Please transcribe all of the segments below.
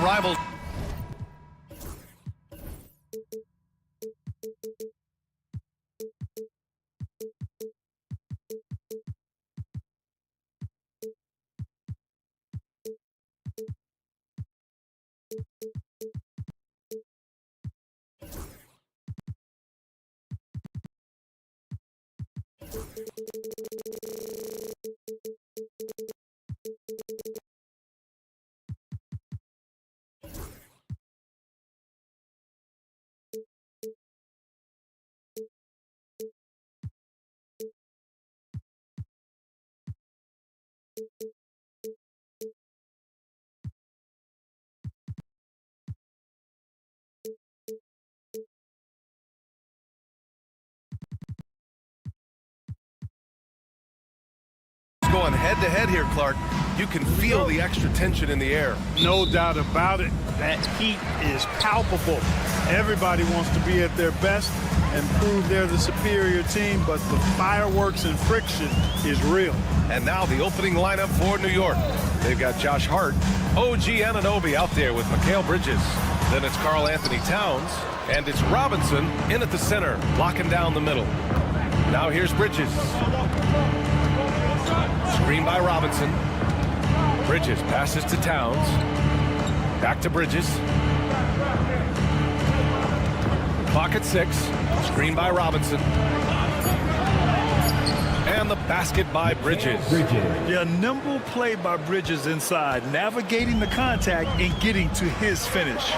rivals. Going head-to-head here, Clark. You can feel the extra tension in the air. No doubt about it. That heat is palpable. Everybody wants to be at their best and prove they're the superior team, but the fireworks and friction is real. And now the opening lineup for New York. They've got Josh Hart, OG Anunoby out there with Mikal Bridges. Then it's Karl Anthony Towns, and it's Robinson in at the center, locking down the middle. Now here's Bridges. Screen by Robinson. Bridges passes to Towns. Back to Bridges. Clock at 6. Screen by Robinson. And the basket by Bridges. Yeah, nimble play by Bridges inside, navigating the contact and getting to his finish.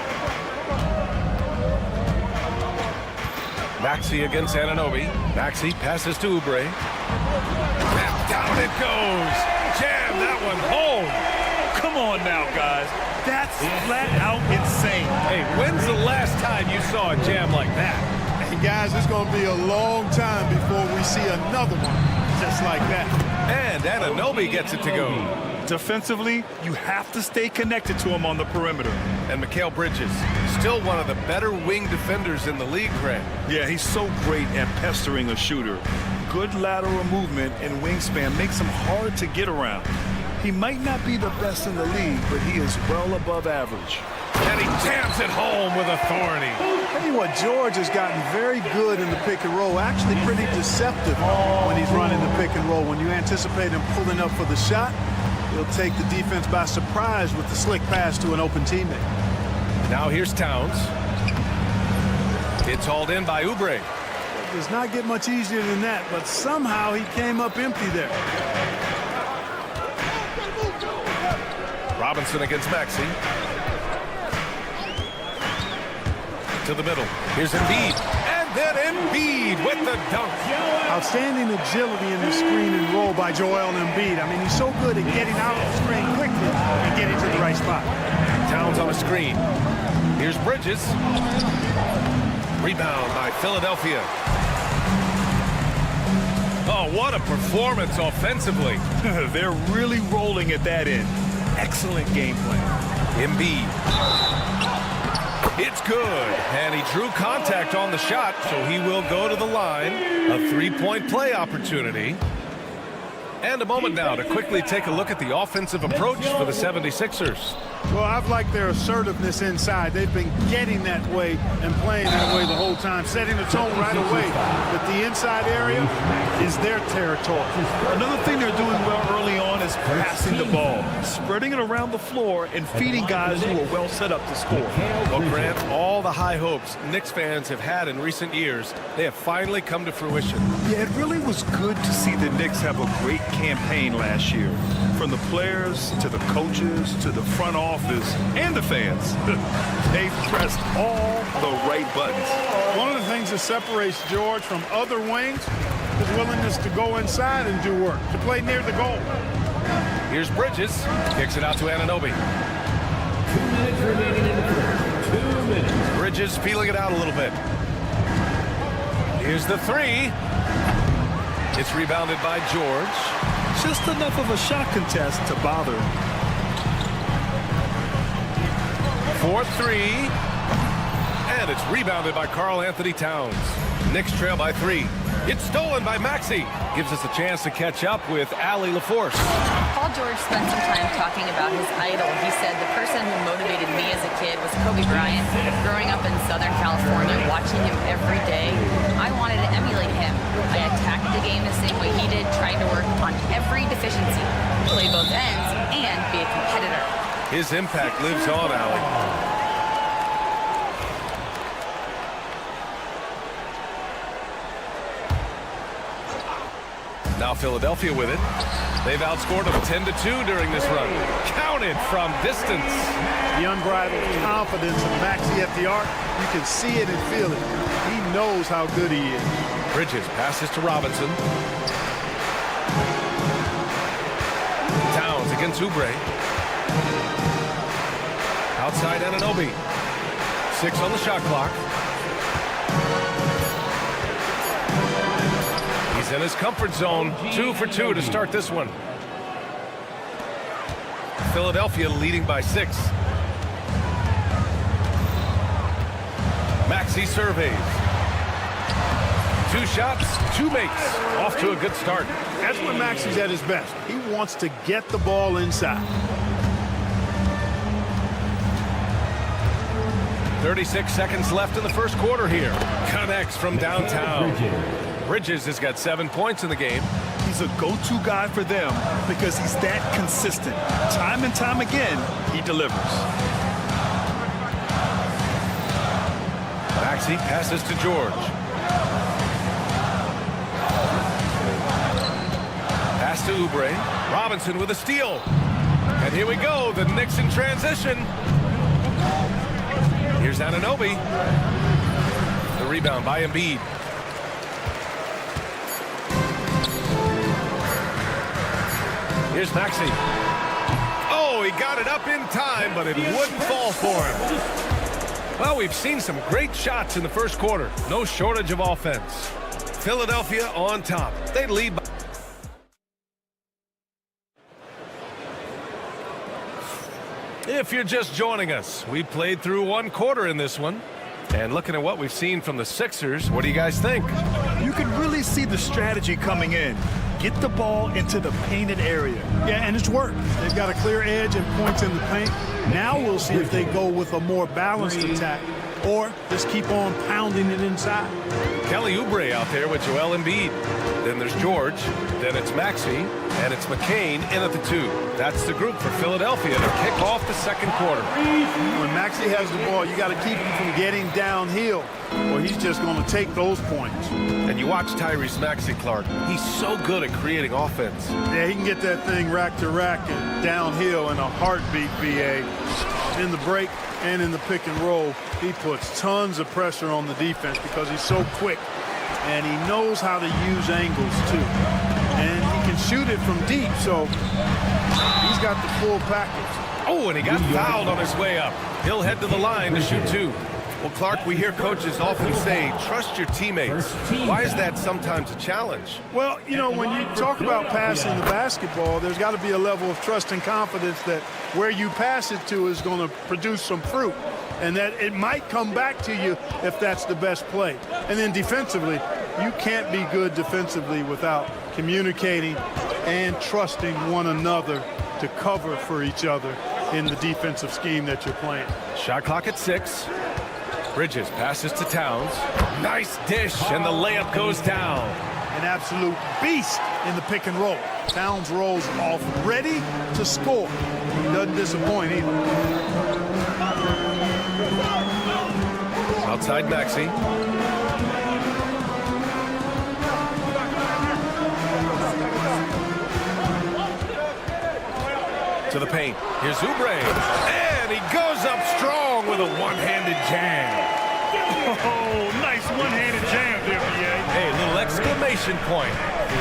Maxey against Anunoby. Maxey passes to Oubre. And down it goes. Jam that one home. Come on now, guys. That's flat out insane. Hey, when's the last time you saw a jam like that? Hey, guys, it's going to be a long time before we see another one just like that. And Anunoby gets it to go. Defensively, you have to stay connected to him on the perimeter. And Mikal Bridges, still one of the better wing defenders in the league, Grant. Yeah, he's so great at pestering a shooter. Good lateral movement and wingspan makes him hard to get around. He might not be the best in the league, but he is well above average. And he jams it home with authority. Tell you what, George has gotten very good in the pick and roll, actually pretty deceptive when he's running the pick and roll. When you anticipate him pulling up for the shot, he'll take the defense by surprise with the slick pass to an open teammate. Now here's Towns. It's hauled in by Oubre. It does not get much easier than that, but somehow he came up empty there. Robinson against Maxey. To the middle. Here's Embiid. And then Embiid with the dunk. Outstanding agility in the screen and roll by Joel Embiid. I mean, he's so good at getting out of the screen quickly and getting to the right spot. Towns on a screen. Here's Bridges. Rebound by Philadelphia. Oh, what a performance offensively. They're really rolling at that end. Excellent game plan. Embiid. It's good, and he drew contact on the shot, so he will go to the line. A three-point play opportunity. And a moment now to quickly take a look at the offensive approach for the 76ers. Well, I've liked their assertiveness inside. They've been getting that way and playing that way the whole time, setting the tone right away. But the inside area is their territory. Another thing they're doing well early on is passing the ball, spreading it around the floor and feeding guys who are well set up to score. Well, Grant, all the high hopes Knicks fans have had in recent years, they have finally come to fruition. Yeah, it really was good to see the Knicks have a great campaign last year. From the players to the coaches to the front office and the fans. They've pressed all the right buttons. One of the things that separates George from other wings is willingness to go inside and do work, to play near the goal. Here's Bridges. Kicks it out to Anunoby. 2 minutes remaining in the quarter. 2 minutes. Bridges feeling it out a little bit. Here's the three. It's rebounded by George. Just enough of a shot contest to bother. 4-3. And it's rebounded by Karl Anthony Towns. Knicks trail by 3. It's stolen by Maxey. Gives us a chance to catch up with Allie LaForce. Paul George spent some time talking about his idol. He said, the person who motivated me as a kid was Kobe Bryant. Growing up in Southern California, watching him every day, I wanted to emulate him. I attacked the game the same way he did, trying to work on every deficiency, play both ends, and be a competitor. His impact lives on, Allie. Now Philadelphia with it. They've outscored them 10-2 during this run. Counted from distance. The unbridled confidence of Maxey at the arc. You can see it and feel it. He knows how good he is. Bridges passes to Robinson. Towns against Oubre. Outside Anunoby. 6 on the shot clock. In his comfort zone, 2 for 2 to start this one. Philadelphia leading by 6. Maxey surveys. 2 shots, 2 makes. Off to a good start. That's when Maxey's at his best. He wants to get the ball inside. 36 seconds left in the first quarter here. Connects from downtown. Bridges has got 7 points in the game. He's a go-to guy for them because he's that consistent. Time and time again, he delivers. Maxey passes to George. Pass to Oubre. Robinson with a steal. And here we go, the Knicks in transition. Here's Anunoby. The rebound by Embiid. Here's Maxey. Oh, he got it up in time, but it wouldn't fall for him. Well, we've seen some great shots in the first quarter. No shortage of offense. Philadelphia on top. They lead by... If you're just joining us, we played through 1 quarter in this one. And looking at what we've seen from the Sixers, what do you guys think? You can really see the strategy coming in. Get the ball into the painted area. Yeah, and it's worked. They've got a clear edge and points in the paint. Now we'll see if they go with a more balanced attack or just keep on pounding it inside. Kelly Oubre out there with Joel Embiid. Then there's George. Then it's Maxey. And it's McCain in at the 2. That's the group for Philadelphia to kick off the second quarter. When Maxey has the ball, you got to keep him from getting downhill, or he's just going to take those points. And you watch Tyrese Maxey, Clark. He's so good at creating offense. Yeah, he can get that thing rack to rack and downhill in a heartbeat, BA. In the break and in the pick and roll, he puts tons of pressure on the defense because he's so quick. And he knows how to use angles, too. And he can shoot it from deep, so he's got the full package. Oh, and he got fouled on his way up. He'll head to the line to shoot 2. Well, Clark, we hear coaches often say, trust your teammates. Why is that sometimes a challenge? Well, you know, when you talk about passing the basketball, there's got to be a level of trust and confidence that where you pass it to is going to produce some fruit, and that it might come back to you if that's the best play. And then defensively, you can't be good defensively without communicating and trusting one another to cover for each other in the defensive scheme that you're playing. Shot clock at 6. Bridges passes to Towns. Nice dish, and the layup goes down. An absolute beast in the pick and roll. Towns rolls off ready to score. He doesn't disappoint either. Outside Maxey. To the paint. Here's Oubre. And he goes up strong with a one-handed jam. Oh, nice one-handed jam there, BA. Hey, a little exclamation point.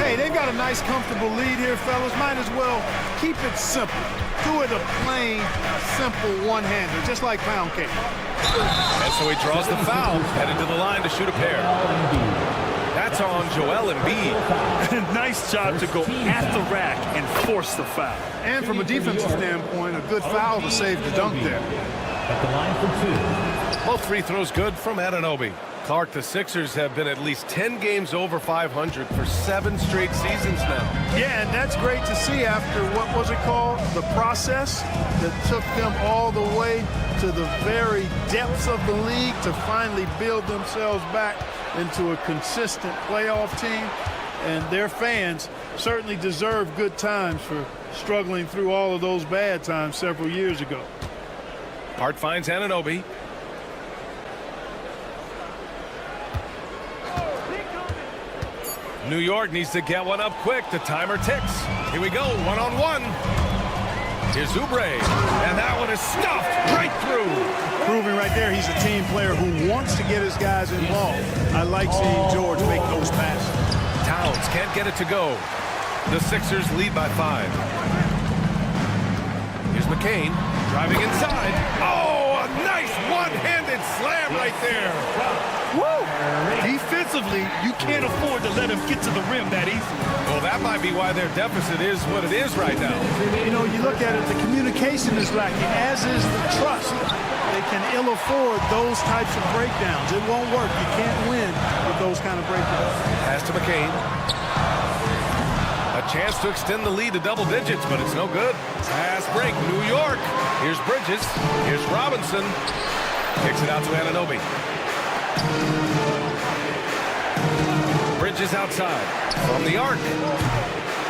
Hey, they've got a nice, comfortable lead here, fellas. Might as well keep it simple. Do it a plain, simple one-hander, just like pound cake. And so he draws the foul, headed to the line to shoot a pair. That's on Joel Embiid. Nice job to go at the rack and force the foul. And from a defensive standpoint, a good foul to save the dunk there. At the line for 2. Both free throws good from Anunoby. Clark, the Sixers have been at least 10 games over 500 for 7 straight seasons now. Yeah, and that's great to see after, what was it called? The process that took them all the way to the very depths of the league to finally build themselves back into a consistent playoff team. And their fans certainly deserve good times for struggling through all of those bad times several years ago. Hart finds Anunoby. New York needs to get one up quick. The timer ticks. Here we go, one-on-one. Here's Oubre, and that one is stuffed right through. Proving right there he's a team player who wants to get his guys involved. I like seeing George make those passes. Towns can't get it to go. The Sixers lead by 5. Here's McCain driving inside. Oh, a nice one-handed slam right there. Woo! Defensively, you can't afford to let him get to the rim that easily. Well, that might be why their deficit is what it is right now. You know, you look at it, the communication is lacking, as is the trust. They can ill afford those types of breakdowns. It won't work. You can't win with those kind of breakdowns. Pass to McCain. A chance to extend the lead to double digits, but it's no good. Pass break, New York. Here's Bridges. Here's Robinson. Kicks it out to Anunoby. Bridges outside from the arc.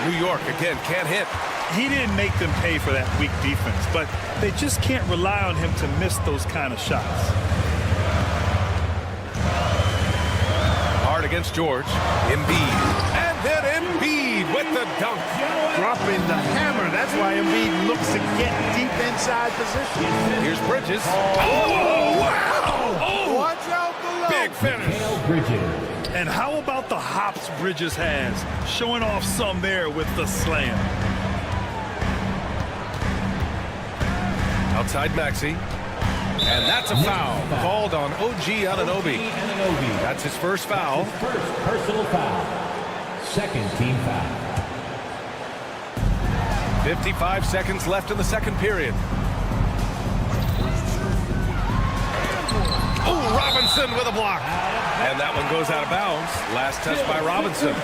New York again can't hit. He didn't make them pay for that weak defense, but they just can't rely on him to miss those kind of shots. Hard against George. Embiid. And then Embiid with the dunk. Dropping the hammer. That's why Embiid looks to get deep inside position. Here's Bridges. Oh, wow! Oh, watch out below. Big finish. And how about the hops Bridges has? Showing off some there with the slam. Outside Maxey. And that's a foul called on OG Anunoby. That's his first foul. First personal foul. Second team foul. 55 seconds left in the second period. Oh, Robinson with a block. And that one goes out of bounds. Last touch by Robinson.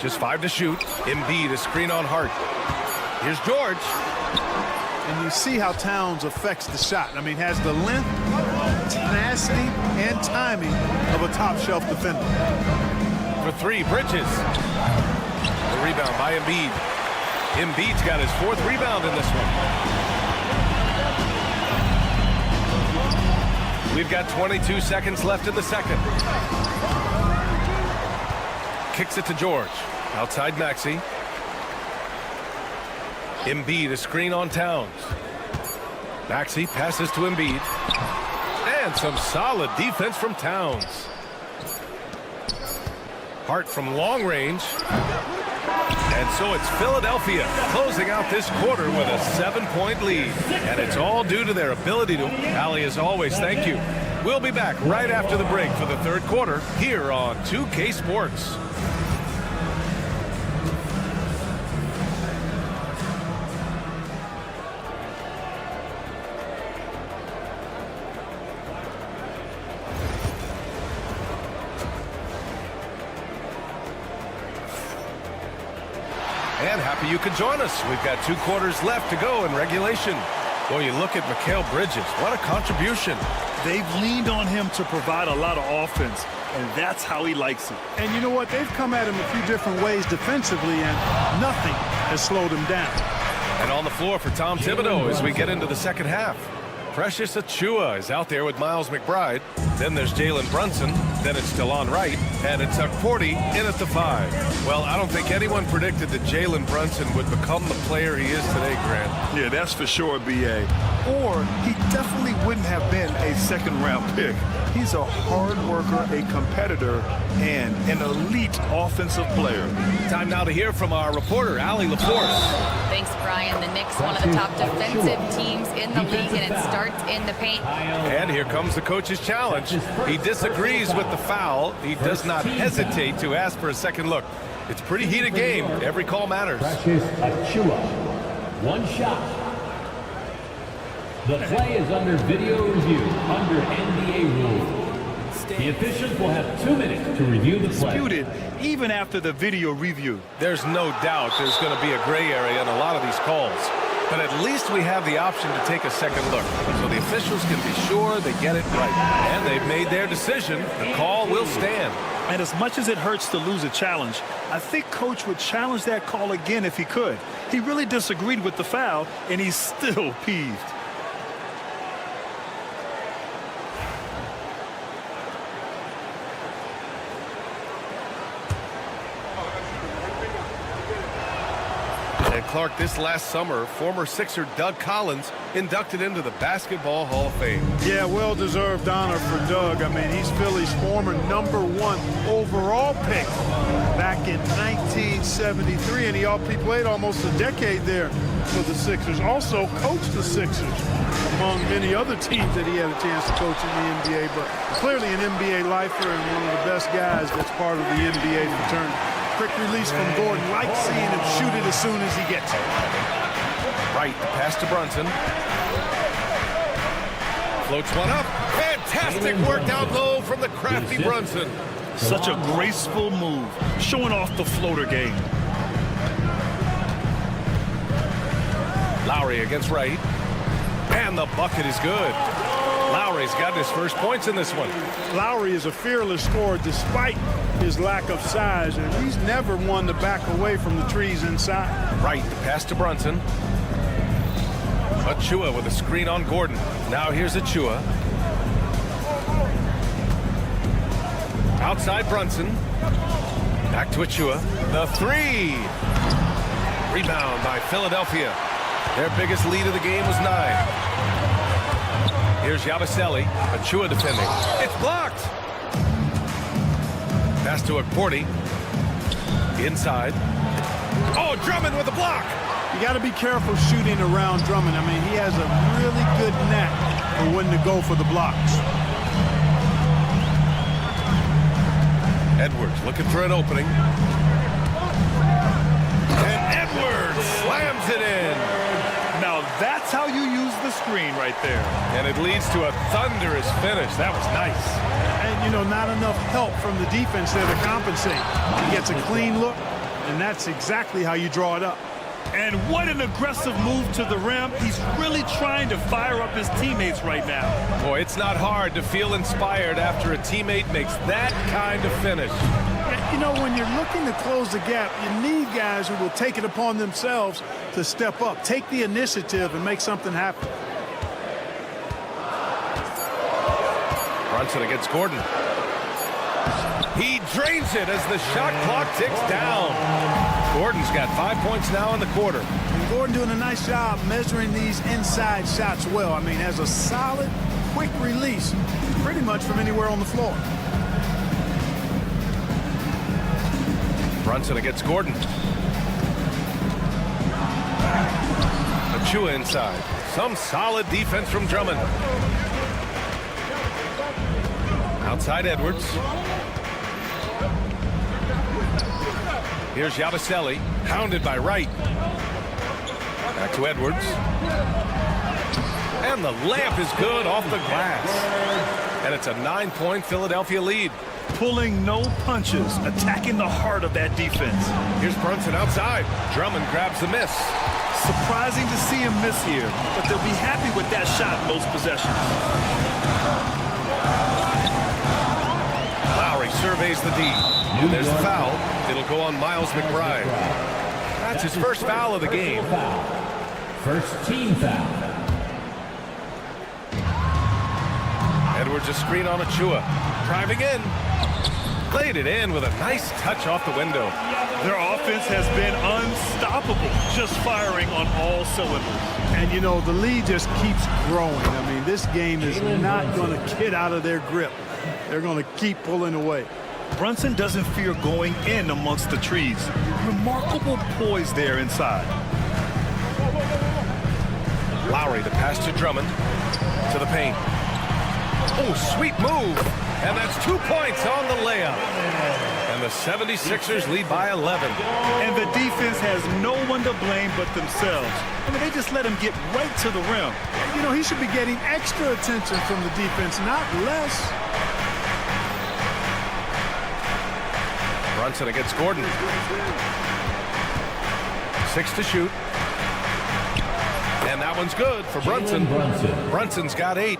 Just 5 to shoot. Embiid, a screen on Hart. Here's George. And you see how Towns affects the shot. I mean, has the length, tenacity, and timing of a top-shelf defender. For 3, Bridges. The rebound by Embiid. Embiid's got his 4th rebound in this one. We've got 22 seconds left in the second. Kicks it to George. Outside Maxey. Embiid, a screen on Towns. Maxey passes to Embiid. And some solid defense from Towns. Hart from long range. And so it's Philadelphia closing out this quarter with a 7-point lead. And it's all due to their ability to... Allie, as always, thank you. We'll be back right after the break for the third quarter here on 2K Sports. And happy you could join us. We've got 2 quarters left to go in regulation. Boy, you look at Mikal Bridges. What a contribution. They've leaned on him to provide a lot of offense, and that's how he likes it. And you know what? They've come at him a few different ways defensively, and nothing has slowed him down. And on the floor for Tom Thibodeau as we get into the second half. Precious Achiuwa is out there with Miles McBride. Then there's Jalen Brunson. Then it's DeLon Wright. And it's Forty in at the 5. Well, I don't think anyone predicted that Jalen Brunson would become the player he is today, Grant. Yeah, that's for sure, B.A. Or he definitely wouldn't have been a second-round pick. He's a hard worker, a competitor, and an elite offensive player. Time now to hear from our reporter, Allie LaForce. Thanks, Brian. The Knicks, one of the top defensive teams in the league, and it starts starts in the paint. And here comes the coach's challenge. He disagrees with the foul. He does not hesitate to ask for a second look. It's a pretty heated game. Every call matters. Precious Achiuwa. One shot. The play is under video review, under NBA rules. The officials will have 2 minutes to review the play. Disputed even after the video review. There's no doubt there's going to be a gray area in a lot of these calls. But at least we have the option to take a second look. So the officials can be sure they get it right. And they've made their decision. The call will stand. And as much as it hurts to lose a challenge, I think Coach would challenge that call again if he could. He really disagreed with the foul, and he's still peeved. And Clark, this last summer, former Sixer Doug Collins inducted into the Basketball Hall of Fame. Yeah, well-deserved honor for Doug. I mean, he's Philly's former #1 overall pick back in 1973, and he played almost a decade there for the Sixers. Also coached the Sixers, among many other teams that he had a chance to coach in the NBA, but clearly an NBA lifer and one of the best guys that's part of the NBA fraternity. Quick release from Gordon. Like seeing him shoot it as soon as he gets it. Right, pass to Brunson. Floats one up. Fantastic work down low from the crafty Brunson. Such a graceful move, showing off the floater game. Lowry against Wright. And the bucket is good. Lowry's got his first points in this one. Lowry is a fearless scorer despite his lack of size, and he's never one to back away from the trees inside. Right, the pass to Brunson. Achiuwa with a screen on Gordon. Now here's Achiuwa. Outside Brunson. Back to Achiuwa. The three. Rebound by Philadelphia. Their biggest lead of the game was 9. Here's Yabusele. Achiuwa defending. It's blocked. Pass to Akporti. Inside. Oh, Drummond with a block. You got to be careful shooting around Drummond. I mean, he has a really good knack for when to go for the blocks. Edwards looking for an opening. And Edwards slams it in. Now that's how you use the screen right there. And it leads to a thunderous finish. That was nice. And, you know, not enough help from the defense there to compensate. He gets a clean look, and that's exactly how you draw it up. And what an aggressive move to the rim. He's really trying to fire up his teammates right now. Boy, it's not hard to feel inspired after a teammate makes that kind of finish. You know, when you're looking to close the gap, you need guys who will take it upon themselves to step up, take the initiative, and make something happen. Brunson against Gordon. He drains it as the shot clock ticks down. Gordon's got 5 points now in the quarter. And Gordon doing a nice job measuring these inside shots well. I mean, has a solid, quick release pretty much from anywhere on the floor. Brunson against Gordon. Achiuwa inside. Some solid defense from Drummond. Outside Edwards. Here's Yabusele, hounded by Wright. Back to Edwards. And the layup is good off the glass. And it's a 9-point Philadelphia lead. Pulling no punches, attacking the heart of that defense. Here's Brunson outside. Drummond grabs the miss. Surprising to see him miss here, but they'll be happy with that shot most possessions. Lowry surveys the D. There's the foul. It'll go on Miles McBride. That's his first foul of the game. First team foul. Edwards a screen on Achiuwa. Driving in. Laid it in with a nice touch off the window. Their offense has been unstoppable, just firing on all cylinders. And, you know, the lead just keeps growing. I mean, this game is not going to get out of their grip. They're going to keep pulling away. Brunson doesn't fear going in amongst the trees. Remarkable poise there inside. Lowry, the pass to Drummond. To the paint. Oh, sweet move. And that's 2 points on the layup. And the 76ers lead by 11. And the defense has no one to blame but themselves. I mean, they just let him get right to the rim. You know, he should be getting extra attention from the defense, not less. Brunson against Gordon. 6 to shoot. And that one's good for Brunson. Brunson's got 8.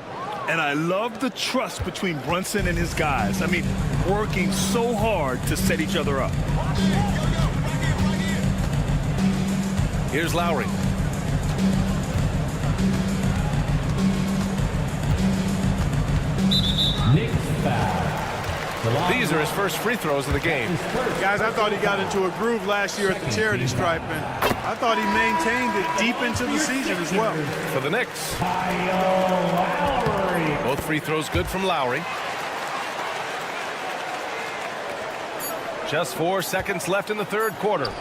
And I love the trust between Brunson and his guys. I mean, working so hard to set each other up. Here's Lowry. Knicks foul. These are his first free throws of the game. Guys, I thought he got into a groove last year at the charity stripe, and I thought he maintained it deep into the season as well. For the Knicks. Both free throws good from Lowry. Just 4 seconds left in the third quarter.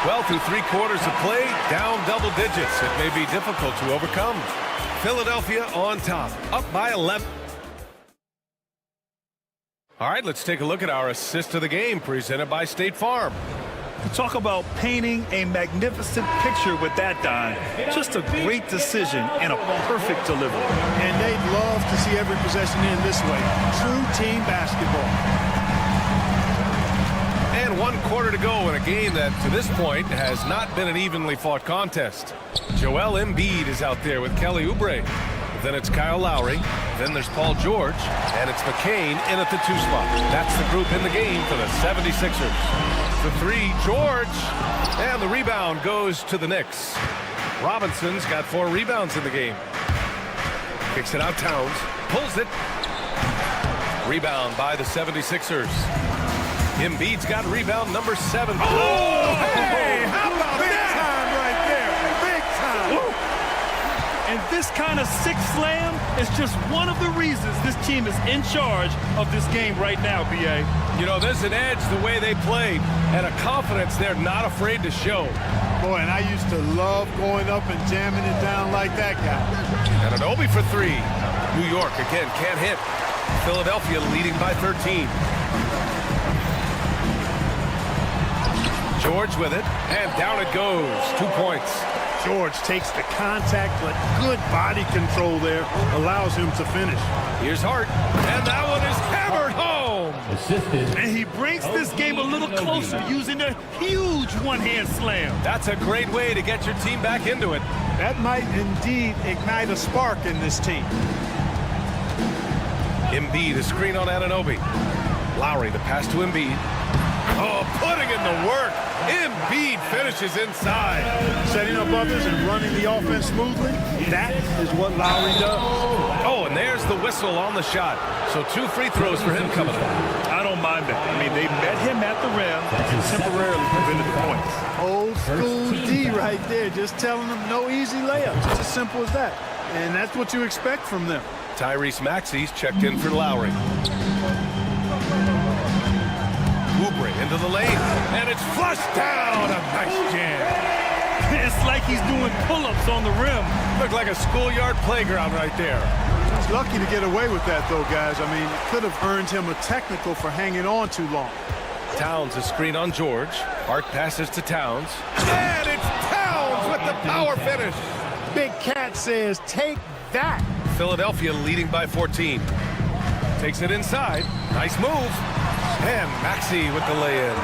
Well, through 3 quarters of play, down double digits. It may be difficult to overcome. Philadelphia on top, up by 11. All right, let's take a look at our assist of the game presented by State Farm. Talk about painting a magnificent picture with that dime. Just a great decision and a perfect delivery. And they'd love to see every possession in this way. True team basketball. And 1 quarter to go in a game that, to this point, has not been an evenly fought contest. Joel Embiid is out there with Kelly Oubre. Then it's Kyle Lowry. Then there's Paul George. And it's McCain in at the 2 spot. That's the group in the game for the 76ers. The 3, George. And the rebound goes to the Knicks. Robinson's got 4 rebounds in the game. Kicks it out, Towns. Pulls it. Rebound by the 76ers. Embiid's got rebound number 7. Oh, hey! How about big time right there? Big time. Woo. And this kind of sick slam is just one of the reasons this team is in charge of this game right now, B.A. You know, there's an edge the way they played and a confidence they're not afraid to show. Boy, and I used to love going up and jamming it down like that guy. And an Obi for 3. New York, again, can't hit. Philadelphia leading by 13. George with it, and down it goes. 2 points. George takes the contact, but good body control there allows him to finish. Here's Hart, and that one is hammered home. Assisted. And he brings this game a little closer using a huge one-hand slam. That's a great way to get your team back into it. That might indeed ignite a spark in this team. Embiid, a screen on Anunoby. Lowry, the pass to Embiid. Oh, putting in the work. Embiid finishes inside. Setting up others and running the offense smoothly, that is what Lowry does. Oh, and there's the whistle on the shot. So 2 free throws for him coming up. I don't mind that. I mean, they met him at the rim and temporarily prevented the points. Old school D right there, just telling them no easy layups. It's as simple as that. And that's what you expect from them. Tyrese Maxey's checked in for Lowry. Oubre into the lane, and it's flushed down. A nice jam. It's like he's doing pull-ups on the rim. Looked like a schoolyard playground right there. He's lucky to get away with that, though, guys. I mean, it could have earned him a technical for hanging on too long. Towns, a screen on George. Hart passes to Towns. And it's Towns with the power finish. Big Cat says, take that. Philadelphia leading by 14. Takes it inside. Nice move. And Maxey with the lay-in.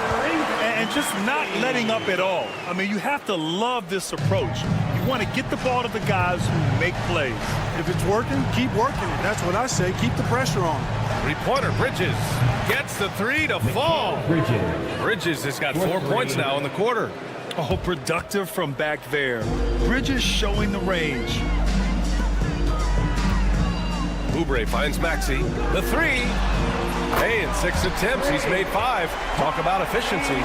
And just not letting up at all. I mean, you have to love this approach. You want to get the ball to the guys who make plays. If it's working, keep working it. That's what I say. Keep the pressure on. 3-pointer, Bridges. Gets the 3 to fall. Bridges has got 4 points now in the quarter. Oh, productive from back there. Bridges showing the range. Oubre finds Maxey. The 3. Hey, in 6 attempts, he's made 5. Talk about efficiency.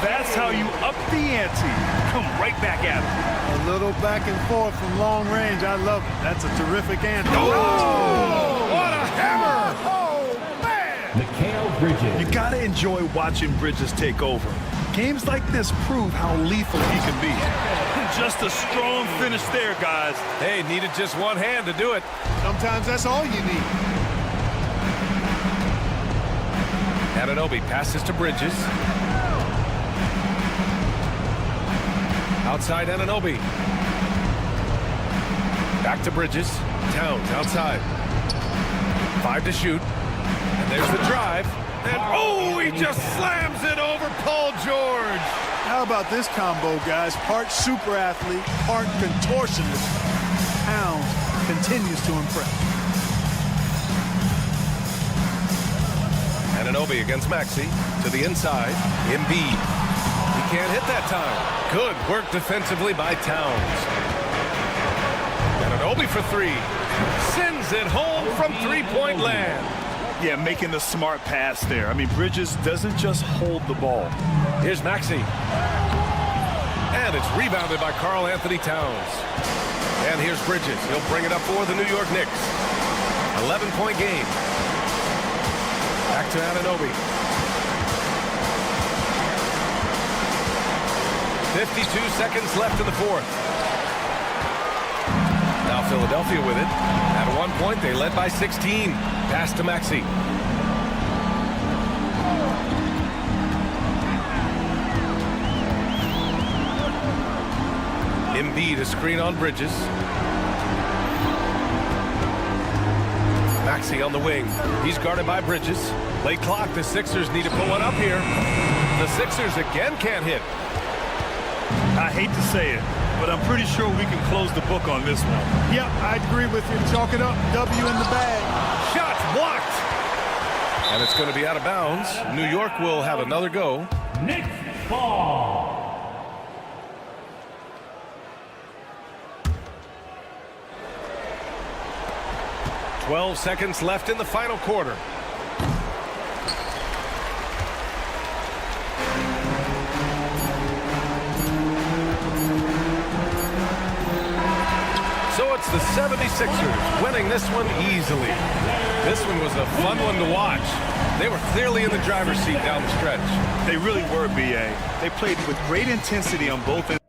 That's how you up the ante. Come right back at him. A little back and forth from long range. I love it. That's a terrific answer. Oh, what a hammer! Oh, man! Mikal Bridges. You got to enjoy watching Bridges take over. Games like this prove how lethal he can be. Just a strong finish there, guys. Hey, needed just one hand to do it. Sometimes that's all you need. Anunoby passes to Bridges. Outside Anunoby. Back to Bridges. Towns outside. 5 to shoot. And there's the drive. And oh, he just slams it over Paul George. How about this combo, guys? Part super athlete, part contortionist. Towns continues to impress. Anunoby against Maxey to the inside. Embiid. He can't hit that time. Good work defensively by Towns. Anunoby for 3. Sends it home from three-point land. Yeah, making the smart pass there. I mean, Bridges doesn't just hold the ball. Here's Maxey. And it's rebounded by Karl Anthony Towns. And here's Bridges. He'll bring it up for the New York Knicks. 11-point game. Back to Anunoby. 52 seconds left in the fourth. Now Philadelphia with it. At one point, they led by 16. Pass to Maxey. Embiid, a screen on Bridges. Maxey on the wing. He's guarded by Bridges. Late clock. The Sixers need to put one up here. The Sixers again can't hit. I hate to say it, but I'm pretty sure we can close the book on this one. Yep, I agree with you. Chalk it up. W in the bag. Shots blocked. And it's going to be out of bounds. New York will have another go. Knicks ball. 12 seconds left in the final quarter. So it's the 76ers winning this one easily. This one was a fun one to watch. They were clearly in the driver's seat down the stretch. They really were, B.A. They played with great intensity on both ends.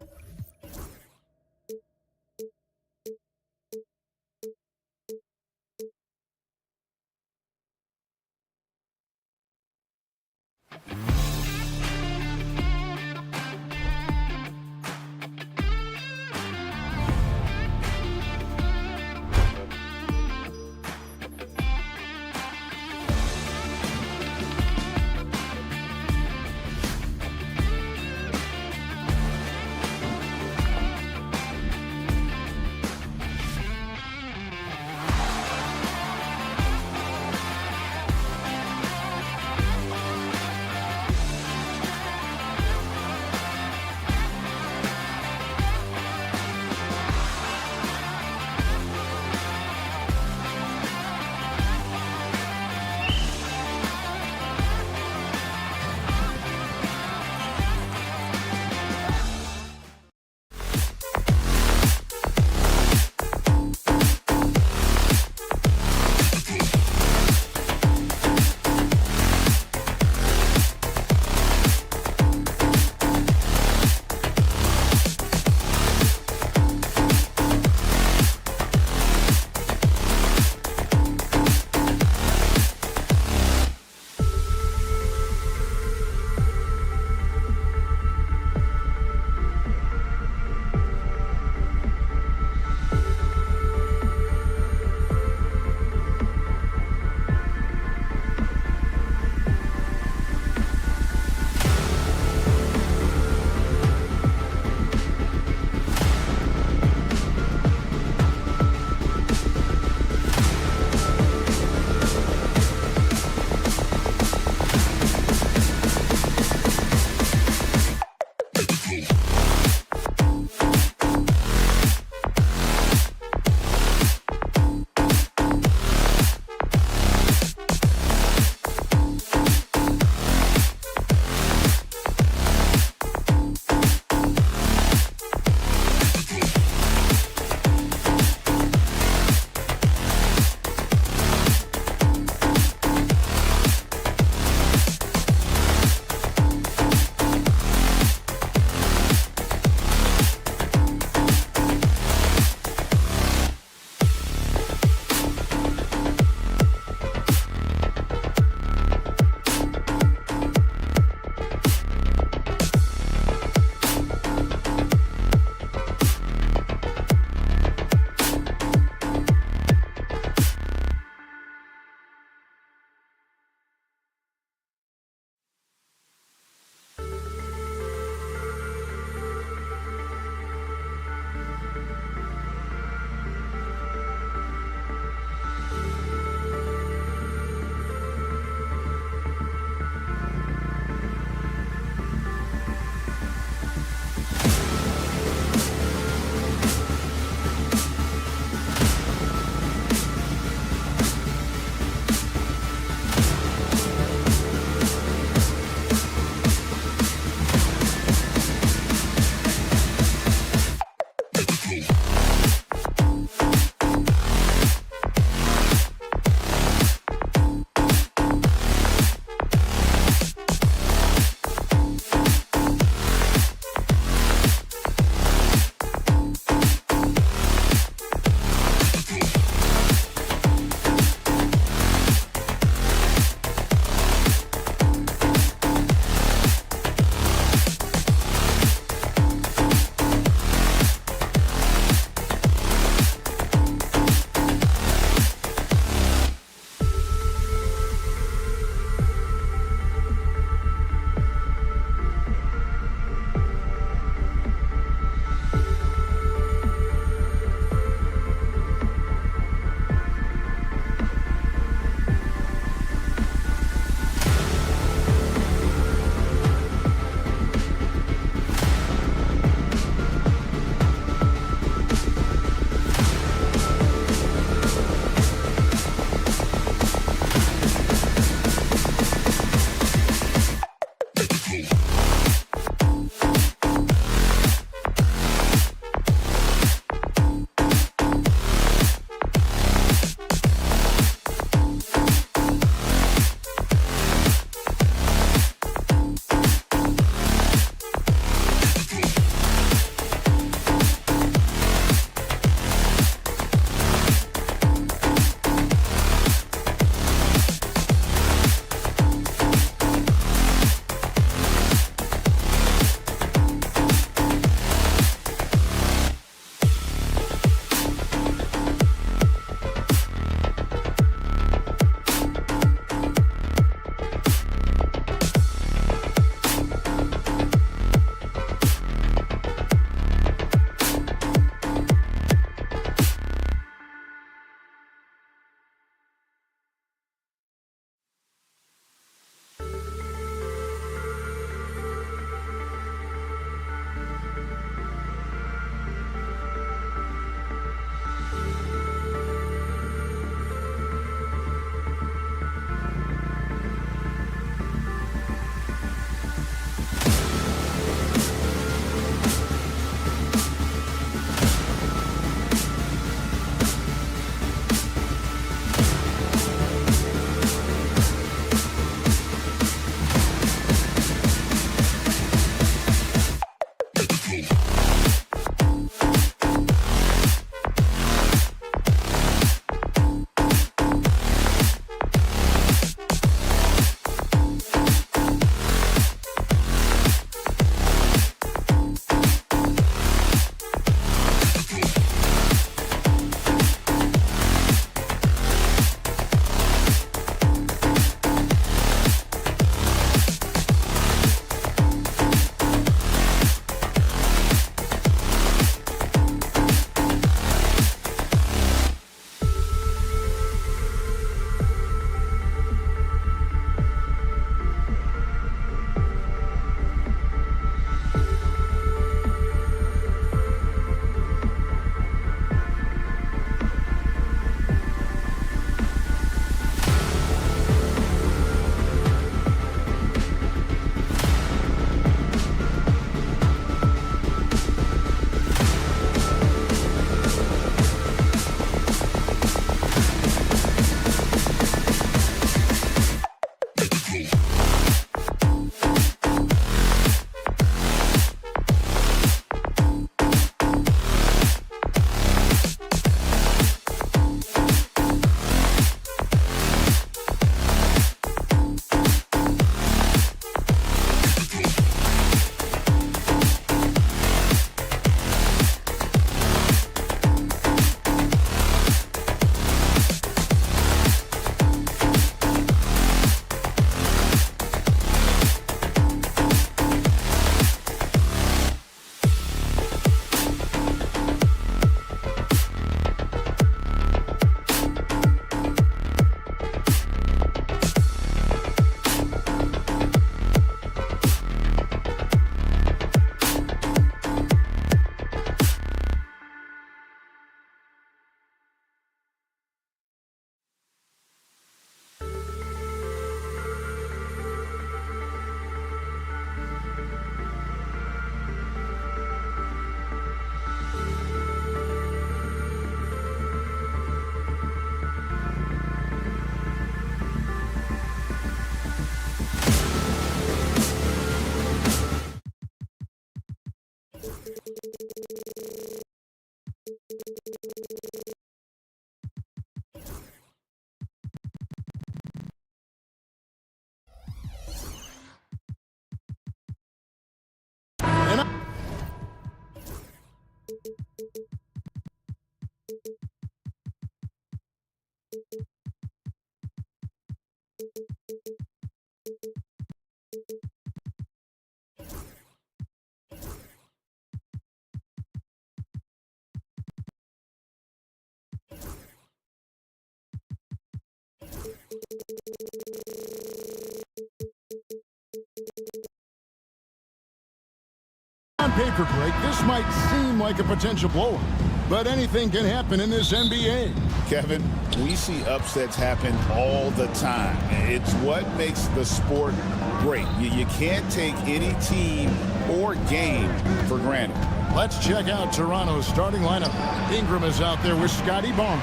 for Greg. This might seem like a potential blowout, but anything can happen in this NBA. Kevin, we see upsets happen all the time. It's what makes the sport great. You can't take any team or game for granted. Let's check out Toronto's starting lineup. Ingram is out there with Scotty Barnes.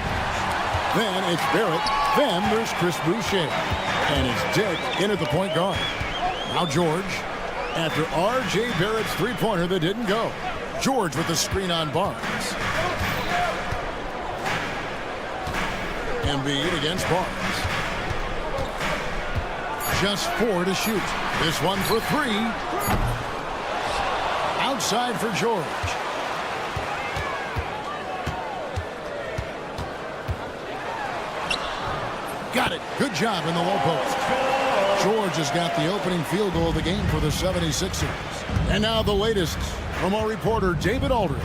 Then it's Barrett. Then there's Chris Boucher. And it's Dick in at the point guard. Now George. After R.J. Barrett's three-pointer that didn't go. George with the screen on Barnes. Embiid against Barnes. Just 4 to shoot. This one for 3. Outside for George. Got it. Good job in the low post. George has got the opening field goal of the game for the 76ers. And now the latest from our reporter, David Aldridge.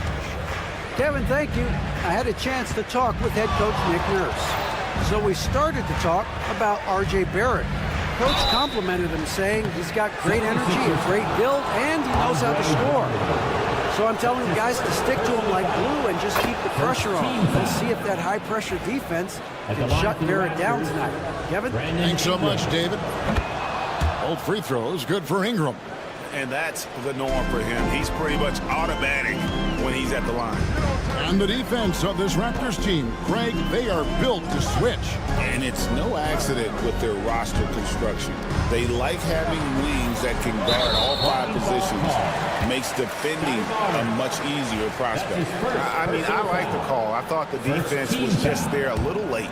Kevin, thank you. I had a chance to talk with head coach Nick Nurse. So we started to talk about R.J. Barrett. Coach complimented him, saying he's got great energy, a great build, and he knows how to score. So I'm telling the guys to stick to him like glue and just keep the pressure on. We'll see if that high-pressure defense can shut Barrett down tonight. Kevin? Thanks so much, David. Old free throws, good for Ingram. And that's the norm for him. He's pretty much automatic when he's at the line. And the defense of this Raptors team, Greg, they are built to switch. And it's no accident with their roster construction. They like having wings that can guard all 5 positions. Makes defending a much easier prospect. I mean, I like the call. I thought the defense was just there a little late.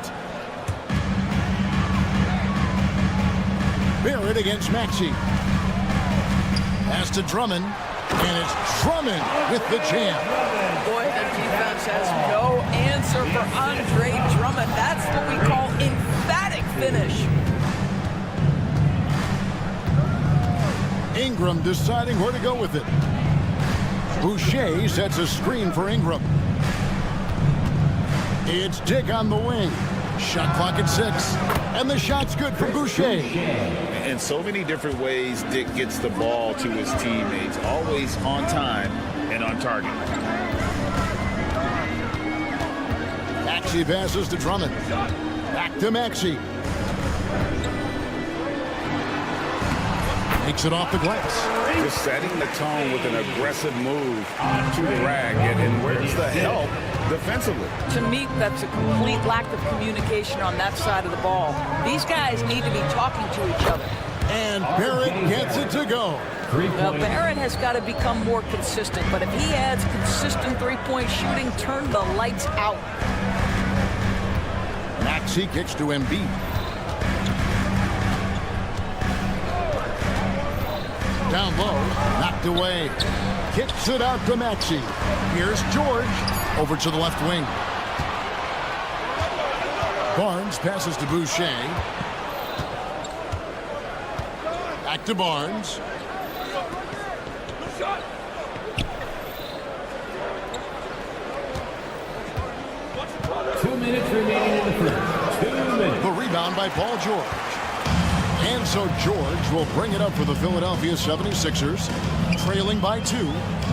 Barrett against Maxey. Pass to Drummond, and it's Drummond with the jam. Boy, the defense has no answer for Andre Drummond. That's what we call emphatic finish. Ingram deciding where to go with it. Boucher sets a screen for Ingram. It's Dick on the wing. Shot clock at 6. And the shot's good for Boucher. In so many different ways, Dick gets the ball to his teammates. Always on time and on target. Maxey passes to Drummond. Back to Maxey. Takes it off the glass. Just setting the tone with an aggressive move to the rack. And where's the help defensively? To me, that's a complete lack of communication on that side of the ball. These guys need to be talking to each other. And Barrett gets it to go. Now, Barrett has got to become more consistent, but if he adds consistent three-point shooting, turn the lights out. Maxey kicks to Embiid. Down low, knocked away. Kicks it out to Maxey. Here's George. Over to the left wing. Barnes passes to Boucher. Back to Barnes. Two minutes remaining in the first. 2 minutes. The rebound by Paul George. And so George will bring it up for the Philadelphia 76ers. Trailing by 2.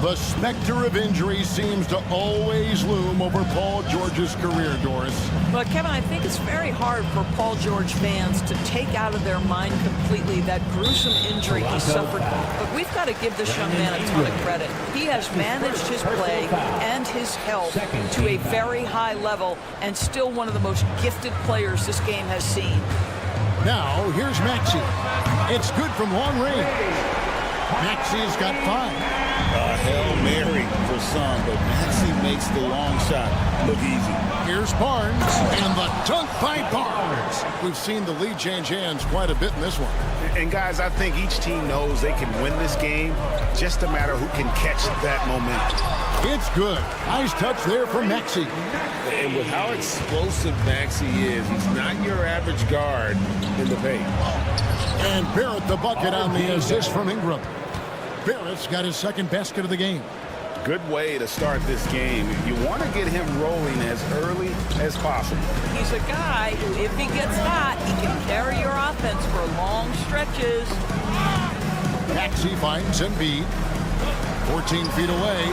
The specter of injury seems to always loom over Paul George's career, Doris. But, Kevin, I think it's very hard for Paul George fans to take out of their mind completely that gruesome injury he suffered. But we've got to give this young man a ton of credit. He has managed his play and his health to a very high level and still one of the most gifted players this game has seen. Now, here's Maxey. It's good from long range. Maxey's got 5. Hail Mary for some, but Maxey makes the long shot look easy. Here's Barnes, and the dunk by Barnes. We've seen the lead change hands quite a bit in this one. And guys, I think each team knows they can win this game, just a matter who can catch that momentum. It's good. Nice touch there from Maxey. And with how explosive Maxey is, he's not your average guard in the paint. And Barrett the bucket on the assist from Ingram. Barrett's got his second basket of the game. Good way to start this game. You want to get him rolling as early as possible. He's a guy who, if he gets hot, he can carry your offense for long stretches. Maxey finds Embiid. 14 feet away.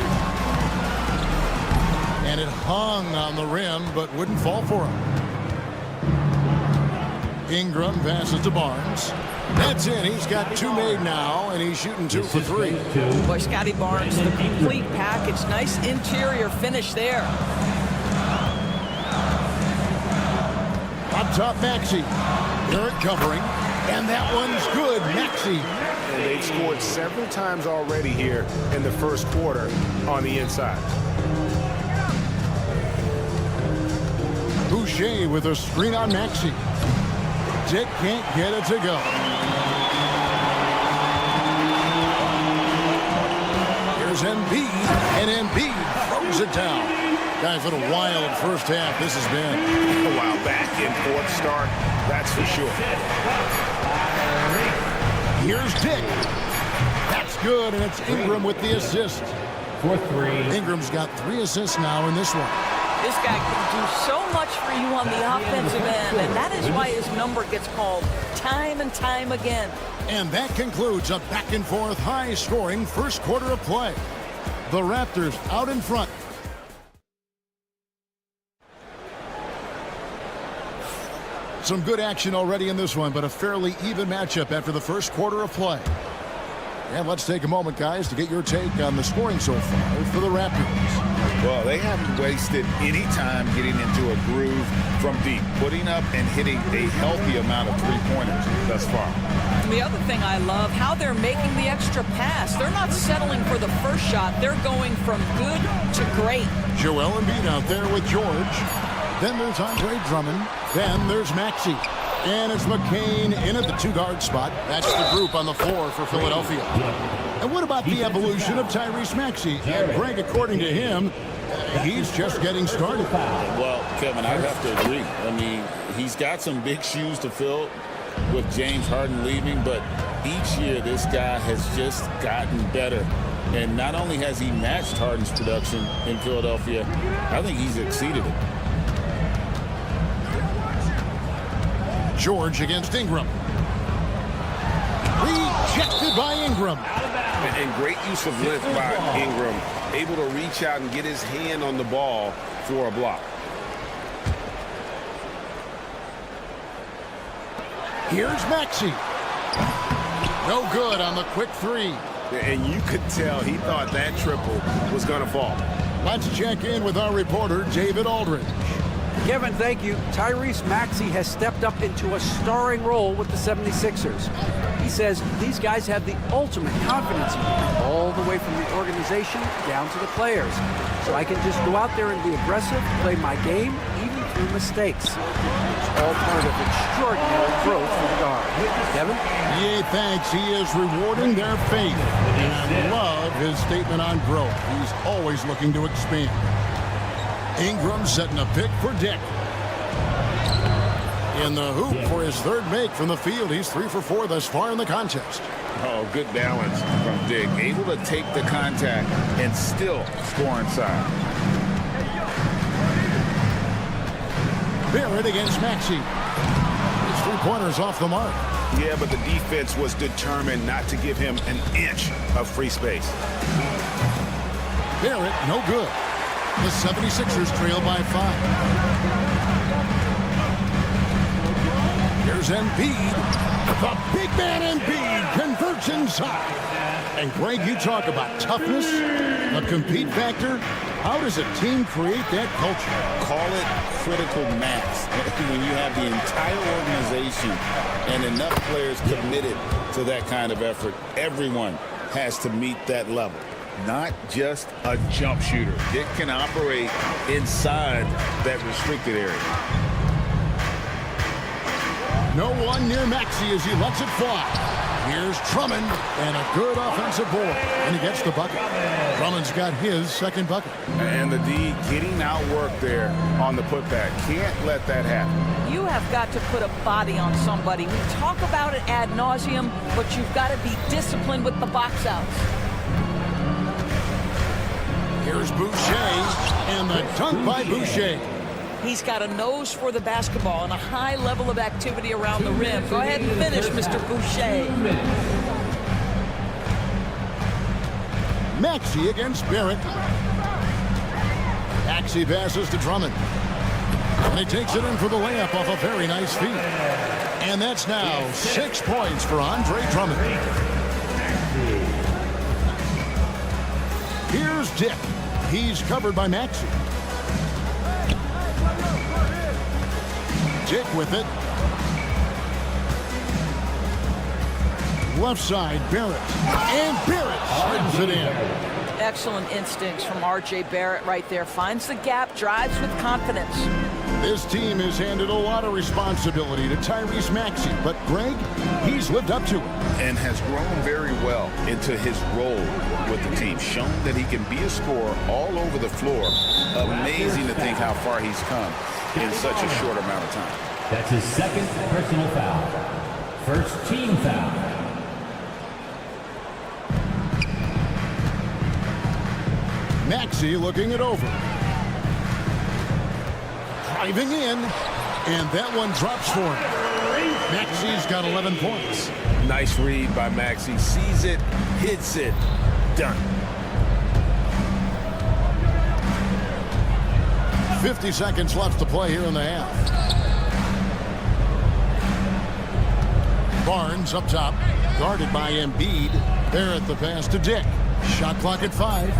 And it hung on the rim, but wouldn't fall for him. Ingram passes to Barnes. That's in. He's got 2 made now, and he's shooting 2 for 3. Boy, Scotty Barnes, the complete package. Nice interior finish there. Up top, Maxey. Barrett covering, and that one's good. Maxey. And they've scored several times already here in the first quarter on the inside. Boucher with a screen on Maxey. Dick can't get it to go. Here's Embiid, and Embiid throws it down. Guys, what a wild first half this has been. Wow, back and forth start, that's for sure. Here's Dick. That's good, and it's Ingram with the assist. For 3. Ingram's got 3 assists now in this one. This guy can do so much for you on the offensive end, and that is why his number gets called time and time again. And that concludes a back-and-forth, high-scoring first quarter of play. The Raptors out in front. Some good action already in this one, but a fairly even matchup after the first quarter of play. And let's take a moment, guys, to get your take on the scoring so far for the Raptors. Well, they haven't wasted any time getting into a groove from deep, putting up and hitting a healthy amount of three-pointers thus far. The other thing I love, how they're making the extra pass. They're not settling for the first shot. They're going from good to great. Joel Embiid out there with George. Then there's Andre Drummond. Then there's Maxey. And it's McCain in at the 2-guard spot. That's the group on the floor for Philadelphia. And what about the evolution of Tyrese Maxey? And Greg, according to him, he's just getting started. Well, Kevin, I'd have to agree. I mean, he's got some big shoes to fill with James Harden leaving, but each year this guy has just gotten better. And not only has he matched Harden's production in Philadelphia, I think he's exceeded it. George against Ingram. Rejected by Ingram. And great use of length by Ingram, able to reach out and get his hand on the ball for a block. Here's Maxey. No good on the quick 3. And you could tell he thought that triple was going to fall. Let's check in with our reporter, David Aldridge. Kevin, thank you. Tyrese Maxey has stepped up into a starring role with the 76ers. He says these guys have the ultimate confidence in him, all the way from the organization down to the players. So I can just go out there and be aggressive, play my game, even through mistakes. It's all part of extraordinary growth for the guard. Kevin? Yeah, thanks. He is rewarding their faith. And I love his statement on growth. He's always looking to expand. Ingram setting a pick for Dick. In the hoop for his 3rd make from the field. He's 3 for 4 thus far in the contest. Oh, good balance from Dick. Able to take the contact and still score inside. Barrett against Maxey. His 3-pointers off the mark. Yeah, but the defense was determined not to give him an inch of free space. Barrett, no good. The 76ers trail by 5. Here's Embiid. The big man Embiid converts inside. And Greg, you talk about toughness, a compete factor. How does a team create that culture? Call it critical mass. When you have the entire organization and enough players committed to that kind of effort, everyone has to meet that level. Not just a jump shooter. Dick can operate inside that restricted area. No one near Maxey as he lets it fly. Here's Drummond, and a good offensive board, and he gets the bucket. Drummond's got his 2nd bucket. And the D getting outworked there on the putback. Can't let that happen. You have got to put a body on somebody. We talk about it ad nauseum, but you've got to be disciplined with the box outs. Here's Boucher, and the dunk by Boucher. He's got a nose for the basketball and a high level of activity around the rim. Go ahead and finish, Mr. Boucher. Maxey against Barrett. Maxey passes to Drummond. And he takes it in for the layup off a very nice feed. And that's now 6 points for Andre Drummond. Here's Dick. He's covered by Maxey. Dick with it. Left side, Barrett. And Barrett slams it in. Excellent instincts from R.J. Barrett right there. Finds the gap, drives with confidence. This team has handed a lot of responsibility to Tyrese Maxey, but Greg, he's lived up to it. And has grown very well into his role with the team. Shown that he can be a scorer all over the floor. Amazing to think how far he's come in such a short amount of time. That's his second personal foul. First team foul. Maxey looking it over. Driving in, and that one drops for him. Maxey's got 11 points. Nice read by Maxey. Sees it, hits it, done. 50 seconds left to play here in the half. Barnes up top, guarded by Embiid. Barrett the pass to Dick. Shot clock at 5.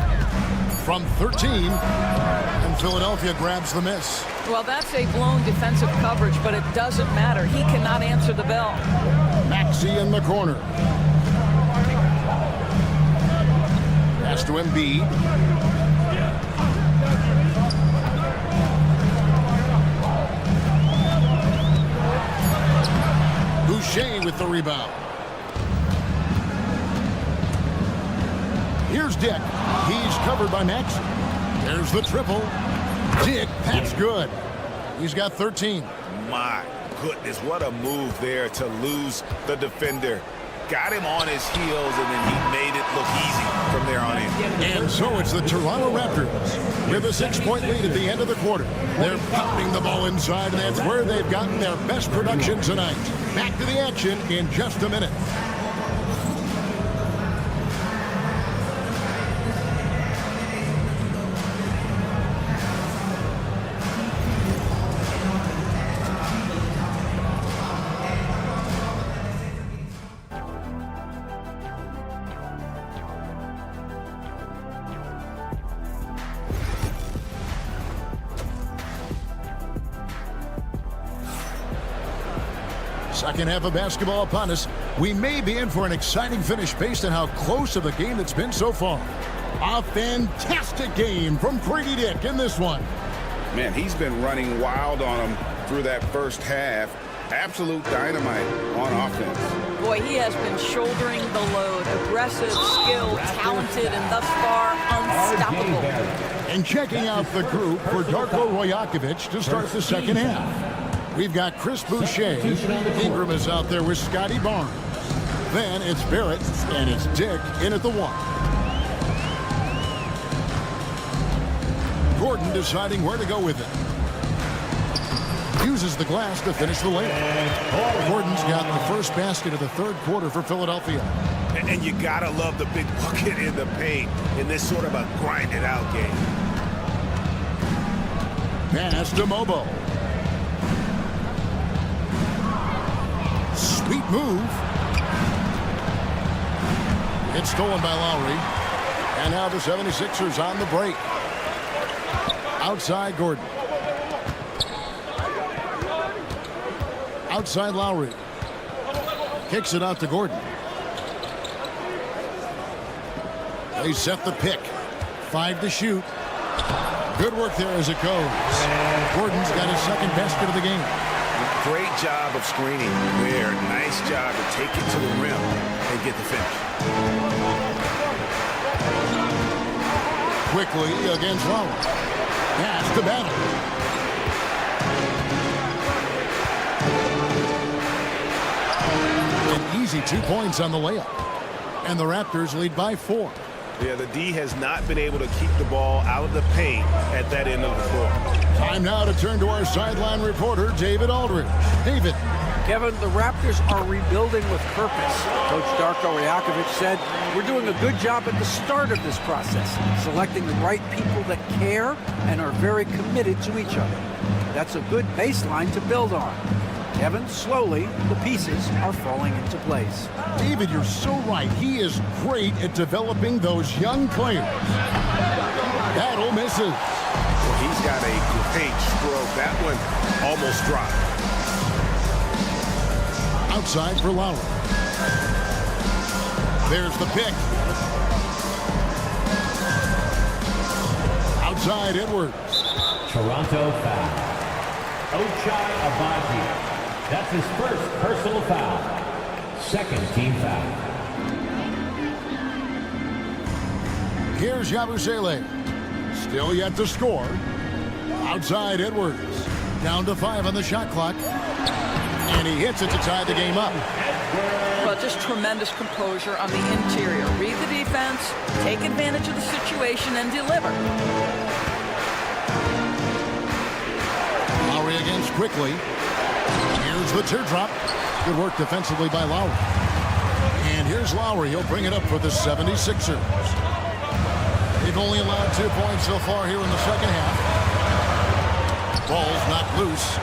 From 13, and Philadelphia grabs the miss. Well, that's a blown defensive coverage, but it doesn't matter. He cannot answer the bell. Maxey in the corner. Pass to Embiid. Boucher with the rebound. Here's Dick. He's covered by Maxey. There's the triple. Dick, that's good. He's got 13. My goodness, what a move there to lose the defender. Got him on his heels, and then he made it look easy from there on in. And so it's the Toronto Raptors with a 6-point lead at the end of the quarter. They're pounding the ball inside, and that's where they've gotten their best production tonight. Back to the action in just a minute. Second half of basketball upon us. We may be in for an exciting finish based on how close of a game it's been so far. A fantastic game from Grady Dick in this one. Man, he's been running wild on him through that first half. Absolute dynamite on offense. Boy, he has been shouldering the load. Aggressive, skilled, talented, and thus far unstoppable. And checking out the group for Darko Rajakovic to start the second half. We've got Chris Boucher. Ingram is out there with Scotty Barnes. Then it's Barrett, and it's Dick in at the 1. Gordon deciding where to go with it. Uses the glass to finish the layup. Gordon's got the first basket of the third quarter for Philadelphia. And you gotta love the big bucket in the paint in this sort of a grind-it-out game. Pass to Mobo. Sweet move. It's stolen by Lowry. And now the 76ers on the break. Outside Gordon. Outside Lowry. Kicks it out to Gordon. They set the pick. 5 to shoot. Good work there as it goes. Gordon's got his second basket of the game. Great job of screening there. Nice job to take it to the rim and get the finish. Quickly against Lowry. Pass to Battle. An easy 2 points on the layup. And the Raptors lead by 4. Yeah, the D has not been able to keep the ball out of the paint at that end of the floor. Time now to turn to our sideline reporter, David Aldridge. David. Kevin, the Raptors are rebuilding with purpose. Coach Darko Rajakovic said, we're doing a good job at the start of this process, selecting the right people that care and are very committed to each other. That's a good baseline to build on. Kevin, slowly, the pieces are falling into place. David, you're so right. He is great at developing those young players. Battle misses. Well, he's got a great stroke. That one almost dropped. Outside for Lowry. There's the pick. Outside Edwards. Toronto foul. Ochai Agbaji. That's his first personal foul. Second team foul. Here's Yabusele. Still yet to score. Outside Edwards. Down to 5 on the shot clock. And he hits it to tie the game up. Well, just tremendous composure on the interior. Read the defense, take advantage of the situation, and deliver. Lowry against quickly. Here's the teardrop. Good work defensively by Lowry. And here's Lowry. He'll bring it up for the 76ers. They've only allowed 2 points so far here in the second half. Ball's not loose.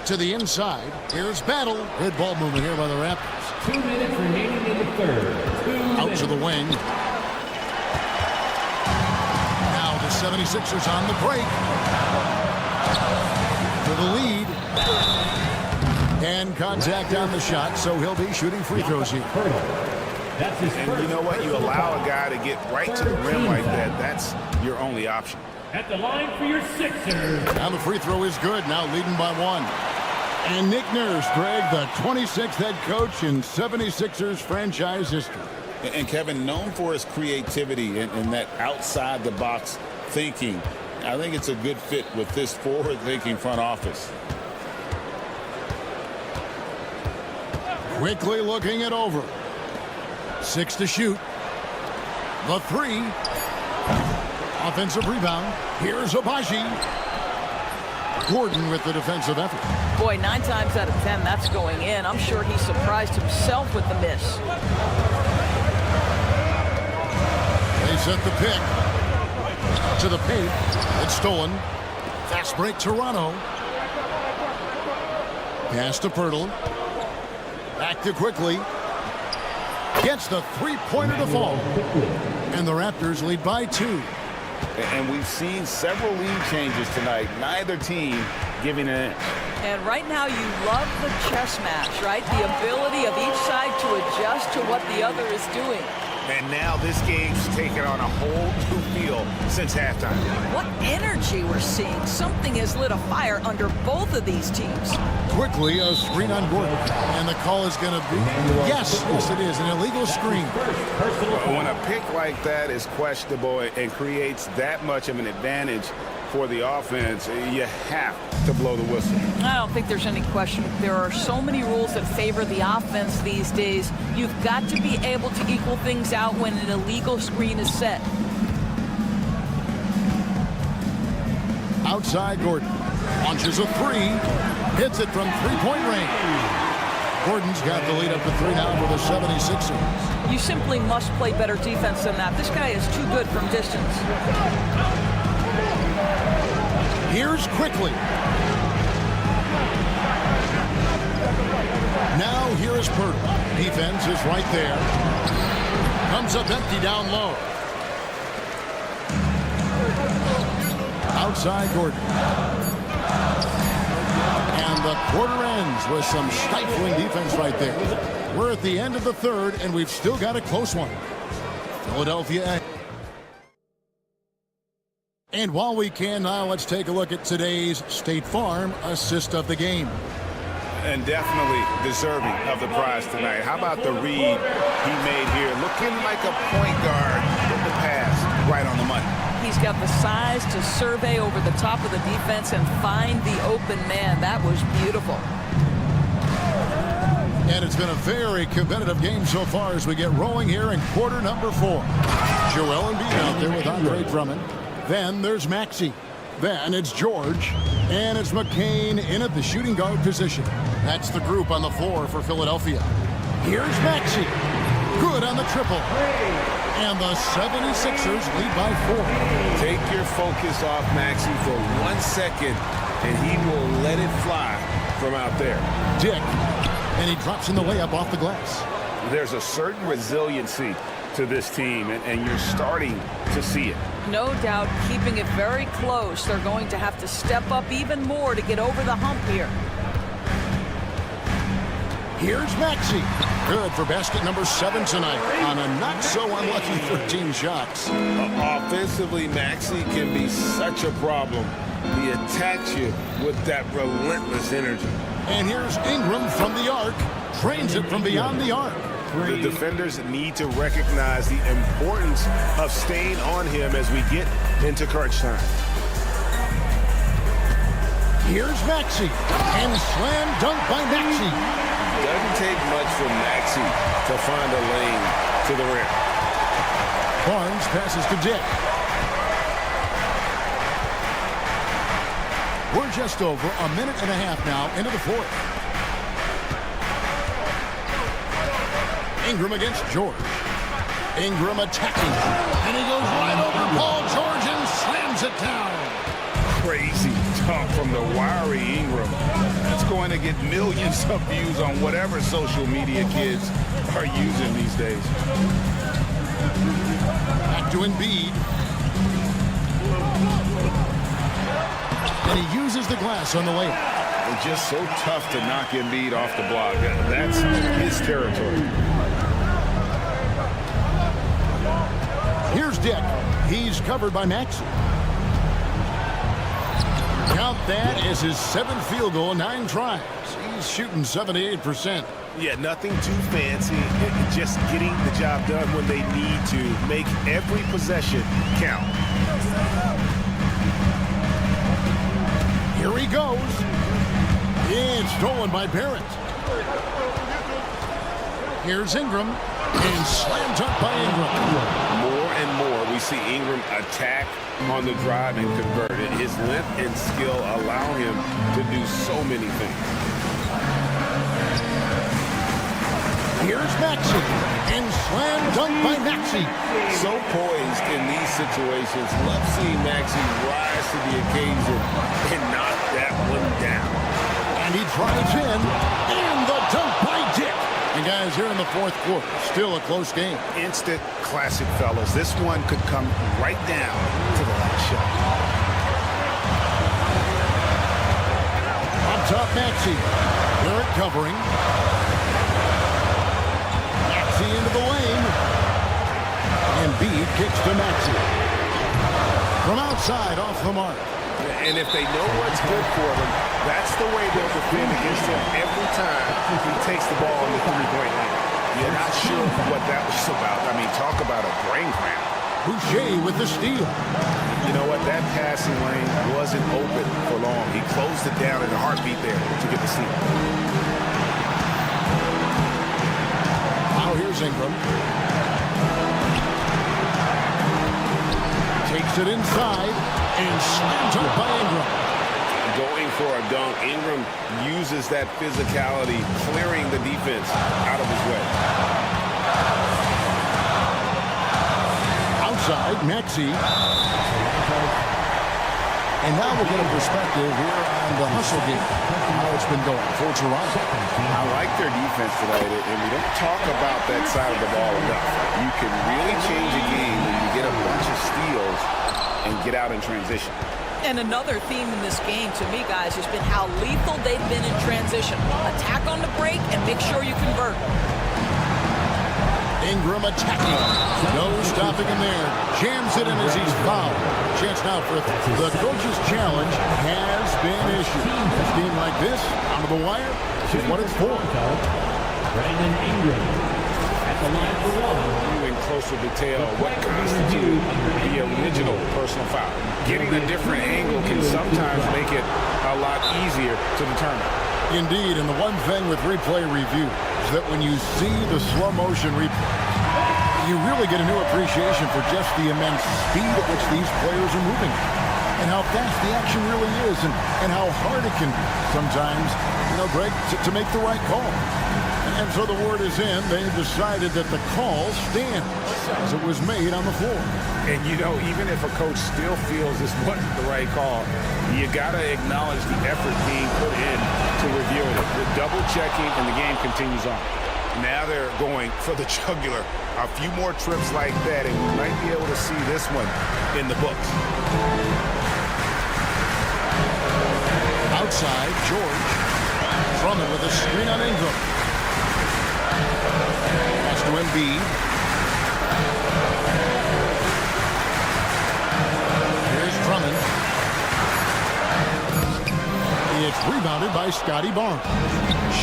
To the inside. Here's Battle. Good ball movement here by the Raptors. 2 minutes remaining in the third. Out to the wing. Now the 76ers on the break. For the lead. And contact on the shot, so he'll be shooting free throws here. That's his And you know what? You allow a guy to get right to the rim like that. That's your only option. At the line for your Sixers. Now the free throw is good. Now leading by 1. And Nick Nurse, Greg, the 26th head coach in 76ers franchise history. And Kevin, known for his creativity and that outside-the-box thinking, I think it's a good fit with this forward-thinking front office. Quickly looking it over. 6 to shoot. The 3. Offensive rebound. Here's Agbaji. Gordon with the defensive effort. Boy, 9 times out of 10, that's going in. I'm sure he surprised himself with the miss. They set the pick. To the paint. It's stolen. Fast break Toronto. Pass to Pirtle. Back to Quickly. Gets the three-pointer to fall. And the Raptors lead by 2. And we've seen several lead changes tonight. Neither team giving an inch. And right now you love the chess match, right? The ability of each side to adjust to what the other is doing. And now this game's taken on a whole new feel since halftime. What energy we're seeing. Something has lit a fire under both of these teams. Quickly, a screen on Gordon. And the call is going to be, yes, it is, an illegal screen. When a pick like that is questionable and creates that much of an advantage for the offense, you have to blow the whistle. I don't think there's any question. There are so many rules that favor the offense these days. You've got to be able to equal things out when an illegal screen is set. Outside Gordon. Launches a 3. Hits it from three-point range. Gordon's got the lead up to 3 now for the 76ers. You simply must play better defense than that. This guy is too good from distance. Here's Quickly. Now here is Pirtle. Defense is right there. Comes up empty down low. Outside Gordon. And the quarter ends with some stifling defense right there. We're at the end of the third, and we've still got a close one. Philadelphia. And while we can now, let's take a look at today's State Farm assist of the game. And definitely deserving of the prize tonight. How about the read he made here? Looking like a point guard with the pass right on the money. He's got the size to survey over the top of the defense and find the open man. That was beautiful. And it's been a very competitive game so far as we get rolling here in quarter number 4. Joel Embiid out there with Andre Drummond. Then there's Maxey. Then it's George, and it's McCain in at the shooting guard position. That's the group on the floor for Philadelphia. Here's Maxey. Good on the triple. And the 76ers lead by 4. Take your focus off Maxey for 1 second, and he will let it fly from out there. Dick, and he drops in the layup off the glass. There's a certain resiliency to this team, and you're starting to see it. No doubt, keeping it very close. They're going to have to step up even more to get over the hump here. Here's Maxey. Good for basket number 7 tonight on a not-so-unlucky 13 shots. Offensively, Maxey can be such a problem. He attacks you with that relentless energy. And here's Ingram from the arc. Trains it from beyond the arc. The defenders need to recognize the importance of staying on him as we get into crunch time. Here's Maxey. And slam dunk by Maxey. Doesn't take much for Maxey to find a lane to the rim. Barnes passes to Dick. We're just over a minute and a half now into the fourth. Ingram against George. Ingram attacking. And he goes right over Paul George and slams it down. Crazy dunk from the wiry Ingram. That's going to get millions of views on whatever social media kids are using these days. Back to Embiid. And he uses the glass on the layup. It's just so tough to knock Embiid off the block. That's his territory. Here's Dick. He's covered by Maxey. Count that as his 7th field goal, 9 tries. He's shooting 78%. Yeah, nothing too fancy. Just getting the job done when they need to. Make every possession count. Here he goes. It's stolen by Barrett. Here's Ingram. And slam dunk by Ingram. More and more, we see Ingram attack on the drive and convert it. His length and skill allow him to do so many things. Here's Maxey. And slam dunk by Maxey. So poised in these situations. Love seeing Maxey rise to the occasion and knock that one down. And he drives in. And the dunk by Dick. And guys, here in the fourth quarter, still a close game. Instant classic, fellas. This one could come right down to the last shot. On top, Maxey. Barrett covering. Maxey into the lane. And Embiid kicks to Maxey. From outside, off the mark. And if they know what's good for them, that's the way they'll defend against him every time he takes the ball in the three-point line. You're not sure what that was about. I mean, talk about a brain cramp. Boucher with the steal. You know what? That passing lane wasn't open for long. He closed it down in a heartbeat there to get the steal. Now here's Ingram. Takes it inside and slams up by Ingram. Going for a dunk, Ingram uses that physicality, clearing the defense out of his way. Outside, Maxey. And now we'll get a perspective here on the hustle game. How it's been going for Toronto. I like their defense tonight, and we don't talk about that side of the ball enough. You can really change a game when you get a bunch of steals and get out in transition. And another theme in this game, to me, guys, has been how lethal they've been in transition. Attack on the break and make sure you convert. Ingram attacking. No stopping him there. Jams it in as he's fouled. Chance now for the coach's challenge has been issued. A team like this, out of the wire, this is what it's for. Brandon Ingram at the line for one. In closer detail what constitutes the original personal foul. Getting a different angle can sometimes make it a lot easier to determine. Indeed, and the one thing with replay review is that when you see the slow motion replay, you really get a new appreciation for just the immense speed at which these players are moving. and how fast the action really is and how hard it can be sometimes, Greg, to make the right call. And so the word is in. They've decided that the call stands as it was made on the floor. And, even if a coach still feels this wasn't the right call, you got to acknowledge the effort being put in to reviewing it. The double-checking, and the game continues on. Now they're going for the jugular. A few more trips like that, and we might be able to see this one in the books. Outside, George. Drummond with a screen on Ingram. Pass to Embiid. Here's Drummond. It's rebounded by Scotty Barnes.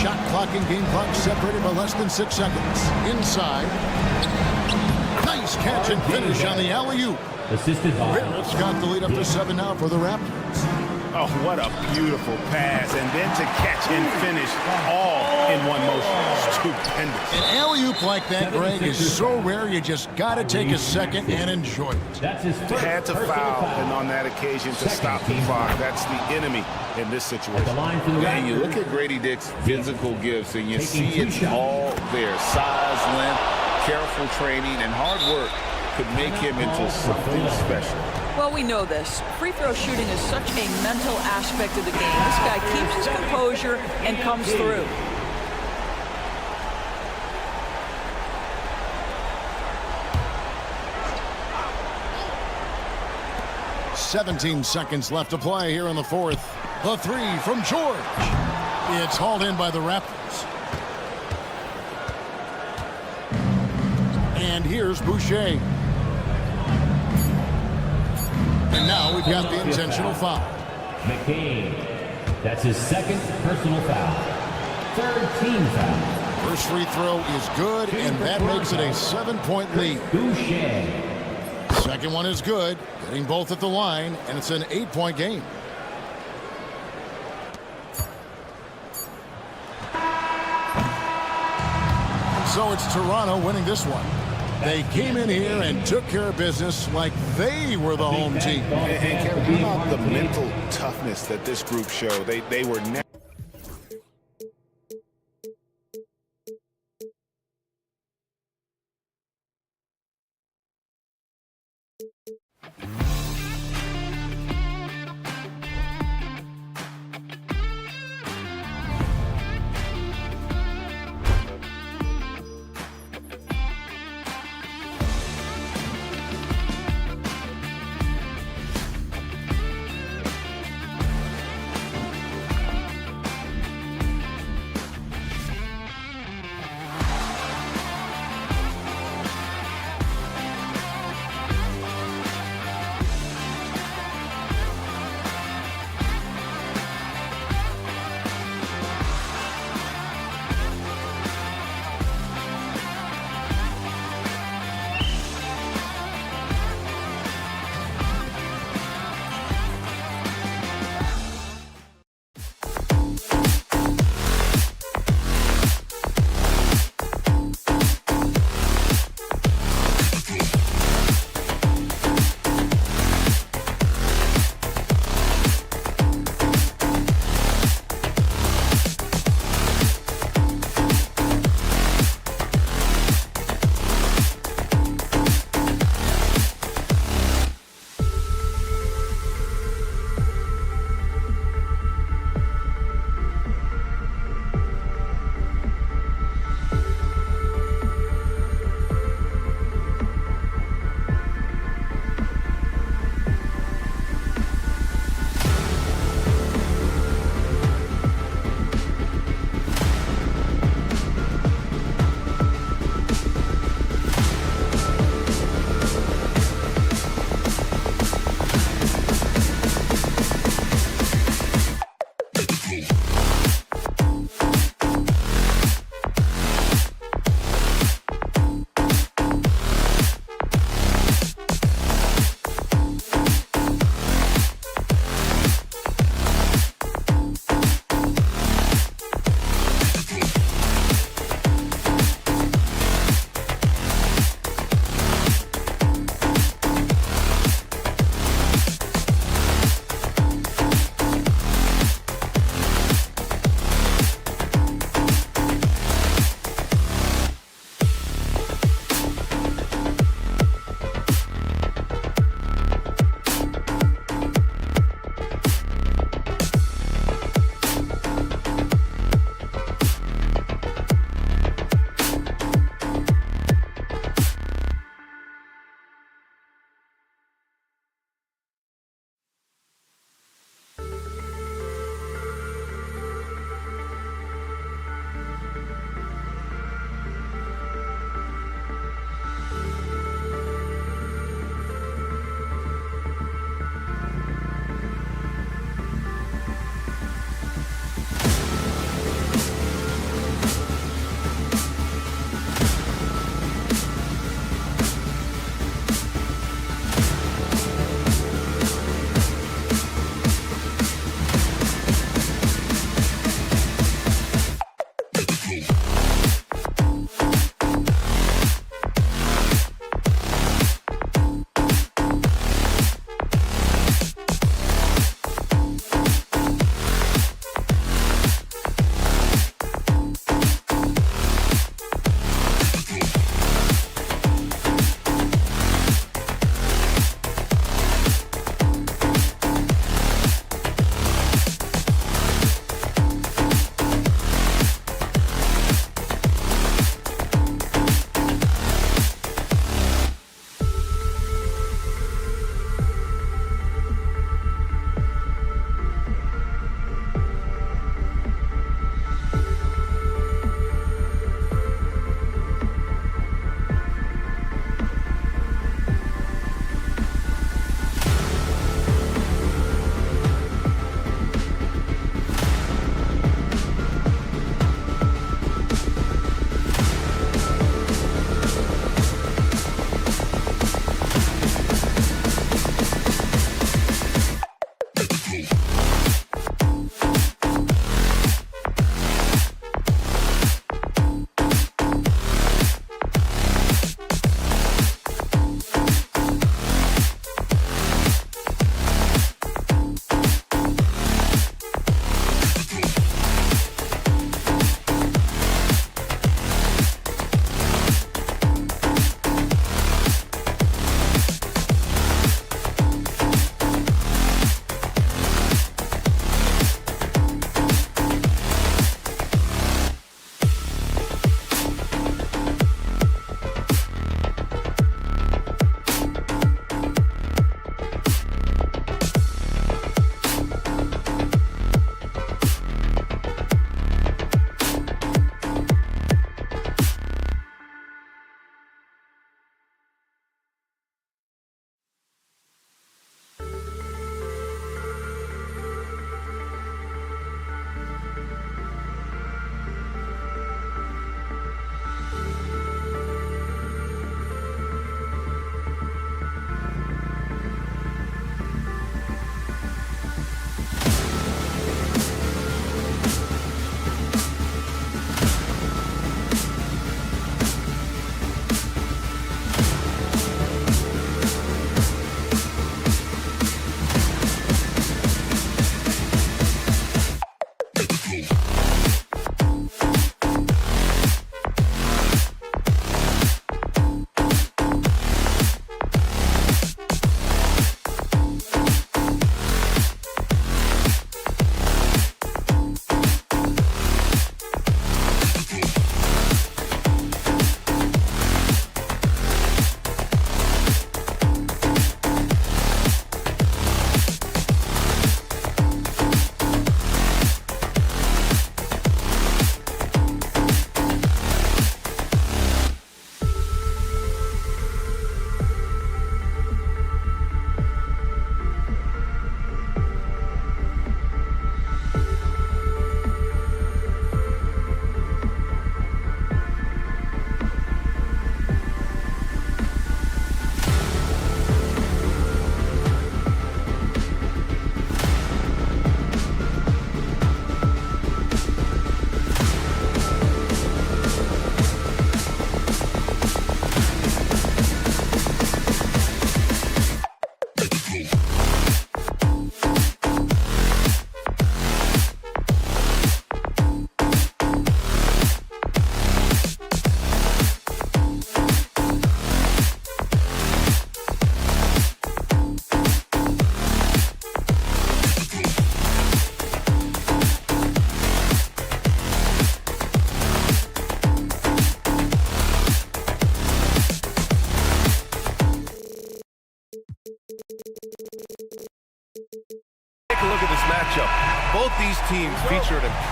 Shot clock and game clock separated by less than 6 seconds. Inside. Nice catch and finish on the alley-oop. Assisted by Barrett's got the lead up to 7 now for the Raptors. Oh, what a beautiful pass. And then to catch and finish all in one motion. Stupendous. An alley-oop like that, Greg, is so rare you just got to take a second and enjoy it. That's his first Had to foul, and on that occasion to stop the clock. That's the enemy in this situation. And you look at Grady Dick's physical gifts, and you see it's all there. Size, length, careful training, and hard work could make him into something special. Well, we know this. Free throw shooting is such a mental aspect of the game. This guy keeps his composure and comes through. "17 seconds left to play here in the fourth. The three from George. It's hauled in by the Raptors. And here's Boucher. And now we've got the intentional foul. McCain. That's his second personal foul. Third team foul. First free throw is good, and that makes it a 7-point lead. Boucher. Second one is good, getting both at the line, and it's an 8-point game. So it's Toronto winning this one. They came in here and took care of business like they were the home team. And Kevin, how about the mental toughness that this group showed? They were never.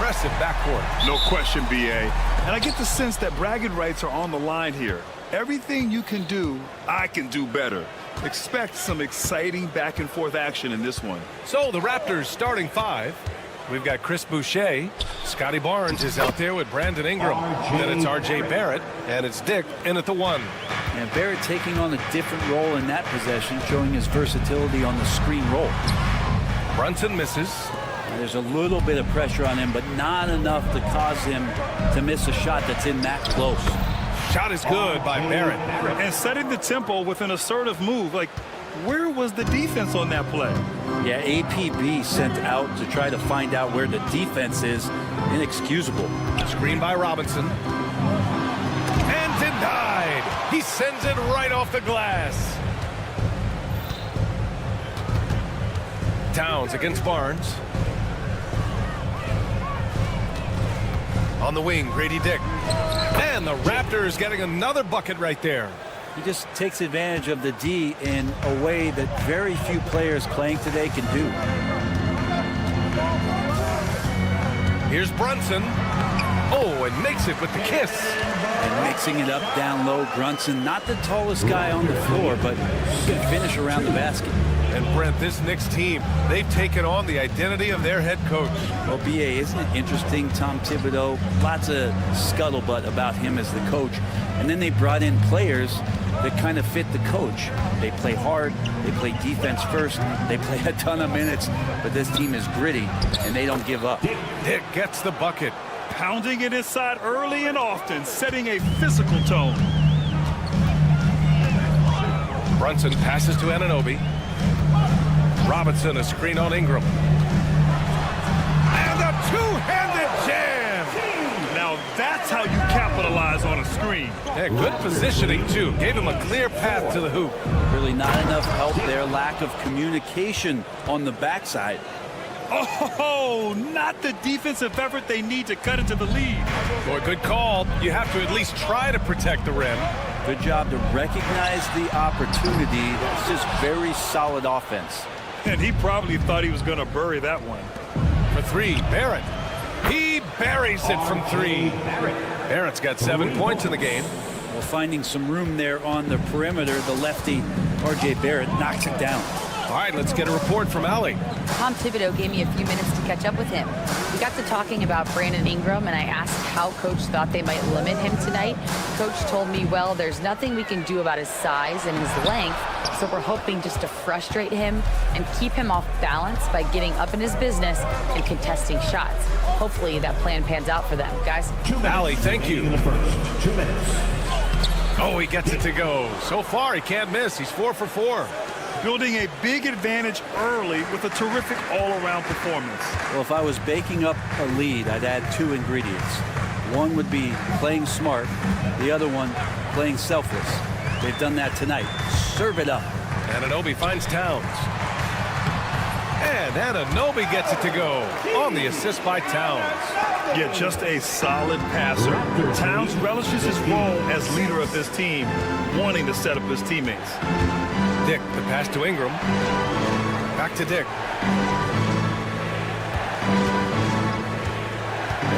impressive backcourt. No question, B.A. And I get the sense that bragging rights are on the line here. Everything you can do, I can do better. Expect some exciting back-and-forth action in this one. So the Raptors starting five. We've got Chris Boucher. Scotty Barnes is out there with Brandon Ingram. Then it's R.J. Barrett, and it's Dick in at the one. And Barrett taking on a different role in that possession, showing his versatility on the screen roll. Brunson misses. There's a little bit of pressure on him, but not enough to cause him to miss a shot that's in that close. Shot is good by Barrett. And setting the tempo with an assertive move. Like, where was the defense on that play? Yeah, APB sent out to try to find out where the defense is. Inexcusable. Screen by Robinson. And denied. He sends it right off the glass. Towns against Barnes. On the wing, Grady Dick. And the Raptors getting another bucket right there. He just takes advantage of the D in a way that very few players playing today can do. Here's Brunson. Oh, and makes it with the kiss. And mixing it up down low. Brunson, not the tallest guy on the floor, but he can finish around the basket. And Brent, this Knicks team, they've taken on the identity of their head coach. Well, B.A., isn't it interesting? Tom Thibodeau, lots of scuttlebutt about him as the coach. And then they brought in players that kind of fit the coach. They play hard, they play defense first, they play a ton of minutes, but this team is gritty, and they don't give up. Dick gets the bucket. Pounding it inside early and often, setting a physical tone. Brunson passes to Anunoby. Robinson, a screen on Ingram. And a two-handed jam. Now that's how you capitalize on a screen. Yeah, good positioning, too. Gave him a clear path to the hoop. Really not enough help there. Lack of communication on the backside. Oh, not the defensive effort they need to cut into the lead. Boy, good call. You have to at least try to protect the rim. Good job to recognize the opportunity. It's just very solid offense. And he probably thought he was going to bury that one. For three, Barrett. He buries it from three. Barrett's got 7 points in the game. Well, finding some room there on the perimeter, the lefty, R.J. Barrett, knocks it down. All right, let's get a report from Allie. Tom Thibodeau gave me a few minutes to catch up with him. We got to talking about Brandon Ingram, and I asked how Coach thought they might limit him tonight. Coach told me, well, there's nothing we can do about his size and his length, so we're hoping just to frustrate him and keep him off balance by getting up in his business and contesting shots. Hopefully that plan pans out for them. Guys? Allie, thank you. In the first 2 minutes. Oh, he gets it to go. So far, he can't miss. He's 4 for 4. Building a big advantage early with a terrific all-around performance. Well, if I was baking up a lead, I'd add two ingredients. One would be playing smart. The other one, playing selfless. They've done that tonight. Serve it up. Anunoby finds Towns. And Anunoby gets it to go on the assist by Towns. Yeah, just a solid passer. Towns relishes his role as leader of this team, wanting to set up his teammates. Dick, the pass to Ingram. Back to Dick.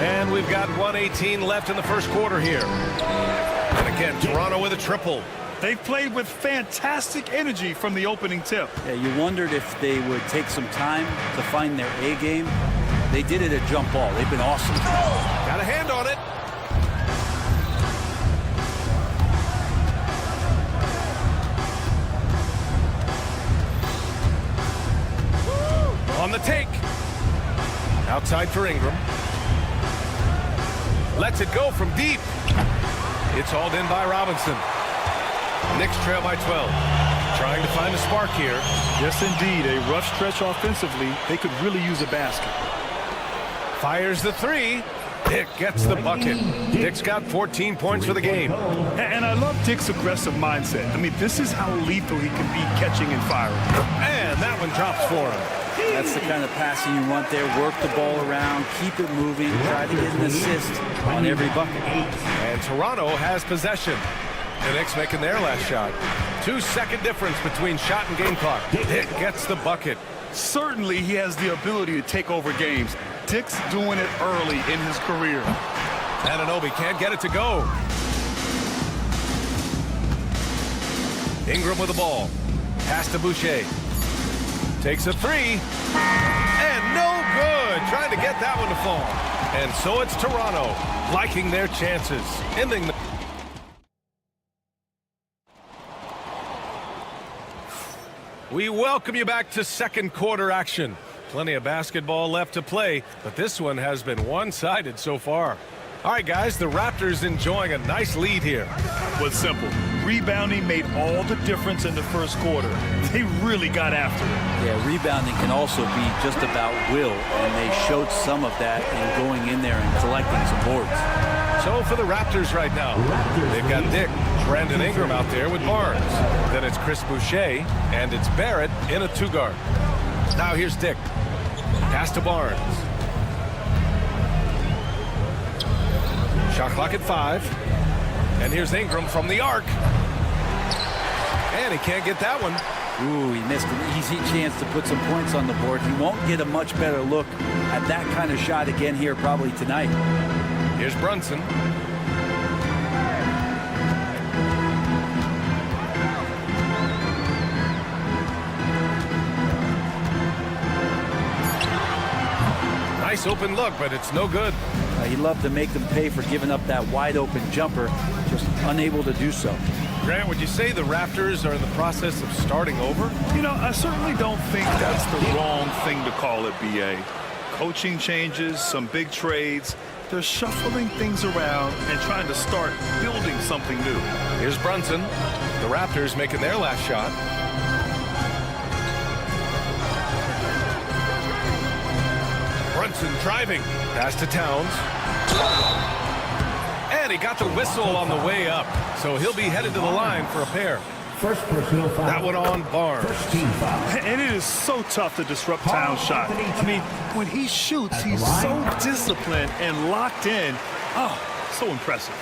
And we've got 1:18 left in the first quarter here. And again, Toronto with a triple. They've played with fantastic energy from the opening tip. Yeah, you wondered if they would take some time to find their A game. They did it at jump ball. They've been awesome. Got a hand on it. On the take. Outside for Ingram. Lets it go from deep. It's hauled in by Robinson. Knicks trail by 12. Trying to find a spark here. Yes, indeed. A rough stretch offensively. They could really use a basket. Fires the three. Dick gets the bucket. Dick's got 14 points for the game. And I love Dick's aggressive mindset. I mean, this is how lethal he can be catching and firing. And that one drops for him. That's the kind of passing you want there. Work the ball around, keep it moving, try to get an assist on every bucket. And Toronto has possession. The Knicks making their last shot. 2-second difference between shot and game clock. Dick gets the bucket. Certainly he has the ability to take over games. Dick's doing it early in his career. Anunoby can't get it to go. Ingram with the ball. Pass to Boucher. Takes a three. And no good. Trying to get that one to fall. And so it's Toronto liking their chances. Ending the... We welcome you back to second quarter action. Plenty of basketball left to play, but this one has been one-sided so far. All right, guys, the Raptors enjoying a nice lead here. Was simple. Rebounding made all the difference in the first quarter. They really got after it. Yeah, rebounding can also be just about will, and they showed some of that in going in there and collecting some boards. So for the Raptors right now, they've got Dick, Brandon Ingram out there with Barnes. Then it's Chris Boucher, and it's Barrett in a two-guard. Now here's Dick. Pass to Barnes. Shot clock at 5. And here's Ingram from the arc. And he can't get that one. Ooh, he missed an easy chance to put some points on the board. He won't get a much better look at that kind of shot again here probably tonight. Here's Brunson. Nice open look, but it's no good. He'd love to make them pay for giving up that wide open jumper, just unable to do so. Grant, would you say the Raptors are in the process of starting over? You know, I certainly don't think that's the wrong thing to call it, B.A. Coaching changes, some big trades. They're shuffling things around and trying to start building something new. Here's Brunson. The Raptors making their last shot. Brunson driving. Pass to Towns. And he got the whistle on the way up. So he'll be headed to the line for a pair. First personal foul. That one on Barnes. First team foul. And it is so tough to disrupt Towns' shot. I mean, when he shoots, he's so disciplined and locked in. Oh, so impressive.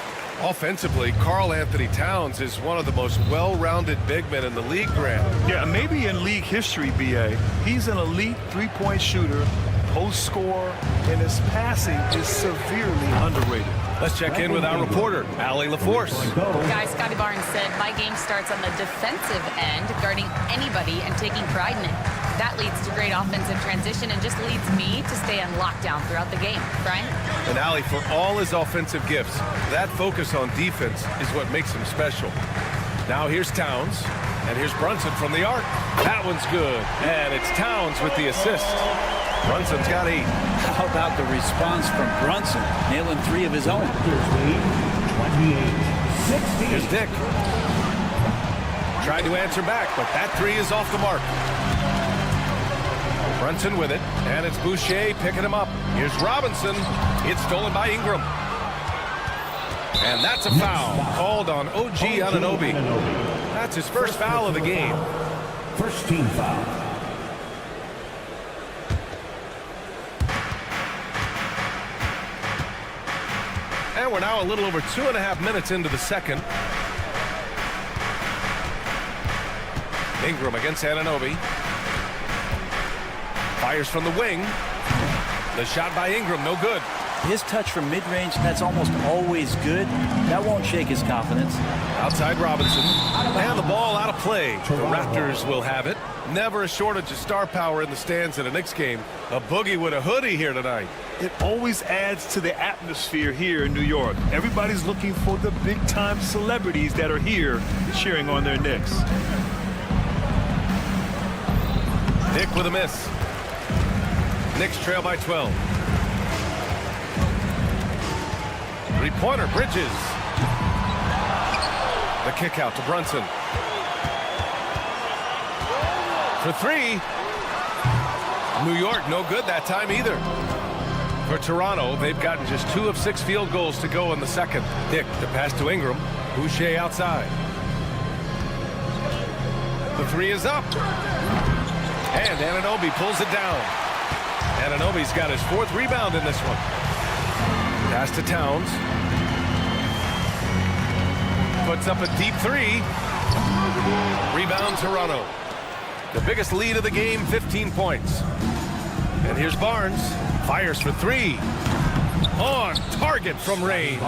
Offensively, Karl Anthony Towns is one of the most well-rounded big men in the league, Grant. Yeah, maybe in league history, B.A. He's an elite three-point shooter, post scorer, and his passing is severely underrated. Let's check in with our reporter, Allie LaForce. Guys, Scotty Barnes said, my game starts on the defensive end, guarding anybody and taking pride in it. That leads to great offensive transition and just leads me to stay on lockdown throughout the game. Brian? And Allie, for all his offensive gifts, that focus on defense is what makes him special. Now here's Towns, and here's Brunson from the arc. That one's good, and it's Towns with the assist. Brunson's got 8. How about the response from Brunson, nailing 3 of his own? Here's Dick. Tried to answer back, but that 3 is off the mark. Brunson with it, and it's Boucher picking him up. Here's Robinson. It's stolen by Ingram. And that's a foul called on OG Anunoby. That's his first foul of the game. First team foul. And we're now a little over 2.5 minutes into the second. Ingram against Anunoby. Fires from the wing. The shot by Ingram, no good. His touch from mid-range, that's almost always good. That won't shake his confidence. Outside Robinson. And the ball out of play. The Raptors will have it. Never a shortage of star power in the stands at a Knicks game. A boogie with a hoodie here tonight. It always adds to the atmosphere here in New York. Everybody's looking for the big-time celebrities that are here cheering on their Knicks. Dick with a miss. Knicks trail by 12. Three-pointer, Bridges. The kick out to Brunson. For 3. New York, no good that time either. For Toronto, they've gotten just 2 of 6 field goals to go in the second. Dick, the pass to Ingram. Boucher outside. The 3 is up. And Anunoby pulls it down. Anunoby's got his 4th rebound in this one. Pass to Towns. Puts up a deep 3. Rebound Toronto. The biggest lead of the game, 15 points. And here's Barnes. Fires for three. On target from range.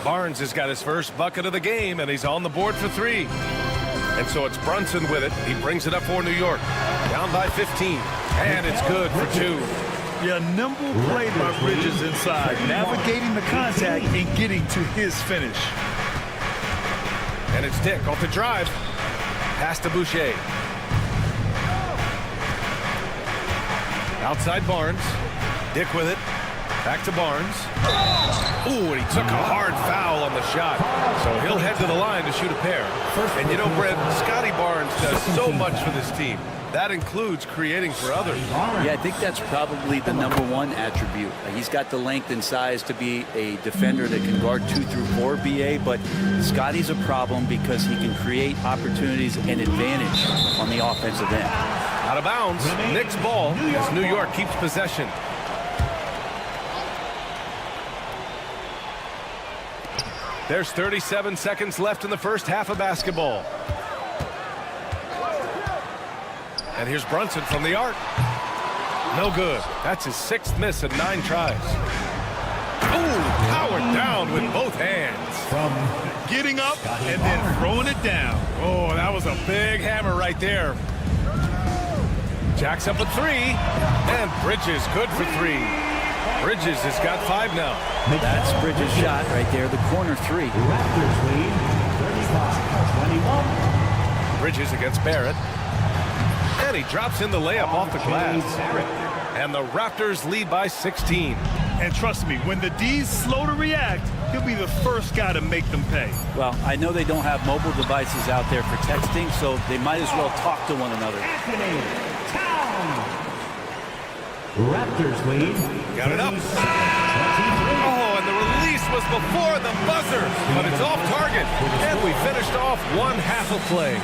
Barnes has got his first bucket of the game, and he's on the board for three. And so it's Brunson with it. He brings it up for New York. Down by 15. And it's good for two. Yeah, nimble play by Bridges inside, navigating the contact and getting to his finish. And it's Dick off the drive. Pass to Boucher. Outside Barnes. Dick with it. Back to Barnes. Ooh, and he took a hard foul on the shot. So he'll head to the line to shoot a pair. And you know, Brent, Scotty Barnes does so much for this team. That includes creating for others. Yeah, I think that's probably the #1 attribute. He's got the length and size to be a defender that can guard 2 through 4, BA, but Scotty's a problem because he can create opportunities and advantage on the offensive end. Out of bounds, Knicks ball as New York keeps possession. There's 37 seconds left in the first half of basketball. And here's Brunson from the arc. No good. That's his 6th miss in 9 tries. Ooh, powered down with both hands. From getting up and then throwing it down. Oh, that was a big hammer right there. Jacks up a 3. And Bridges good for 3. Bridges has got 5 now. That's Bridges' shot right there, the corner 3. Raptors lead 35-21. Bridges against Barrett. And he drops in the layup off the glass. And the Raptors lead by 16. And trust me, when the D's slow to react, he'll be the first guy to make them pay. Well, I know they don't have mobile devices out there for texting, so they might as well talk to one another. Raptors lead. Got it up. Oh, and the release was before the buzzer, but it's off target. And we finished off 1/2 of play.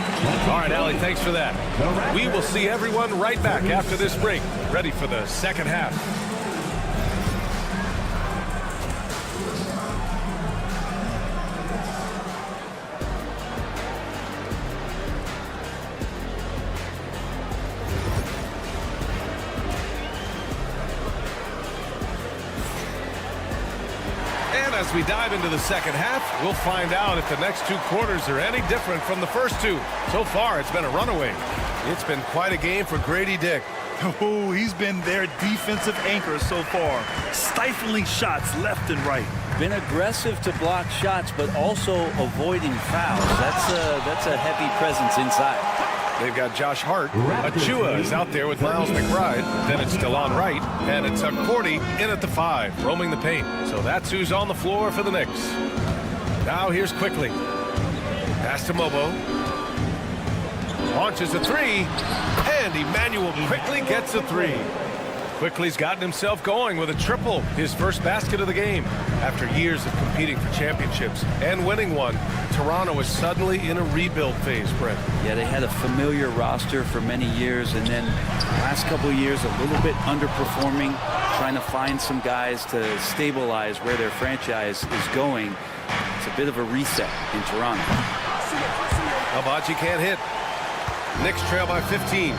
All right, Allie, thanks for that. We will see everyone right back after this break, ready for the second half. As we dive into the second half, we'll find out if the next 2 quarters are any different from the first 2. So far, it's been a runaway. It's been quite a game for Grady Dick. Oh, he's been their defensive anchor so far, stifling shots left and right. Been aggressive to block shots, but also avoiding fouls. That's a heavy presence inside. They've got Josh Hart. Achua is out there with Miles McBride. Then it's Delon Wright. And it's Cordy in at the 5, roaming the paint. So that's who's on the floor for the Knicks. Now here's Quickly. Pass to Mobo. Launches a 3. And Emmanuel Quickly gets a 3. Quickly's gotten himself going with a triple, his first basket of the game. After years of competing for championships and winning one, Toronto is suddenly in a rebuild phase, Brett. Yeah, they had a familiar roster for many years, and then last couple of years a little bit underperforming, trying to find some guys to stabilize where their franchise is going. It's a bit of a reset in Toronto. Abaji can't hit. Knicks trail by 15.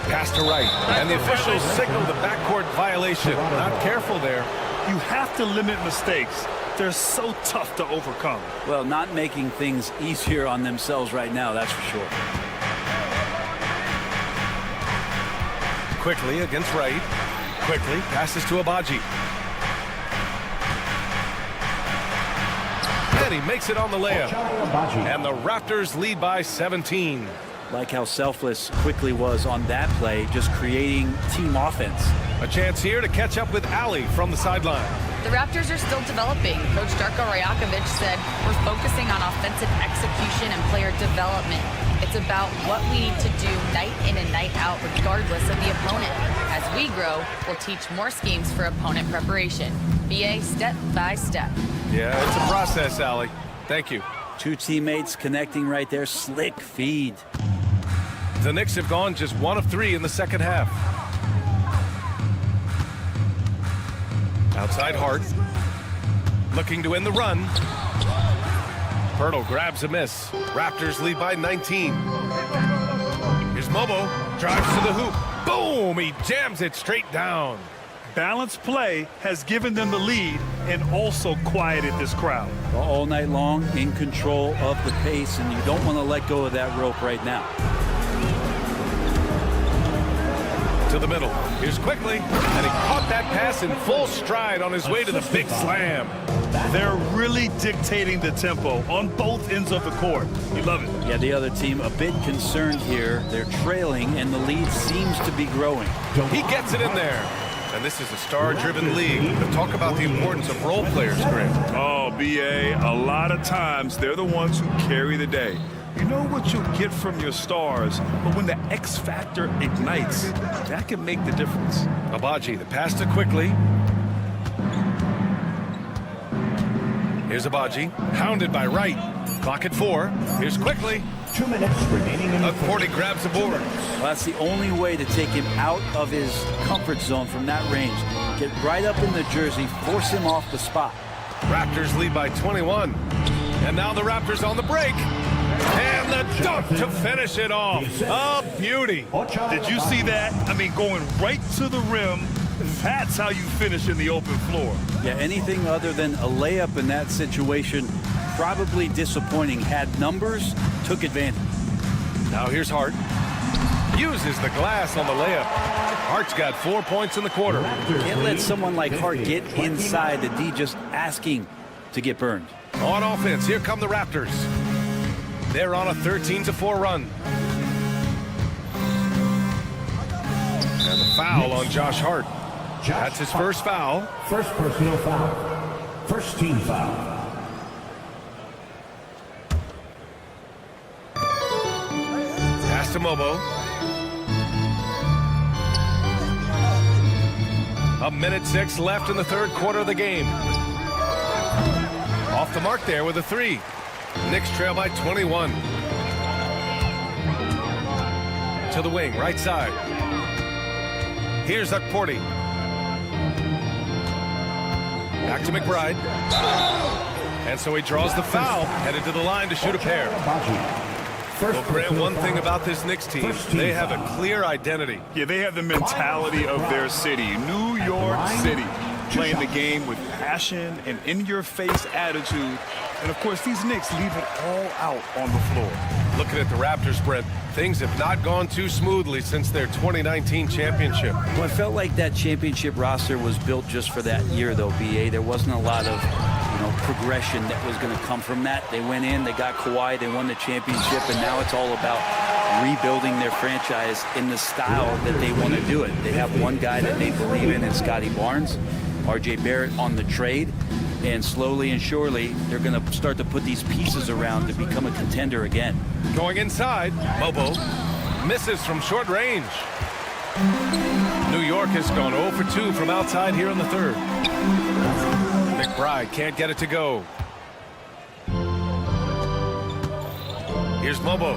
Pass to Wright, and the officials signal the backcourt violation. Not careful there. You have to limit mistakes. They're so tough to overcome. Well, not making things easier on themselves right now, that's for sure. Quickly against Wright. Quickly passes to Abaji. And he makes it on the layup. And the Raptors lead by 17. Like how selfless Quickly was on that play, just creating team offense. A chance here to catch up with Allie from the sideline. The Raptors are still developing. Coach Darko Rajakovic said, we're focusing on offensive execution and player development. It's about what we need to do night in and night out, regardless of the opponent. As we grow, we'll teach more schemes for opponent preparation. BA step by step. Yeah, it's a process, Allie. Thank you. 2 teammates connecting right there. Slick feed. The Knicks have gone just 1 of 3 in the second half. Outside Hart. Looking to win the run. Pirtle grabs a miss. Raptors lead by 19. Here's Mobo. Drives to the hoop. Boom! He jams it straight down. balanced play has given them the lead and also quieted this crowd. All night long, in control of the pace, and you don't want to let go of that rope right now. To the middle. Here's quickly, and he caught that pass in full stride on his way to the big slam. They're really dictating the tempo on both ends of the court. You love it. Yeah, the other team a bit concerned here. They're trailing, and the lead seems to be growing. He gets it in there. And this is a star-driven league. But talk about the importance of role players, Grant. Oh, B.A., a lot of times they're the ones who carry the day. You know what you'll get from your stars, but when the X factor ignites, that can make the difference. Agbaji, the pass to quickly. Here's Agbaji, hounded by Wright. Clock at 4. Here's quickly. 2 minutes remaining in the Cordy grabs the board. Well, that's the only way to take him out of his comfort zone from that range. Get right up in the jersey, force him off the spot. Raptors lead by 21. And now the Raptors on the break. And the dunk to finish it off. A beauty. Did you see that? I mean, going right to the rim. That's how you finish in the open floor. Yeah, anything other than a layup in that situation, probably disappointing. Had numbers, took advantage. Now here's Hart. Uses the glass on the layup. Hart's got 4 points in the quarter. Can't let someone like Hart get inside the D just asking to get burned. On offense, here come the Raptors. They're on a 13-4 run. And the foul on Josh Hart. That's his first foul. First personal foul. First team foul. Pass to Mobo. A minute 6 left in the third quarter of the game. Off the mark there with a 3. Knicks trail by 21. To the wing, right side. Here's Akporti. Back to McBride. And so he draws the foul, headed to the line to shoot a pair. Well, Grant, one thing about this Knicks team, they have a clear identity. Yeah, they have the mentality of their city, New York City, playing the game with passion and in-your-face attitude. And, of course, these Knicks leave it all out on the floor. Looking at the Raptors, Brent, things have not gone too smoothly since their 2019 championship. Well, it felt like that championship roster was built just for that year, though, B.A. There wasn't a lot of, progression that was going to come from that. They went in, they got Kawhi, they won the championship, and now it's all about rebuilding their franchise in the style that they want to do it. They have one guy that they believe in Scotty Barnes, R.J. Barrett on the trade, and slowly and surely they're going to start to put these pieces around to become a contender again. Going inside, Mobo misses from short range. New York has gone 0 for 2 from outside here in the third. McBride can't get it to go. Here's Mobo.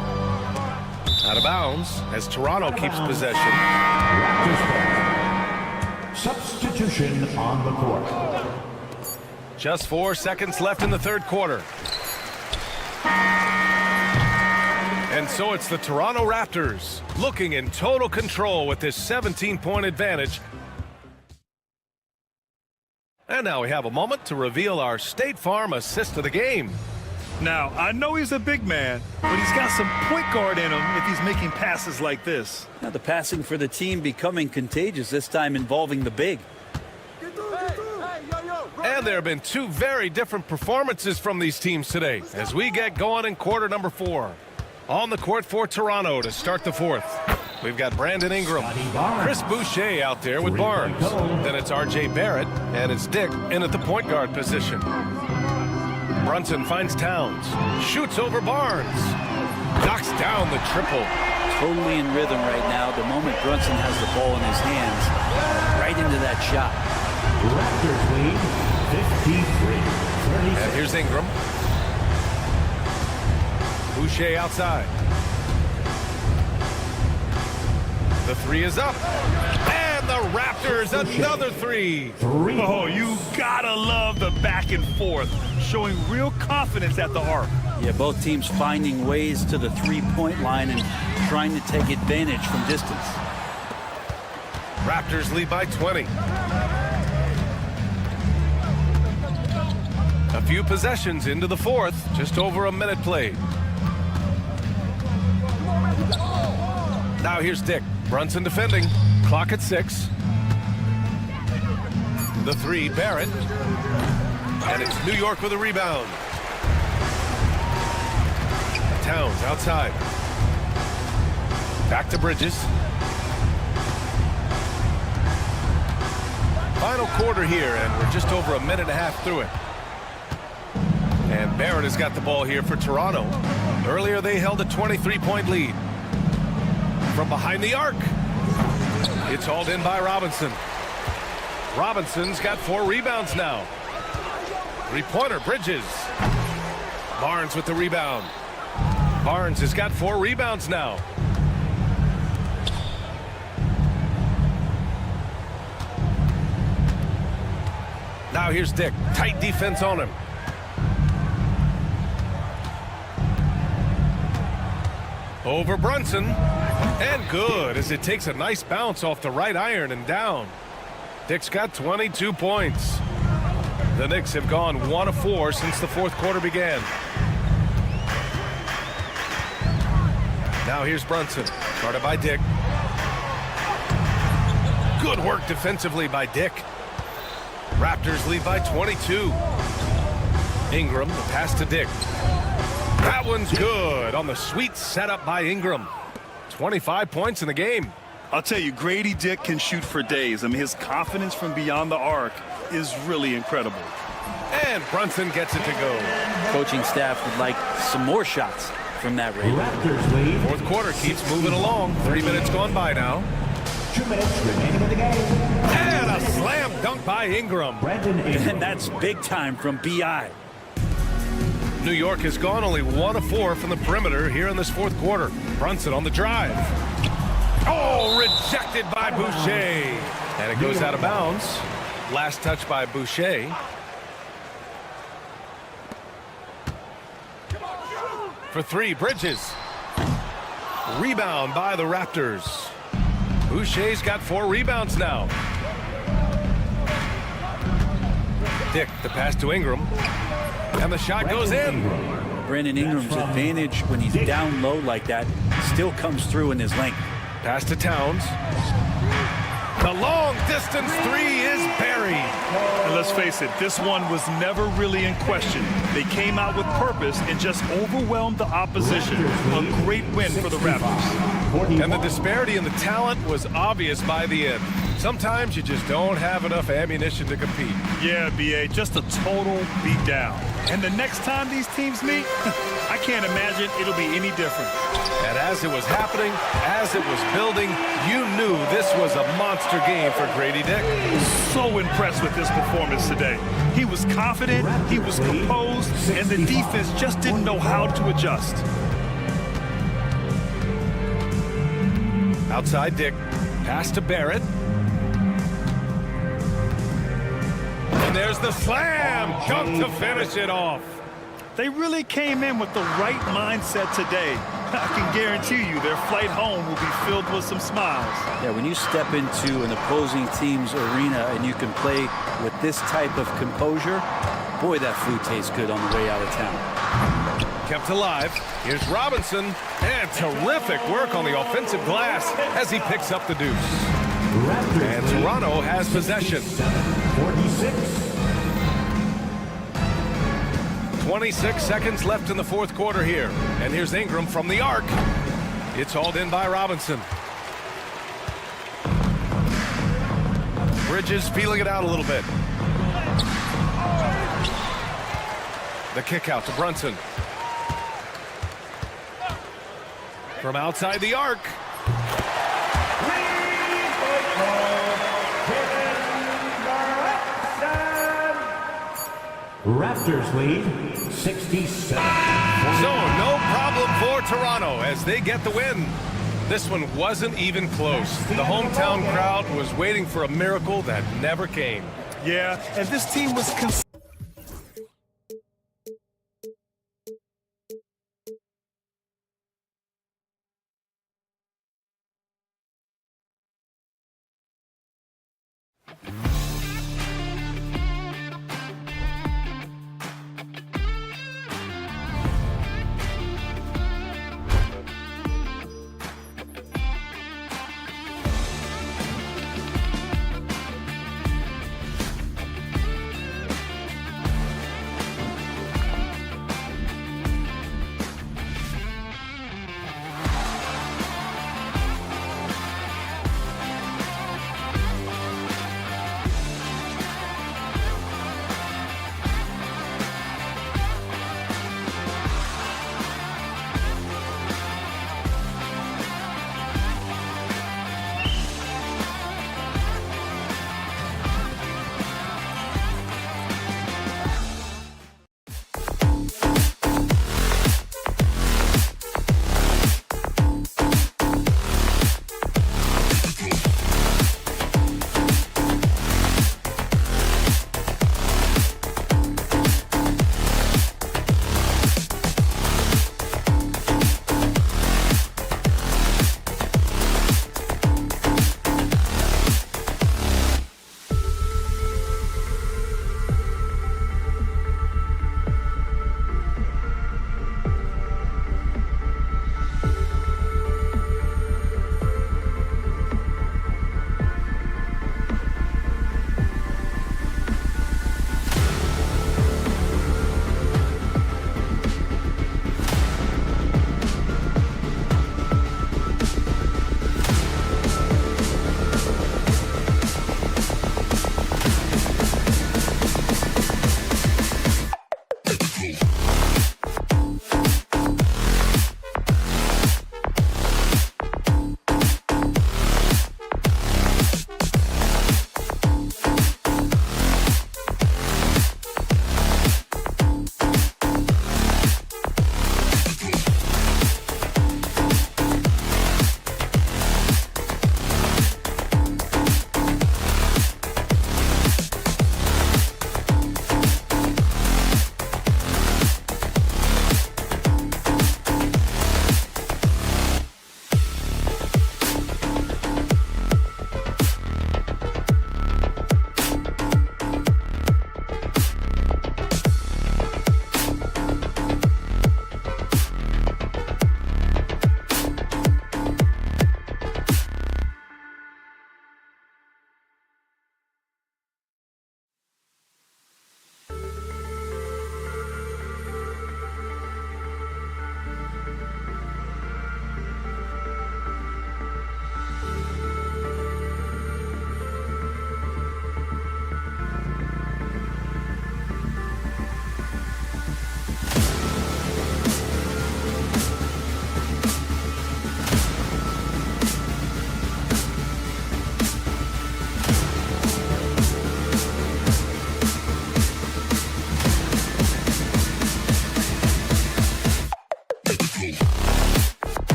Out of bounds as Toronto keeps possession. Substitution on the court. Just 4 seconds left in the third quarter. And so it's the Toronto Raptors looking in total control with this 17-point advantage. And now we have a moment to reveal our State Farm assist of the game. Now, I know he's a big man, but he's got some point guard in him if he's making passes like this. Now the passing for the team becoming contagious, this time involving the big. And there have been 2 very different performances from these teams today as we get going in quarter number 4. On the court for Toronto to start the fourth. We've got Brandon Ingram, Chris Boucher out there with Barnes. Then it's R.J. Barrett, and it's Dick in at the point guard position. Brunson finds Towns, shoots over Barnes, knocks down the triple. Totally in rhythm right now. The moment Brunson has the ball in his hands, right into that shot. Raptors lead 53-36. And here's Ingram. Boucher outside. The 3 is up. And the Raptors, another 3. Oh, you gotta love the back and forth, showing real confidence at the arc. Yeah, both teams finding ways to the 3-point line and trying to take advantage from distance. Raptors lead by 20. A few possessions into the fourth, just over a minute played. Now here's Dick. Brunson defending. Clock at 6. The 3, Barrett. And it's New York with a rebound. Towns outside. Back to Bridges. Final quarter here, and we're just over a minute and a half through it. And Barrett has got the ball here for Toronto. Earlier they held a 23-point lead. From behind the arc. It's hauled in by Robinson. Robinson's got 4 rebounds now. 3-pointer, Bridges. Barnes with the rebound. Barnes has got 4 rebounds now. Now here's Dick. Tight defense on him. Over Brunson. And good as it takes a nice bounce off the right iron and down. Dick's got 22 points. The Knicks have gone 1 of 4 since the fourth quarter began. Now here's Brunson. Guarded by Dick. Good work defensively by Dick. Raptors lead by 22. Ingram, the pass to Dick. That one's good on the sweet setup by Ingram. 25 points in the game. I'll tell you, Grady Dick can shoot for days. I mean, his confidence from beyond the arc is really incredible. And Brunson gets it to go. Coaching staff would like some more shots from that range. Fourth quarter keeps moving along. 3 minutes gone by now. 2 minutes remaining in the game. And a slam dunk by Ingram. And that's big time from B.I. New York has gone only 1 of 4 from the perimeter here in this fourth quarter. Brunson on the drive. Oh, rejected by Boucher. And it goes out of bounds. Last touch by Boucher. For 3, Bridges. Rebound by the Raptors. Boucher's got 4 rebounds now. Dick, the pass to Ingram. And the shot goes in. Brandon Ingram's advantage when he's down low like that still comes through in his length. Pass to Towns. The long distance 3 is buried. And let's face it, this one was never really in question. They came out with purpose and just overwhelmed the opposition. A great win for the Raptors. And the disparity in the talent was obvious by the end. Sometimes you just don't have enough ammunition to compete. Yeah, B.A., just a total beatdown. And the next time these teams meet, I can't imagine it'll be any different. And as it was happening, as it was building, you knew this was a monster game for Grady Dick. So impressed with his performance today. He was confident, he was composed, and the defense just didn't know how to adjust. Outside Dick, pass to Barrett. And there's the slam dunk to finish it off. They really came in with the right mindset today. I can guarantee you their flight home will be filled with some smiles. Yeah, when you step into an opposing team's arena and you can play with this type of composure, boy, that food tastes good on the way out of town. Kept alive. Here's Robinson. And terrific work on the offensive glass as he picks up the deuce. And Toronto has possession. 46. 26 seconds left in the fourth quarter here. And here's Ingram from the arc. It's hauled in by Robinson. Bridges feeling it out a little bit. The kick out to Brunson. From outside the arc. Raptors lead 67. So no problem for Toronto as they get the win. This one wasn't even close. The hometown crowd was waiting for a miracle that never came. Yeah, and this team was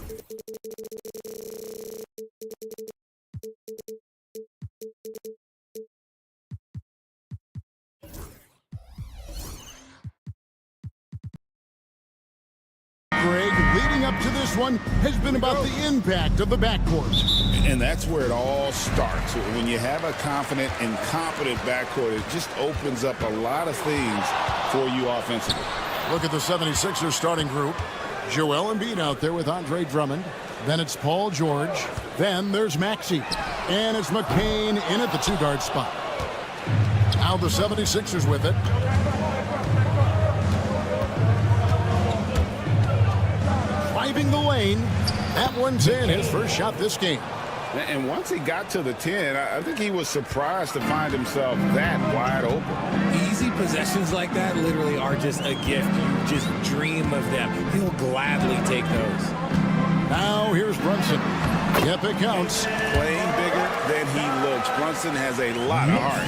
Greg, leading up to this one has been about the impact of the backcourt. And that's where it all starts. When you have a confident and competent backcourt, it just opens up a lot of things for you offensively. Look at the 76ers starting group. Joel Embiid out there with Andre Drummond. Then it's Paul George. Then there's Maxey. And it's McCain in at the two-guard spot. Now the 76ers with it. Driving the lane. That one's in. His first shot this game. And once he got to the 10, I think he was surprised to find himself that wide open. Easy possessions like that literally are just a gift. You just dream of them. He'll gladly take those. Now here's Brunson. Yep, it counts. Playing bigger than he looks. Brunson has a lot of heart.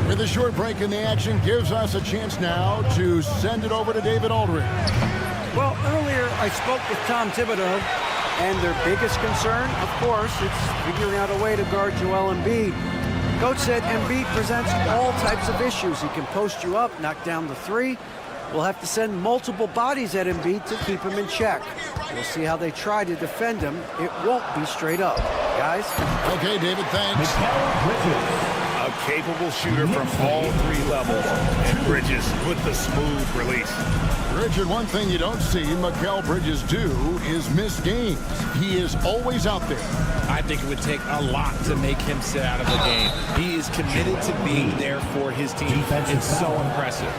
With a short break in the action, gives us a chance now to send it over to David Aldridge. Well, earlier I spoke with Tom Thibodeau, and their biggest concern, of course, it's figuring out a way to guard Joel Embiid. Coach said Embiid presents all types of issues. He can post you up, knock down the three. We'll have to send multiple bodies at Embiid to keep him in check. We'll see how they try to defend him. It won't be straight up. Guys? Okay, David, thanks. A capable shooter from all three levels, and Bridges with the smooth release. Richard, one thing you don't see Mikal Bridges do is miss games. He is always out there. I think it would take a lot to make him sit out of the game. He is committed to being there for his team. It's so impressive.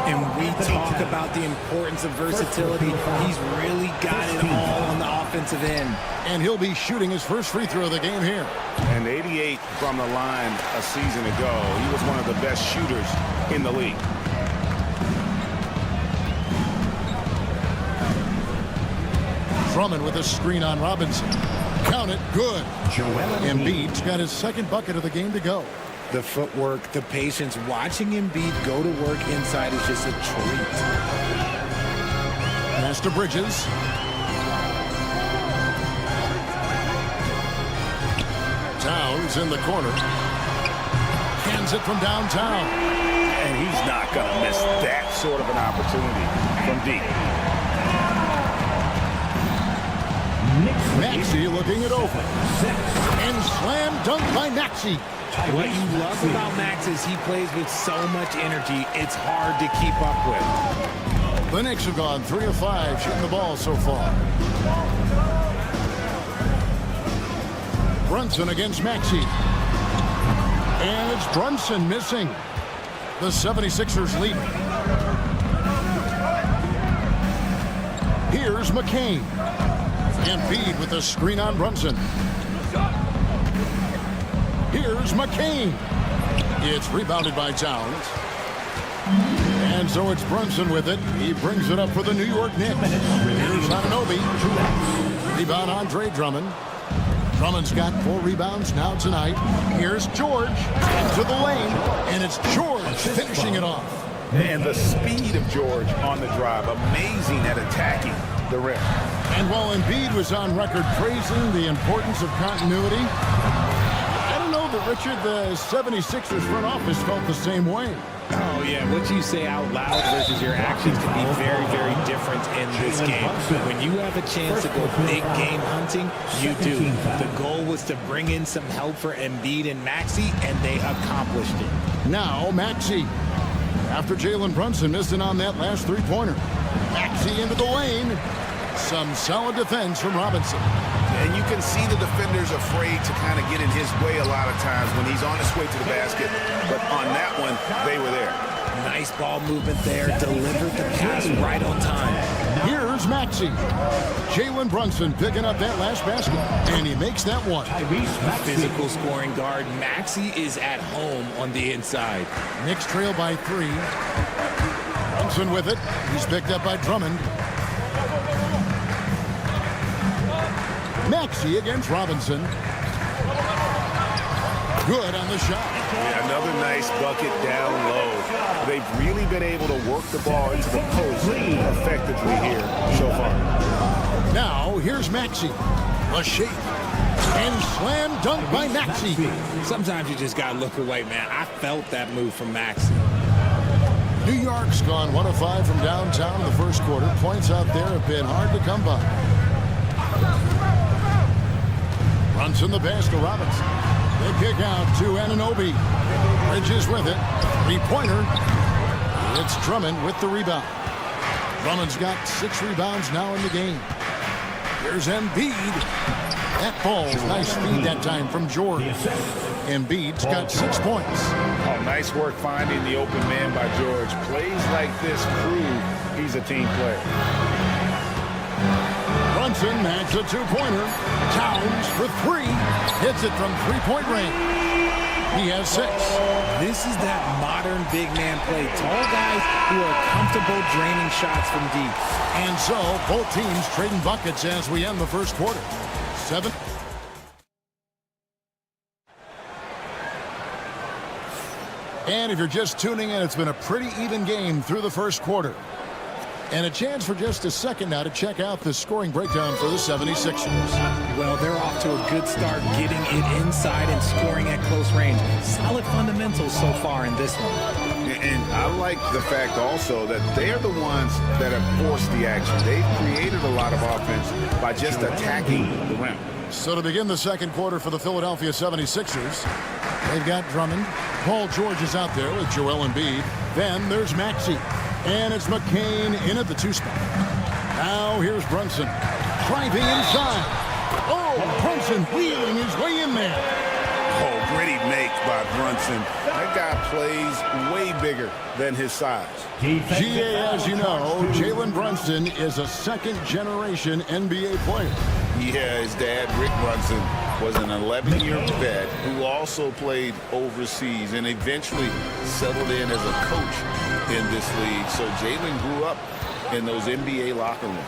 And we talk about the importance of versatility. He's really got it all on the offensive end. And he'll be shooting his first free throw of the game here. And 88 from the line a season ago. He was one of the best shooters in the league. Drummond with a screen on Robinson. Count it, good. Embiid's got his second bucket of the game to go. The footwork, the patience, watching Embiid go to work inside is just a treat. Pass to Bridges. Towns in the corner. Hands it from downtown. And he's not going to miss that sort of an opportunity from deep. Maxey looking it over. And slam dunk by Maxey. What you love about Max is he plays with so much energy, it's hard to keep up with. The Knicks have gone 3 of 5 shooting the ball so far. Brunson against Maxey. And it's Brunson missing. The 76ers lead. Here's McCain. Embiid with a screen on Brunson. Here's McCain. It's rebounded by Towns. And so it's Brunson with it. He brings it up for the New York Knicks. Here's Anunoby. Rebound Andre Drummond. Drummond's got 4 rebounds now tonight. Here's George into the lane. And it's George finishing it off. And the speed of George on the drive. Amazing at attacking the rim. And while Embiid was on record praising the importance of continuity, I don't know that, Richard, the 76ers front office felt the same way. Oh, yeah. What you say out loud versus your actions can be very, very different in this game. When you have a chance to go big game hunting, you do. The goal was to bring in some help for Embiid and Maxey, and they accomplished it. Now, Maxey. After Jalen Brunson missed it on that last three-pointer. Maxey into the lane. Some solid defense from Robinson. And you can see the defenders afraid to kind of get in his way a lot of times when he's on his way to the basket. But on that one, they were there. Nice ball movement there. Delivered the pass right on time. Here's Maxey. Jalen Brunson picking up that last basket. And he makes that one. Physical scoring guard. Maxey is at home on the inside. Knicks trail by 3. Brunson with it. He's picked up by Drummond. Maxey against Robinson. Good on the shot. Yeah, another nice bucket down low. They've really been able to work the ball into the post effectively here so far. here's Maxey. A shape. And slam dunk by Maxey. Sometimes you just got to look away, man. I felt that move from Maxey. New York's gone 1 of 5 from downtown in the first quarter. Points out there have been hard to come by. Brunson the pass to Robinson. They kick out to Anunoby. Bridges with it. Three-pointer. It's Drummond with the rebound. Drummond's got 6 rebounds now in the game. Here's Embiid. That ball's nice feed that time from George. Embiid's got 6 points. Oh, nice work finding the open man by George. Plays like this prove he's a team player. Brunson makes a 2-pointer. Towns for 3. Hits it from 3-point range. He has 6. This is that modern big man play. Tall guys who are comfortable draining shots from deep. And so both teams trading buckets as we end the first quarter. 7. And if you're just tuning in, it's been a pretty even game through the first quarter. And a chance for just a second now to check out the scoring breakdown for the 76ers. Well, they're off to a good start getting it inside and scoring at close range. Solid fundamentals so far in this one. And I like the fact also that they're the ones that have forced the action. They've created a lot of offense by just attacking the rim. So to begin the second quarter for the Philadelphia 76ers, they've got Drummond. Paul George is out there with Joel Embiid. Then there's Maxey. And it's McCain in at the 2 spot. Now here's Brunson. Driving inside. Oh, Brunson wheeling his way in there. Oh, gritty make by Brunson. That guy plays way bigger than his size. GA, as you know, Jalen Brunson is a second-generation NBA player. Yeah, his dad, Rick Brunson, was an 11-year vet who also played overseas and eventually settled in as a coach in this league. So Jalen grew up in those NBA locker rooms.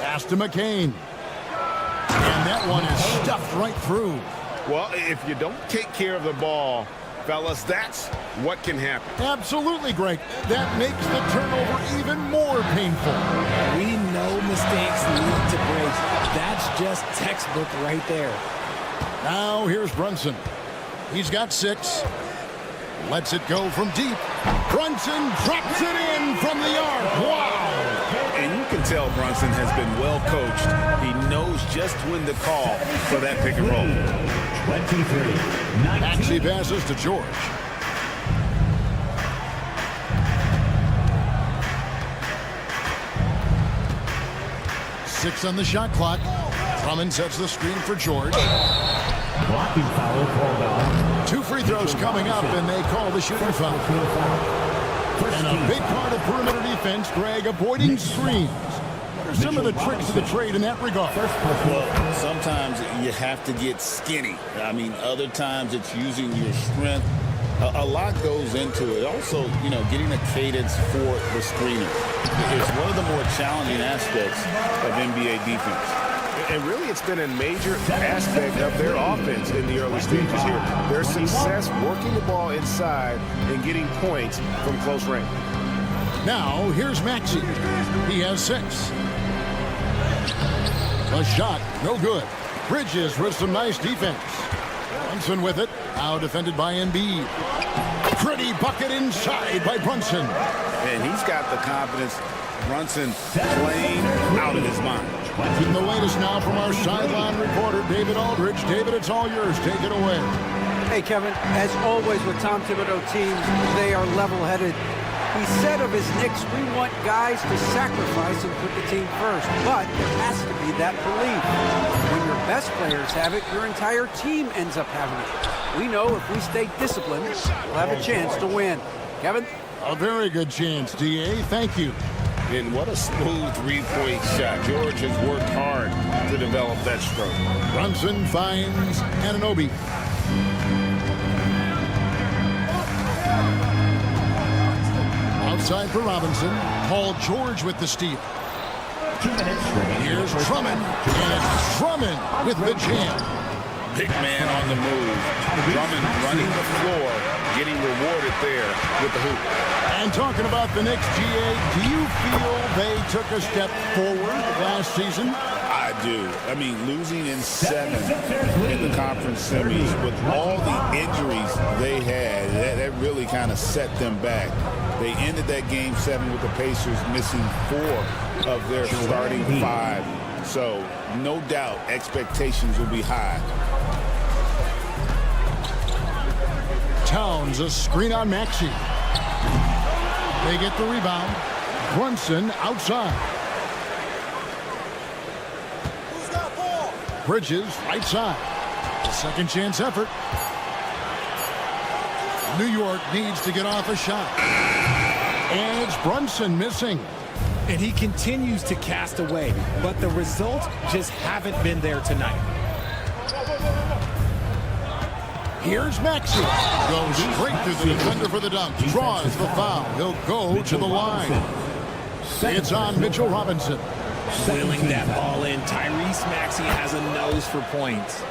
Pass to McCain. And that one is stuffed right through. Well, if you don't take care of the ball, fellas, that's what can happen. Absolutely, Greg. That makes the turnover even more painful. We know mistakes lead to breaks. That's just textbook right there. Now here's Brunson. He's got 6. Lets it go from deep. Brunson drops it in from the arc. Wow! And you can tell Brunson has been well coached. He knows just when to call for that pick and roll. 23. Maxey passes to George. Six on the shot clock. Drummond sets the screen for George. Blocking foul called on. 2 free throws coming up, and they call the shooting foul. And a big part of perimeter defense, Greg, avoiding screens. What are some of the tricks of the trade in that regard? Well, sometimes you have to get skinny. I mean, other times it's using your strength. A lot goes into it. Also, you know, getting a cadence for the screener is one of the more challenging aspects of NBA defense. And really, it's been a major aspect of their offense in the early stages here. Their success working the ball inside and getting points from close range. Now, here's Maxey. He has 6. A shot, no good. Bridges with some nice defense. Brunson with it. Now defended by Embiid. Pretty bucket inside by Brunson. And he's got the confidence. Brunson playing out of his mind. And the latest now from our sideline reporter, David Aldridge. David, it's all yours. Take it away. Hey, Kevin, as always with Tom Thibodeau teams, they are level-headed. He said of his Knicks, we want guys to sacrifice and put the team first. But there has to be that belief. When your best players have it, your entire team ends up having it. We know if we stay disciplined, we'll have a chance to win. Kevin? A very good chance, D.A. Thank you. And what a smooth three-point shot. George has worked hard to develop that stroke. Brunson finds Anunoby. Outside for Robinson. Paul George with the steal. Here's Drummond. And it's Drummond with the jam. Big man on the move. Drummond running the floor, getting rewarded there with the hoop. And talking about the Knicks, GA, do you feel they took a step forward last season? I do. I mean, losing in 7 in the conference semis with all the injuries they had, that really kind of set them back. They ended that game 7 with the Pacers missing 4 of their starting 5. So no doubt expectations will be high. Towns, a screen on Maxey. They get the rebound. Brunson outside. Bridges right side. A second chance effort. New York needs to get off a shot. And it's Brunson missing. And he continues to cast away, but the results just haven't been there tonight. Here's Maxey. Goes straight through the defender for the dunk. Draws the foul. He'll go to the line. It's on Mitchell Robinson. Wheeling that ball in. Tyrese Maxey has a nose for points.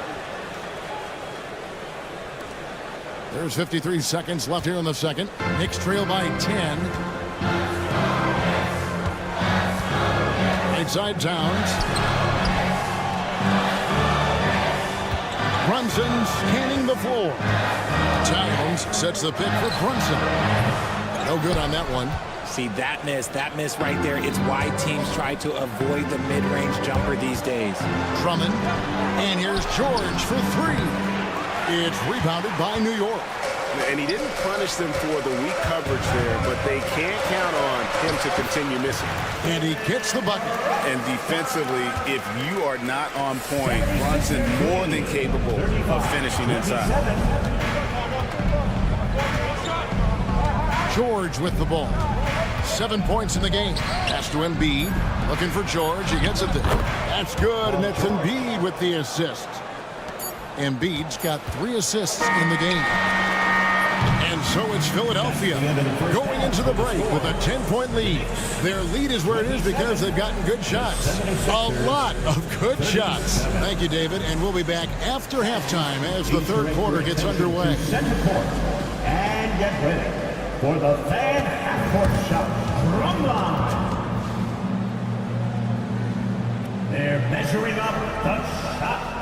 There's 53 seconds left here in the second. Knicks trail by 10. Inside Towns. Brunson scanning the floor. Towns sets the pick for Brunson. No good on that one. See, that miss right there, it's why teams try to avoid the mid-range jumper these days. Drummond. And here's George for 3. It's rebounded by New York. And he didn't punish them for the weak coverage there, but they can't count on him to continue missing. And he gets the bucket. And defensively, if you are not on point, Brunson more than capable of finishing inside. George with the ball. 7 points in the game. Pass to Embiid. Looking for George. He gets it there. That's good, and it's Embiid with the assist. Embiid's got 3 assists in the game. And so it's Philadelphia going into the break with a 10-point lead. Their lead is where it is because they've gotten good shots. A lot of good shots. Thank you, David. And we'll be back after halftime as the third quarter gets underway. And get ready for the fan half-court shot drum line. They're measuring up the shot.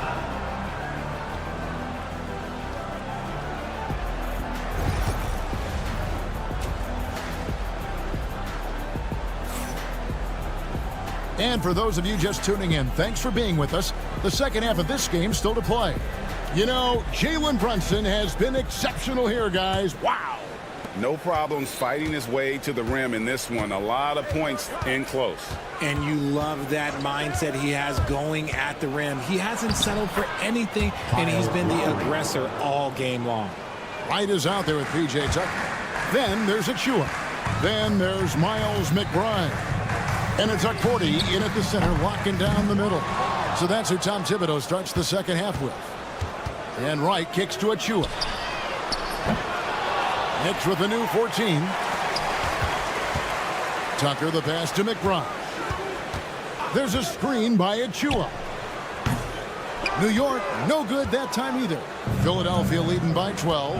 And for those of you just tuning in, thanks for being with us. The second half of this game still to play. You know, Jalen Brunson has been exceptional here, guys. Wow. No problems fighting his way to the rim in this one. A lot of points in close. And you love that mindset he has going at the rim. He hasn't settled for anything, and he's been the aggressor all game long. Wright is out there with P.J. Tucker. Then there's Achua. Then there's Miles McBride. And it's Accordi in at the center, locking down the middle. So that's who Tom Thibodeau starts the second half with. And Wright kicks to Achua. Knicks with a new 14. Tucker the pass to McBride. There's a screen by Achua. New York, no good that time either. Philadelphia leading by 12.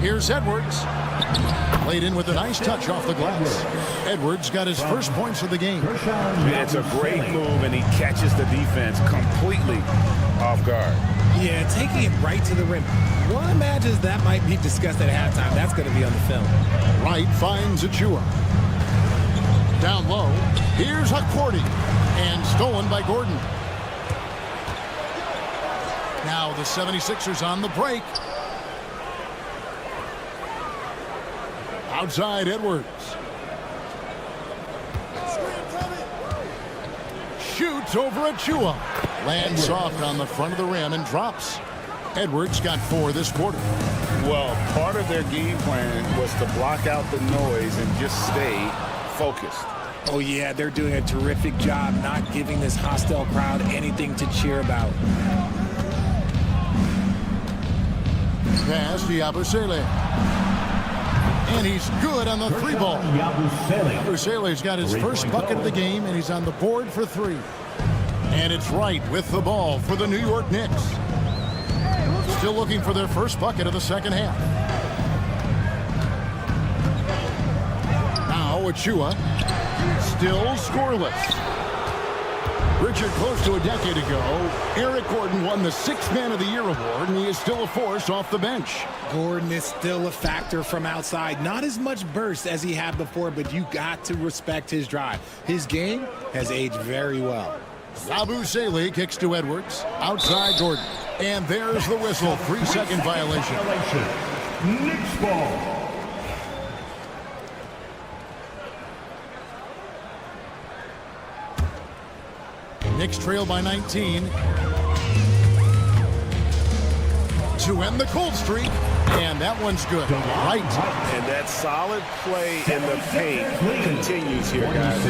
Here's Edwards. Played in with a nice touch off the glass. Edwards got his first points of the game. It's a great move, and he catches the defense completely off guard. Yeah, taking it right to the rim. One imagines that might be discussed at halftime. That's going to be on the film. Wright finds Achua. Down low. Here's Accordi. And stolen by Gordon. Now the 76ers on the break. Outside Edwards. Shoots over Achua. Lands soft on the front of the rim and drops. Edwards got 4 this quarter. Well, part of their game plan was to block out the noise and just stay focused. Oh, yeah, they're doing a terrific job not giving this hostile crowd anything to cheer about. Pass to Yabusele. And he's good on the 3 ball. Yabusele's got his first bucket of the game, and he's on the board for 3. And it's Wright with the ball for the New York Knicks. Still looking for their first bucket of the second half. Now Achua, still scoreless. Richard, close to a decade ago, Eric Gordon won the 6th Man of the Year award, and he is still a force off the bench. Gordon is still a factor from outside. Not as much burst as he had before, but you got to respect his drive. His game has aged very well. Yabusele kicks to Edwards. Outside Gordon. And there's the whistle. 3-second violation. Knicks ball. Knicks trail by 19. To end the cold streak. And that one's good. Right. And that solid play in the paint continues here, guys.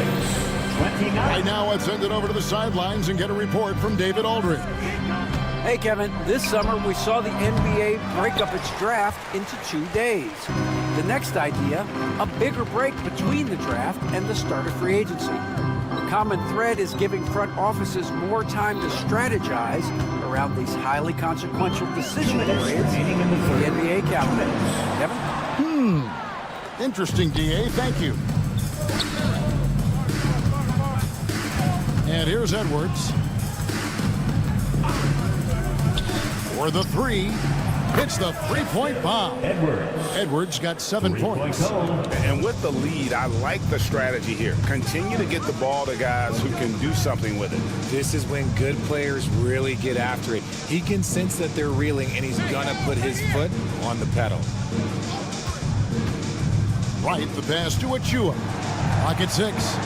Right now, let's send it over to the sidelines and get a report from David Aldridge. Hey, Kevin, this summer we saw the NBA break up its draft into 2 days. The next idea, a bigger break between the draft and the start of free agency. The common thread is giving front offices more time to strategize around these highly consequential decision periods in the NBA calendar. Kevin? Interesting, DA. Thank you. And here's Edwards. For the three. Hits the three-point bomb. Edwards got 7 points. And with the lead, I like the strategy here. Continue to get the ball to guys who can do something with it. This is when good players really get after it. He can sense that they're reeling, and he's going to put his foot on the pedal. Right, the pass to Achua. Clock at 6.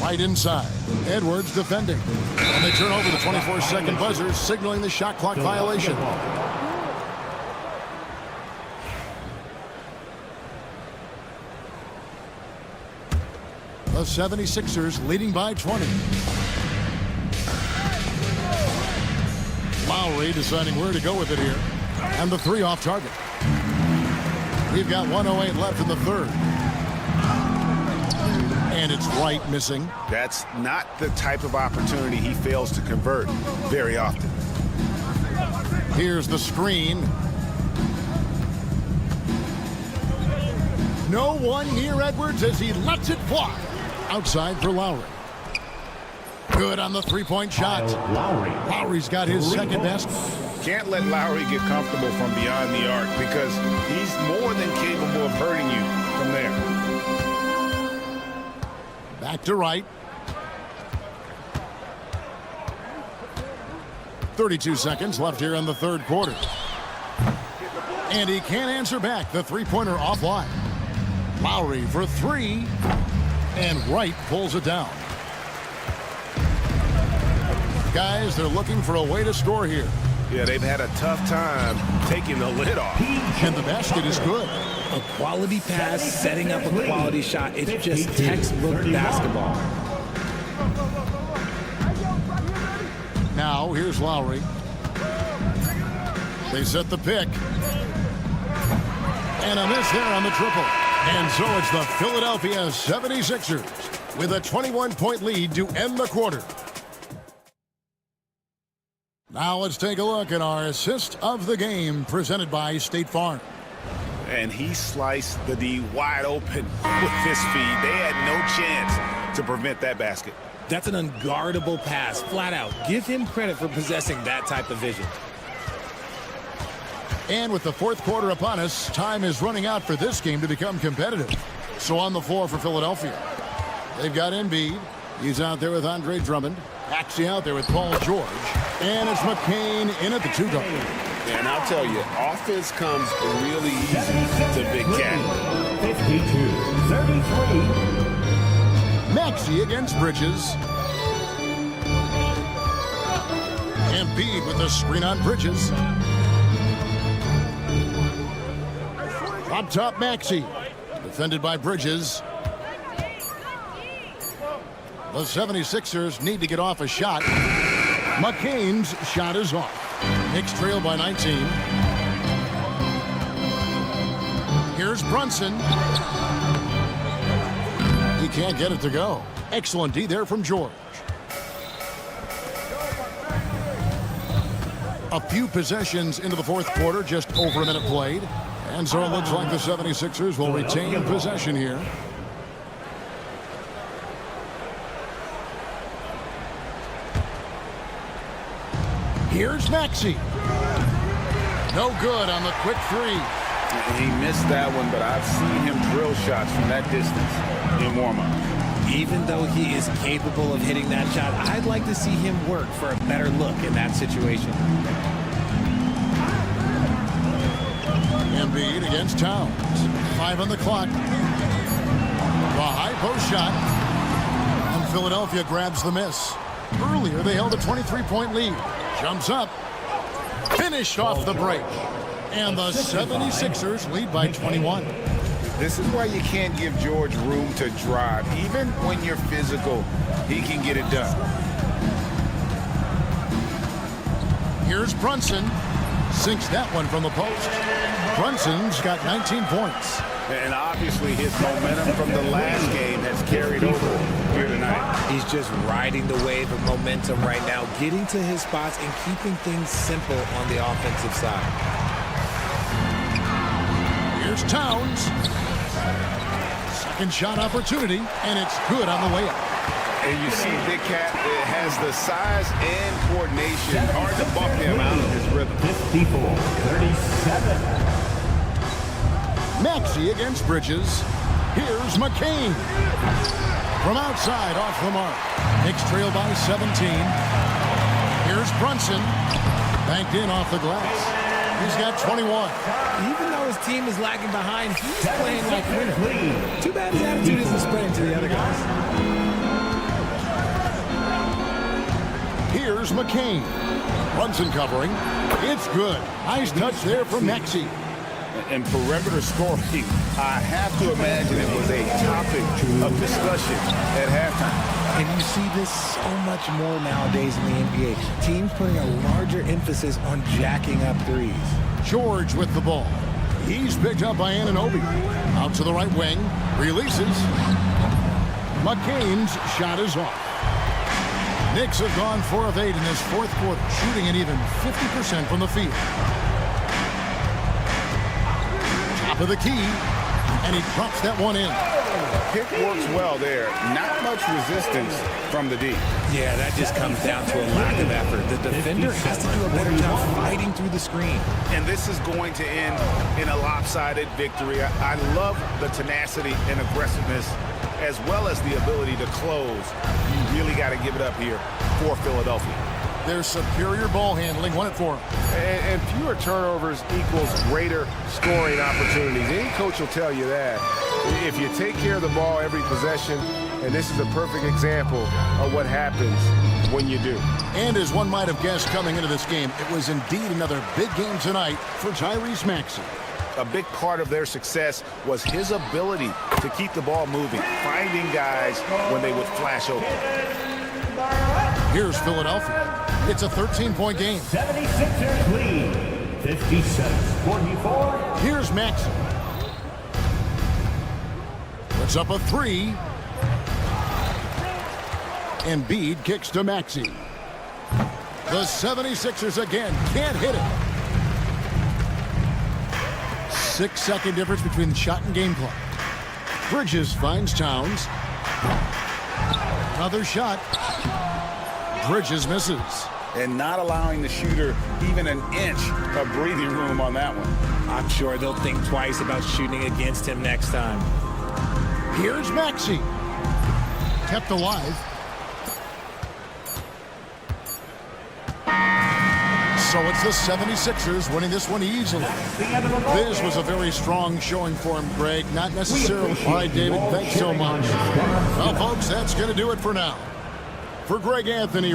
Right inside. Edwards defending. And they turn over the 24-second buzzer, signaling the shot clock violation. The 76ers leading by 20. Lowry deciding where to go with it here. And the three off target. We've got 1:08 left in the third. And it's right missing. That's not the type of opportunity he fails to convert very often. Here's the screen. No one near Edwards as he lets it fly. Outside for Lowry. Good on the three-point shot. Lowry's got his second best. Can't let Lowry get comfortable from beyond the arc because he's more than capable of hurting you from there. Back to right. 32 seconds left here in the third quarter. And he can't answer back. The three-pointer offline. Lowry for three. And Wright pulls it down. Guys, they're looking for a way to score here. Yeah, they've had a tough time taking the lid off. And the basket is good. A quality pass, setting up a quality shot. It's just textbook basketball. Now, here's Lowry. They set the pick. And a miss there on the triple. And so it's the Philadelphia 76ers with a 21-point lead to end the quarter. Now let's take a look at our assist of the game presented by State Farm. And he sliced the D wide open with his feed. They had no chance to prevent that basket. That's an unguardable pass, flat out. Give him credit for possessing that type of vision. And with the fourth quarter upon us, time is running out for this game to become competitive. So on the floor for Philadelphia, they've got Embiid. He's out there with Andre Drummond. Maxey out there with Paul George. And it's McCain in at the two-guard. And I'll tell you, offense comes really easy to Big Cat. 52-33. Maxey against Bridges. Embiid with the screen on Bridges. Up top, Maxey. Defended by Bridges. The 76ers need to get off a shot. McCain's shot is off. Knicks trail by 19. Here's Brunson. He can't get it to go. Excellent D there from George. A few possessions into the fourth quarter, just over a minute played. And so it looks like the 76ers will retain possession here. Here's Maxey. No good on the quick three. He missed that one, but I've seen him drill shots from that distance in warm-up. Even though he is capable of hitting that shot, I'd like to see him work for a better look in that situation. Embiid against Towns. 5 on the clock. The high post shot. And Philadelphia grabs the miss. Earlier, they held a 23-point lead. Jumps up. Finished off the break. And the 76ers lead by 21. This is why you can't give George room to drive. Even when you're physical, he can get it done. Here's Brunson. Sinks that one from the post. Brunson's got 19 points. And obviously his momentum from the last game has carried over here tonight. He's just riding the wave of momentum right now, getting to his spots and keeping things simple on the offensive side. Here's Towns. Second shot opportunity, and it's good on the way up. And you see Big Cat has the size and coordination. Hard to buck him out of his rhythm. 54-37. Maxey against Bridges. Here's McCain. From outside, off the mark. Knicks trail by 17. Here's Brunson. Banked in off the glass. He's got 21. Even though his team is lagging behind, he's playing like a winner. Too bad his attitude isn't spreading to the other guys. Here's McCain. Brunson covering. It's good. Nice touch there from Maxey. And perimeter scoring, I have to imagine it was a topic of discussion at halftime. And you see this so much more nowadays in the NBA. Teams putting a larger emphasis on jacking up threes. George with the ball. He's picked up by Anunoby. Out to the right wing. Releases. McCain's shot is off. Knicks have gone 4 of 8 in this fourth quarter, shooting at even 50% from the field. Top of the key, and he drops that one in. Pick works well there. Not much resistance from the D. Yeah, that just comes down to a lack of effort. The defender has to do a better job fighting through the screen. And this is going to end in a lopsided victory. I love the tenacity and aggressiveness, as well as the ability to close. You really got to give it up here for Philadelphia. Their superior ball handling won it for them. And fewer turnovers equals greater scoring opportunities. Any coach will tell you that. If you take care of the ball every possession, and this is a perfect example of what happens when you do. And as one might have guessed coming into this game, it was indeed another big game tonight for Tyrese Maxey. A big part of their success was his ability to keep the ball moving, finding guys when they would flash open. Here's Philadelphia. It's a 13-point game. 76ers lead, 57-44. Here's Maxey. Puts up a 3. Embiid kicks to Maxey. The 76ers again can't hit it. 6-second difference between the shot and game clock. Bridges finds Towns. Another shot. Bridges misses. And not allowing the shooter even an inch of breathing room on that one. I'm sure they'll think twice about shooting against him next time. Here's Maxey. Kept alive. So it's the 76ers winning this one easily. This was a very strong showing for him, Greg. Not necessarily. All right, David, thanks so much. Well, folks, that's going to do it for now. For Greg Anthony.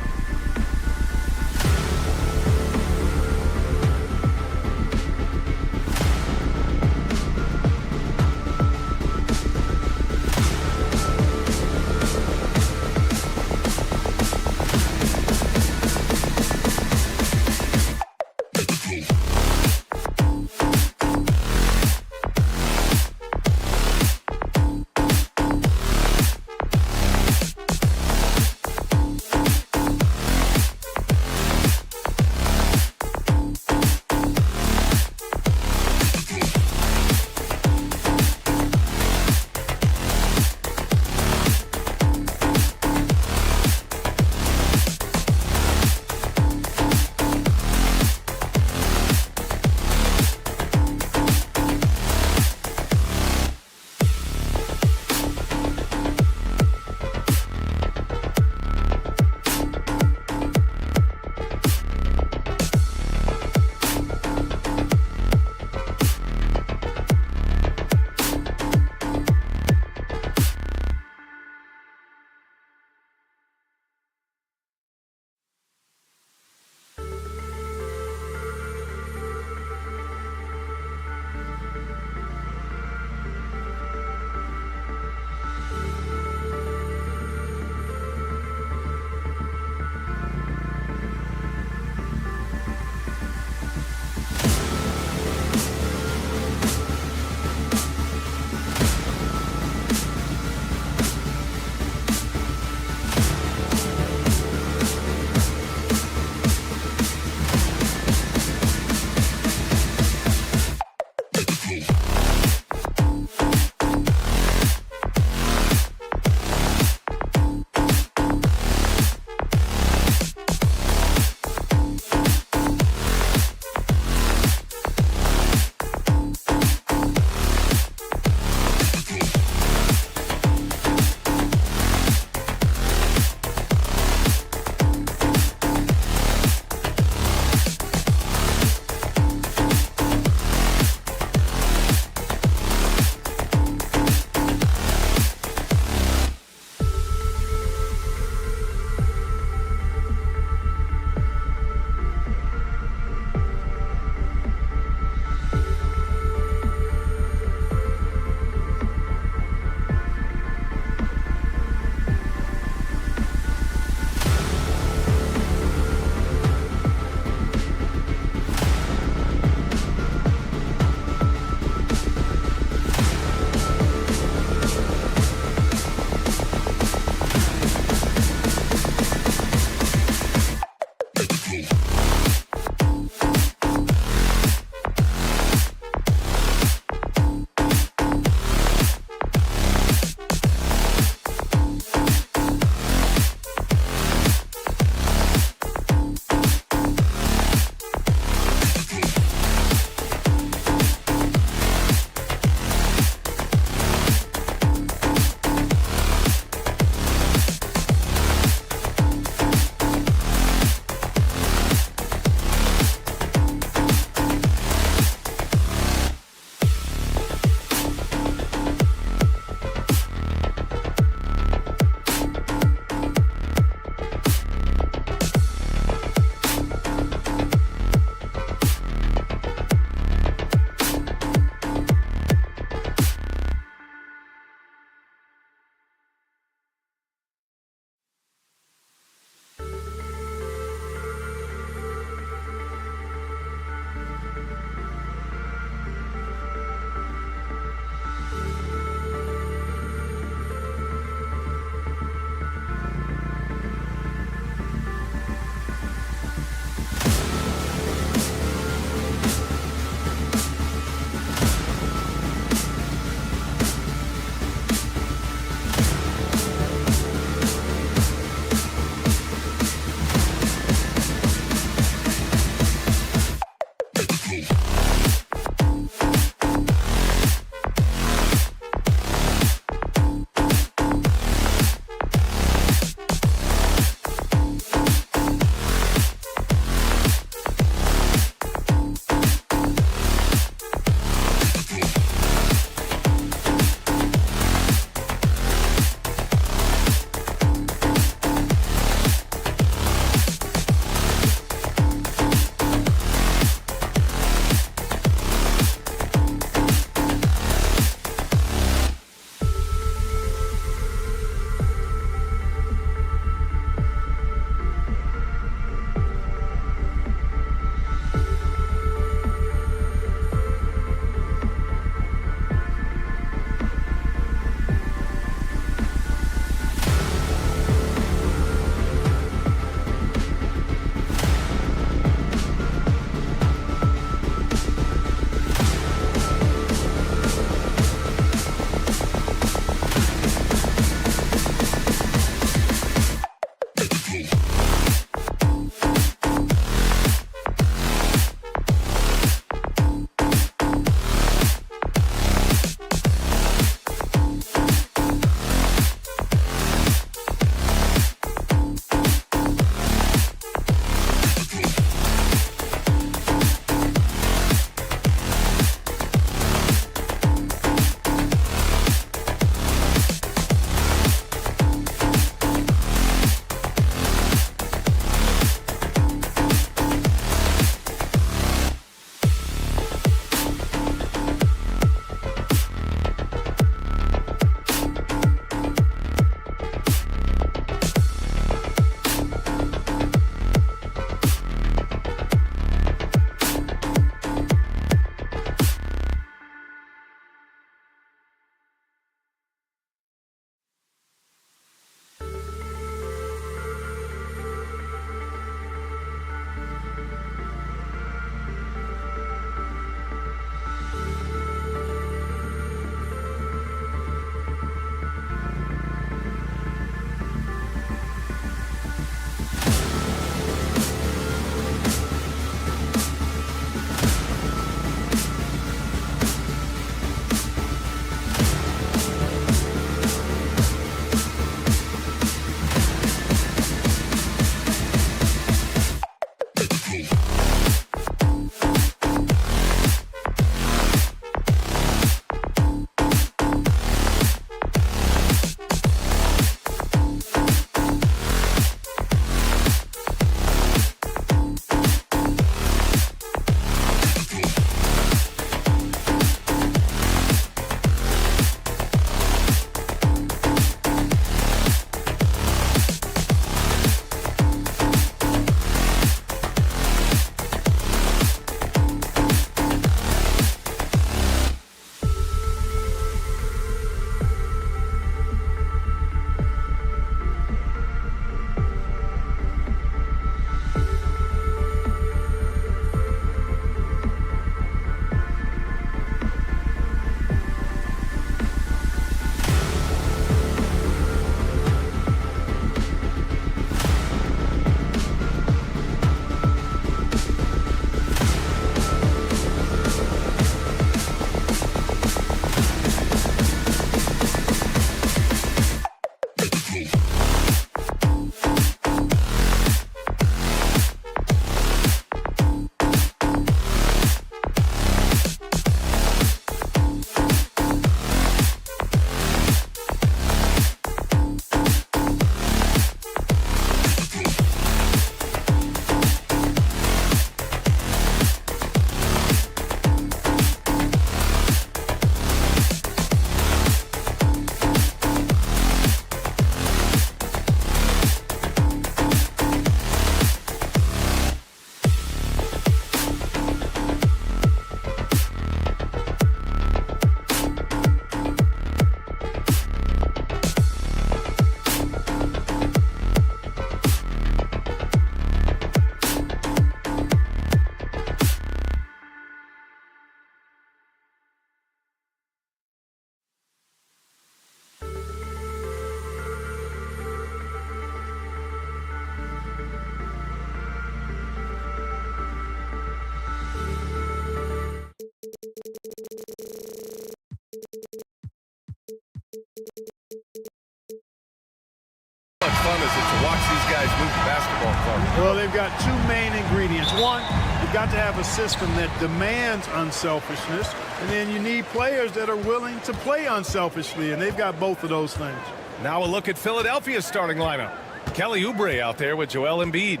to watch these guys move the basketball, Clark? Well, they've got two main ingredients. One, you've got to have a system that demands unselfishness, and then you need players that are willing to play unselfishly, and they've got both of those things. Now a look at Philadelphia's starting lineup. Kelly Oubre out there with Joel Embiid.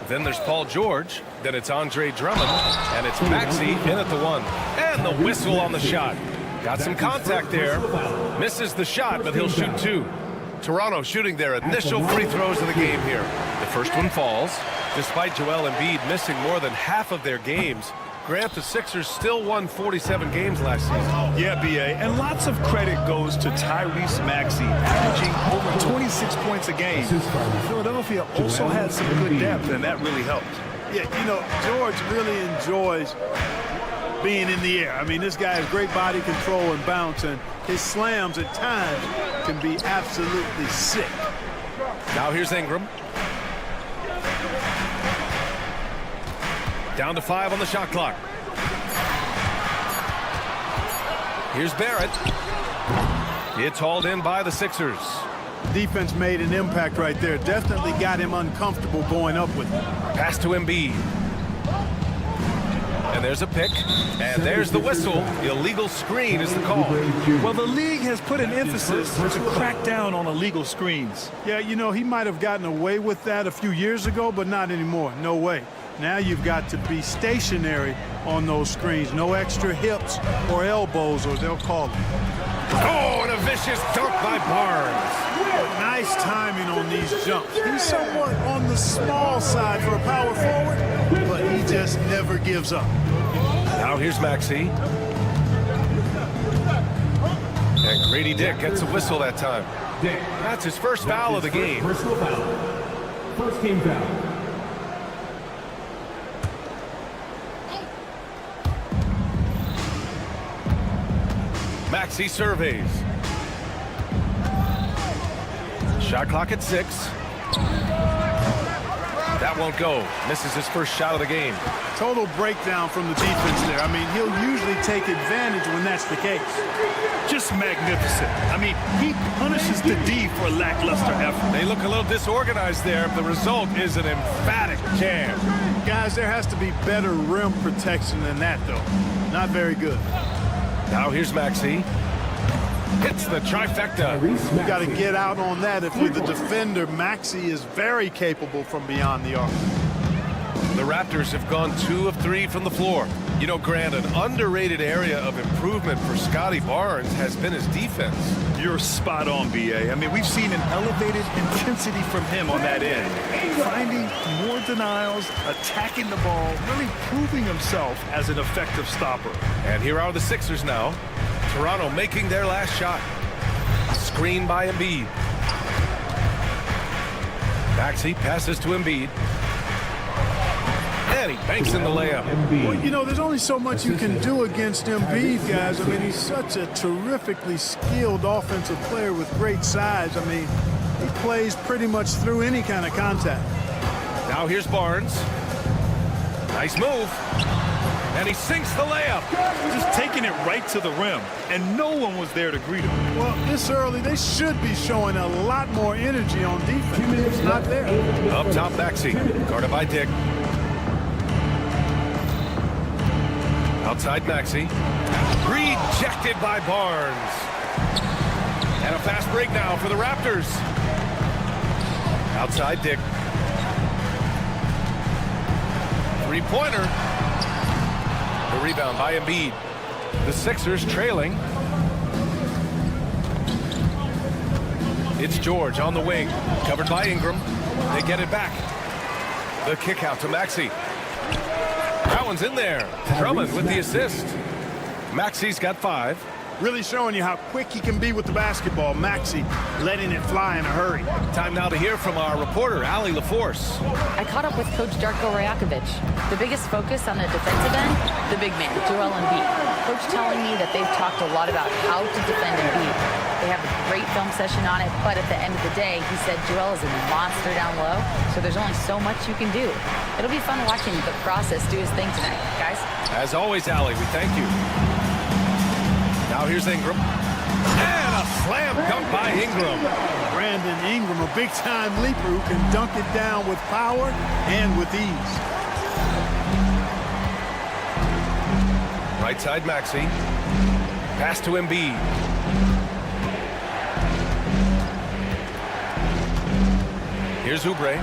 Then there's Paul George. Then it's Andre Drummond. And it's Maxey in at the 1. And the whistle on the shot. Got some contact there. Misses the shot, but he'll shoot 2. Toronto shooting their initial free throws of the game here. The first one falls. Despite Joel Embiid missing more than half of their games, Grant, the Sixers still won 47 games last season. Yeah, B.A., and lots of credit goes to Tyrese Maxey, averaging over 26 points a game. Philadelphia also had some good depth, and that really helped. Yeah, you know, George really enjoys being in the air. I mean, this guy has great body control and bounce, and his slams at times can be absolutely sick. Now here's Ingram. Down to 5 on the shot clock. Here's Barrett. It's hauled in by the Sixers. Defense made an impact right there. Definitely got him uncomfortable going up with it. Pass to Embiid. And there's a pick. And there's the whistle. Illegal screen is the call. Well, the league has put an emphasis to crack down on illegal screens. Yeah, you know, he might have gotten away with that a few years ago, but not anymore. No way. Now you've got to be stationary on those screens. No extra hips or elbows, or they'll call it. Oh, and a vicious dunk by Barnes. Nice timing on these jumps. He's somewhat on the small side for a power forward, but he just never gives up. Now here's Maxey. And Grady Dick gets a whistle that time. That's his first foul of the game. Personal foul. First team foul. Maxey surveys. Shot clock at 6. That won't go. Misses his first shot of the game. Total breakdown from the defense there. I mean, he'll usually take advantage when that's the case. Just magnificent. I mean, he punishes the D for lackluster effort. They look a little disorganized there. The result is an emphatic jam. Guys, there has to be better rim protection than that, though. Not very good. Now here's Maxey. Hits the trifecta. You got to get out on that if you're the defender. Maxey is very capable from beyond the arc. The Raptors have gone 2 of 3 from the floor. You know, Grant, an underrated area of improvement for Scotty Barnes has been his defense. You're spot on, B.A. I mean, we've seen an elevated intensity from him on that end. Finding more denials, attacking the ball, really proving himself as an effective stopper. And here are the Sixers now. Toronto making their last shot. Screen by Embiid. Maxey passes to Embiid. And he banks in the layup. Well, you know, there's only so much you can do against Embiid, guys. I mean, he's such a terrifically skilled offensive player with great size. I mean, he plays pretty much through any kind of contact. Now here's Barnes. Nice move. And he sinks the layup. Just taking it right to the rim, and no one was there to greet him. Well, this early, they should be showing a lot more energy on defense. It's not there. Up top, Maxey. Guarded by Dick. Outside Maxey. Rejected by Barnes. And a fast break now for the Raptors. Outside Dick. Three-pointer. The rebound by Embiid. The Sixers trailing. It's George on the wing. Covered by Ingram. They get it back. The kick out to Maxey. That one's in there. Drummond with the assist. Maxey's got 5. Really showing you how quick he can be with the basketball. Maxey letting it fly in a hurry. Time now to hear from our reporter, Allie LaForce. I caught up with Coach Darko Rajakovic. The biggest focus on the defensive end, the big man, Joel Embiid. Coach telling me that they've talked a lot about how to defend Embiid. They have a great film session on it, but at the end of the day, he said Joel is a monster down low, so there's only so much you can do. It'll be fun watching the process do his thing tonight, guys. As always, Allie, we thank you. Now here's Ingram. And a slam dunk by Ingram. Brandon Ingram, a big-time leaper who can dunk it down with power and with ease. Right side Maxey. Pass to Embiid. Here's Oubre.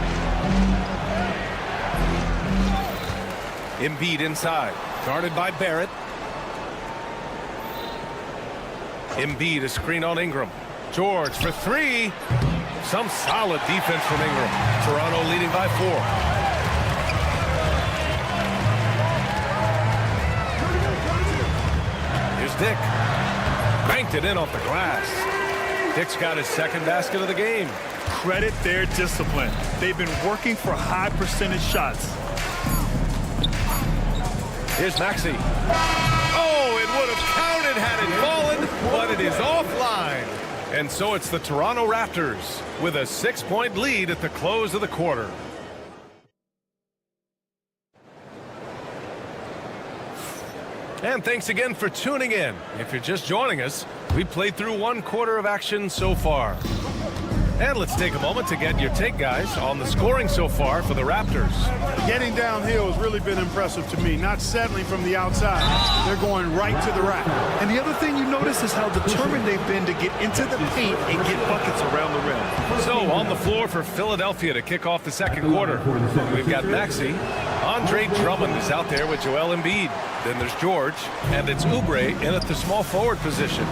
Embiid inside. Guarded by Barrett. Embiid, a screen on Ingram. George for three. Some solid defense from Ingram. Toronto leading by 4. Here's Dick. Banked it in off the glass. Dick's got his second basket of the game. Credit their discipline. They've been working for high percentage shots. Here's Maxey. Oh, it would have counted had it fallen, but it is offline. And so it's the Toronto Raptors with a 6-point lead at the close of the quarter. And thanks again for tuning in. If you're just joining us, we played through 1 quarter of action so far. And let's take a moment to get your take, guys, on the scoring so far for the Raptors. Getting downhill has really been impressive to me, not settling from the outside. They're going right to the rack. And the other thing you notice is how determined they've been to get into the paint and get buckets around the rim. So on the floor for Philadelphia to kick off the second quarter, we've got Maxey. Andre Drummond is out there with Joel Embiid. Then there's George, and it's Oubre in at the small forward position.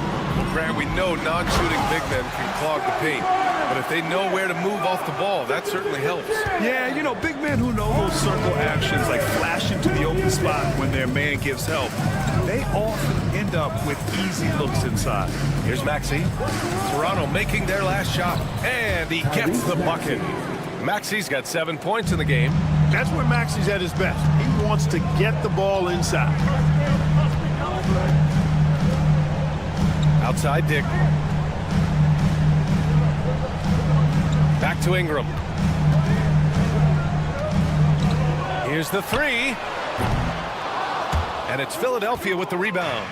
Grant, we know non-shooting big men can clog the paint, but if they know where to move off the ball, that certainly helps. Yeah, you know, big men who know those circle actions, like flashing to the open spot when their man gives help, they often end up with easy looks inside. Here's Maxey. Toronto making their last shot, and he gets the bucket. Maxey's got 7 points in the game. That's when Maxey's at his best. He wants to get the ball inside. Outside Dick. Back to Ingram. Here's the three. And it's Philadelphia with the rebound.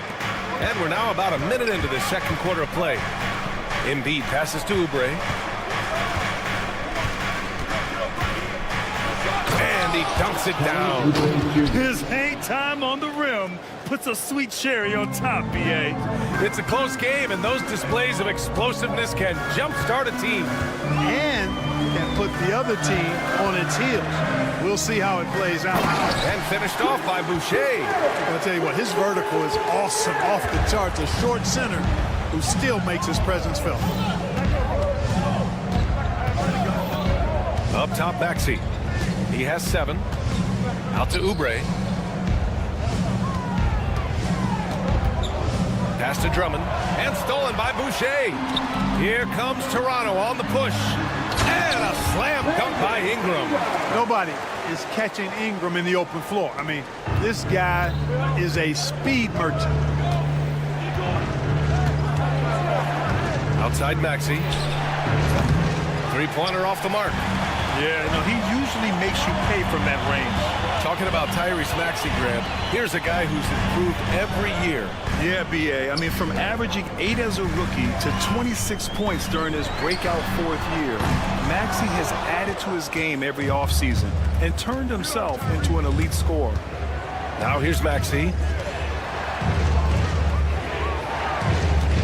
And we're now about a minute into the second quarter of play. Embiid passes to Oubre. And he dunks it down. His hang time on the rim puts a sweet cherry on top, B.A. It's a close game, and those displays of explosiveness can jumpstart a team. And can put the other team on its heels. We'll see how it plays out. And finished off by Boucher. I'll tell you what, his vertical is awesome, off the charts. A short center who still makes his presence felt. Up top, Maxey. He has 7. Out to Oubre. Pass to Drummond. And stolen by Boucher. Here comes Toronto on the push. And a slam dunk by Ingram. Nobody is catching Ingram in the open floor. I mean, this guy is a speed merchant. Outside Maxey. Three-pointer off the mark. Yeah, no, he usually makes you pay from that range. Talking about Tyrese Maxey, Grant, here's a guy who's improved every year. Yeah, B.A. I mean, from averaging 8 as a rookie to 26 points during his breakout 4th year, Maxey has added to his game every offseason and turned himself into an elite scorer. Now here's Maxey.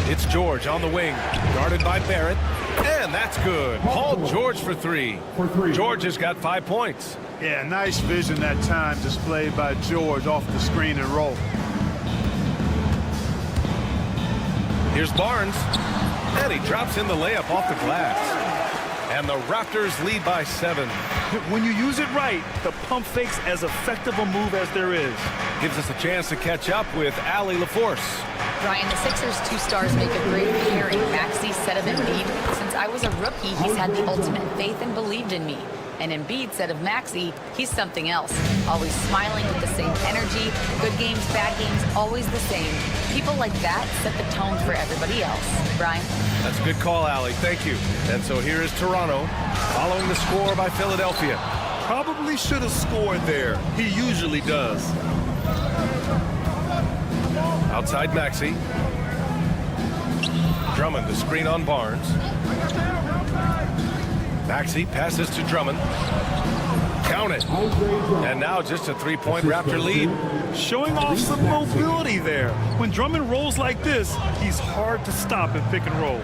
It's George on the wing, guarded by Barrett. And that's good. Paul George for 3. George has got 5 points. Yeah, nice vision that time displayed by George off the screen and roll. Here's Barnes. And he drops in the layup off the glass. And the Raptors lead by 7. When you use it right, the pump fake's as effective a move as there is. Gives us a chance to catch up with Allie LaForce. Brian, the Sixers' 2 stars make a great pairing. Maxey said of Embiid, since I was a rookie, he's had the ultimate faith and believed in me. And Embiid said of Maxey, he's something else. Always smiling with the same energy. Good games, bad games, always the same. People like that set the tone for everybody else. Brian? That's a good call, Allie. Thank you. And so here is Toronto, following the score by Philadelphia. Probably should have scored there. He usually does. Outside Maxey. Drummond, the screen on Barnes. Maxey passes to Drummond. Count it. And now just a three-point Raptor lead. Showing off some mobility there. When Drummond rolls like this, he's hard to stop in pick and rolls.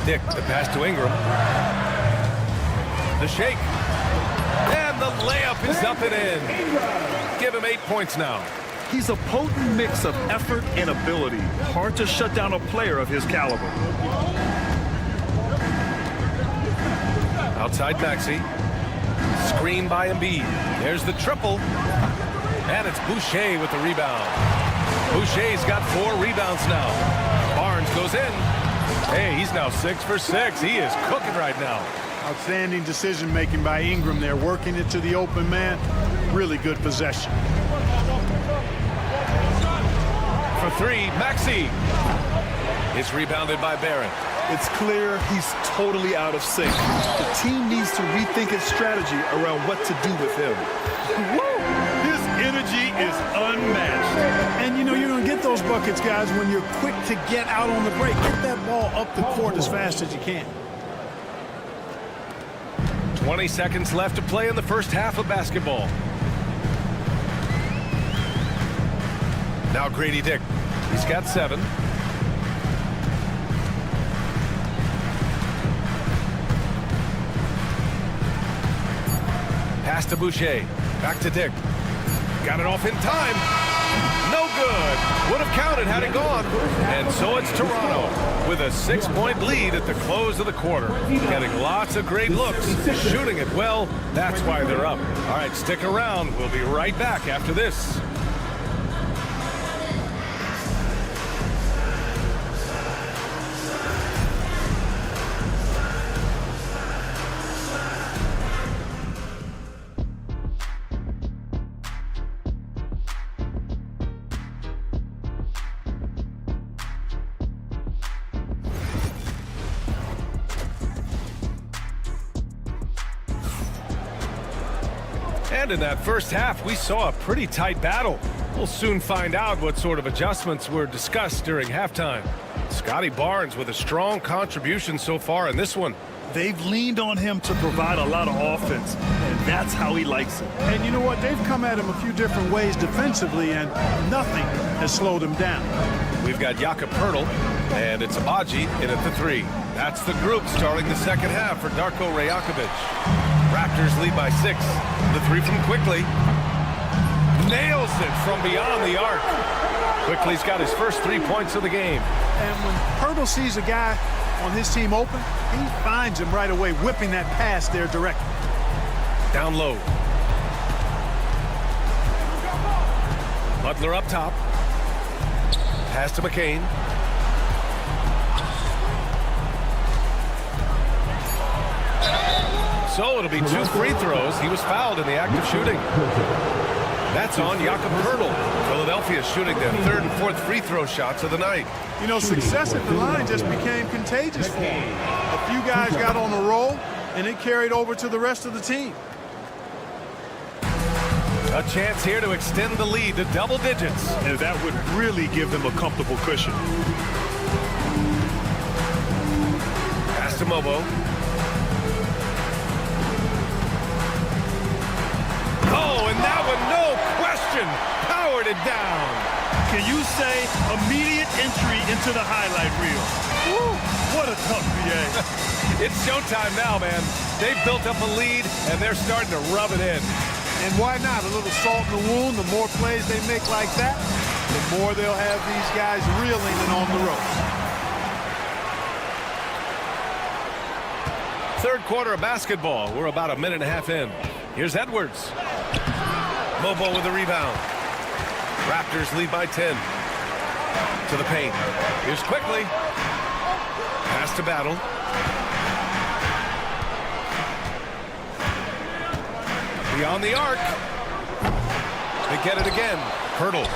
Dick, the pass to Ingram. The shake. And the layup is up and in. Give him 8 points now. He's a potent mix of effort and ability. Hard to shut down a player of his caliber. Outside Maxey. Screen by Embiid. There's the triple. And it's Boucher with the rebound. Boucher's got 4 rebounds now. Barnes goes in. Hey, he's now 6 for 6. He is cooking right now. Outstanding decision-making by Ingram there, working it to the open man. Really good possession. For 3, Maxey. It's rebounded by Barrett. It's clear he's totally out of sync. The team needs to rethink its strategy around what to do with him. Woo! His energy is unmatched. And you know you're going to get those buckets, guys, when you're quick to get out on the break. Get that ball up the court as fast as you can. 20 seconds left to play in the first half of basketball. Now Grady Dick. He's got 7. Pass to Boucher. Back to Dick. Got it off in time. No good. Would have counted had it gone. And so it's Toronto with a 6-point lead at the close of the quarter. Getting lots of great looks. Shooting it well. That's why they're up. All right, stick around. We'll be right back after this. And in that first half, we saw a pretty tight battle. We'll soon find out what sort of adjustments were discussed during halftime. Scotty Barnes with a strong contribution so far in this one. They've leaned on him to provide a lot of offense, and that's how he likes it. And you know what? They've come at him a few different ways defensively, and nothing has slowed him down. We've got Jakob Poeltl, and it's Abaji in at the 3. That's the group starting the second half for Darko Rajakovic. Raptors lead by 6. The 3 from Quickly. Nails it from beyond the arc. Quickly's got his first 3 points of the game. And when Poeltl sees a guy on his team open, he finds him right away, whipping that pass there directly. Down low. Butler up top. Pass to McCain. So it'll be 2 free throws. He was fouled in the act of shooting. That's on Jakob Poeltl. Philadelphia shooting their 3rd and 4th free throw shots of the night. You know, success at the line just became contagious for him. A few guys got on a roll, and it carried over to the rest of the team. A chance here to extend the lead to double digits. And that would really give them a comfortable cushion. Pass to Mobo. Oh, and that one, no question, powered it down. Can you say immediate entry into the highlight reel? Woo, what a tough BA. It's showtime now, man. They've built up a lead, and they're starting to rub it in. And why not? A little salt in the wound. The more plays they make like that, the more they'll have these guys reeling and on the ropes. Third quarter of basketball. We're about a minute and a half in. Here's Edwards. Mobo with the rebound. Raptors lead by 10. To the paint. Here's Quickly. Pass to Battle. Beyond the arc. They get it again. Poeltl.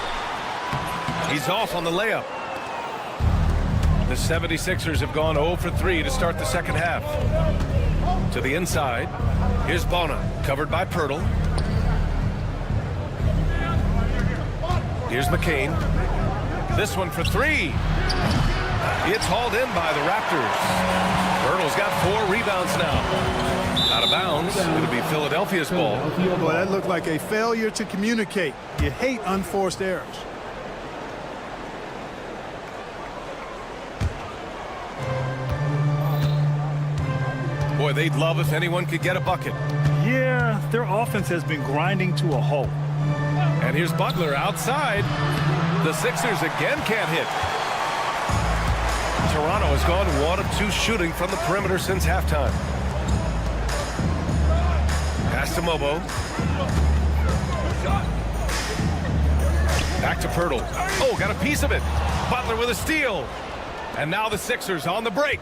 He's off on the layup. The 76ers have gone 0 for 3 to start the second half. To the inside. Here's Bona, covered by Poeltl. Here's McCain. This one for 3. It's hauled in by the Raptors. Hurdle's got 4 rebounds now. Out of bounds. It'll be Philadelphia's ball. Boy, that looked like a failure to communicate. You hate unforced errors. Boy, they'd love if anyone could get a bucket. Yeah, their offense has been grinding to a halt. And here's Butler outside. The Sixers again can't hit. Toronto has gone 1 of 2 shooting from the perimeter since halftime. Pass to Mobo. Back to Pirtle. Oh, got a piece of it. Butler with a steal. And now the Sixers on the break.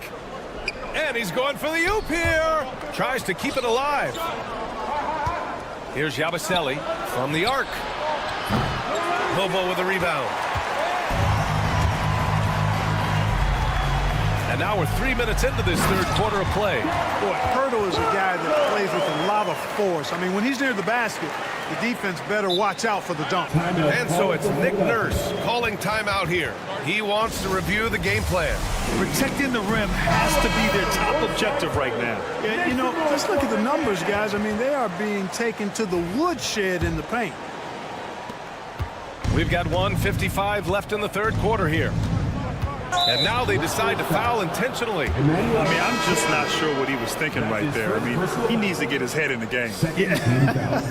And he's going for the oop here. Tries to keep it alive. Here's Yabusele from the arc. Mobo with a rebound. And now we're 3 minutes into this third quarter of play. Boy, Pirtle is a guy that plays with a lot of force. I mean, when he's near the basket, the defense better watch out for the dunk. And so it's Nick Nurse calling timeout here. He wants to review the game plan. Protecting the rim has to be their top objective right now. Yeah, you know, just look at the numbers, guys. I mean, they are being taken to the woodshed in the paint. We've got 1:55 left in the third quarter here. And now they decide to foul intentionally. I mean, I'm just not sure what he was thinking right there. I mean, he needs to get his head in the game.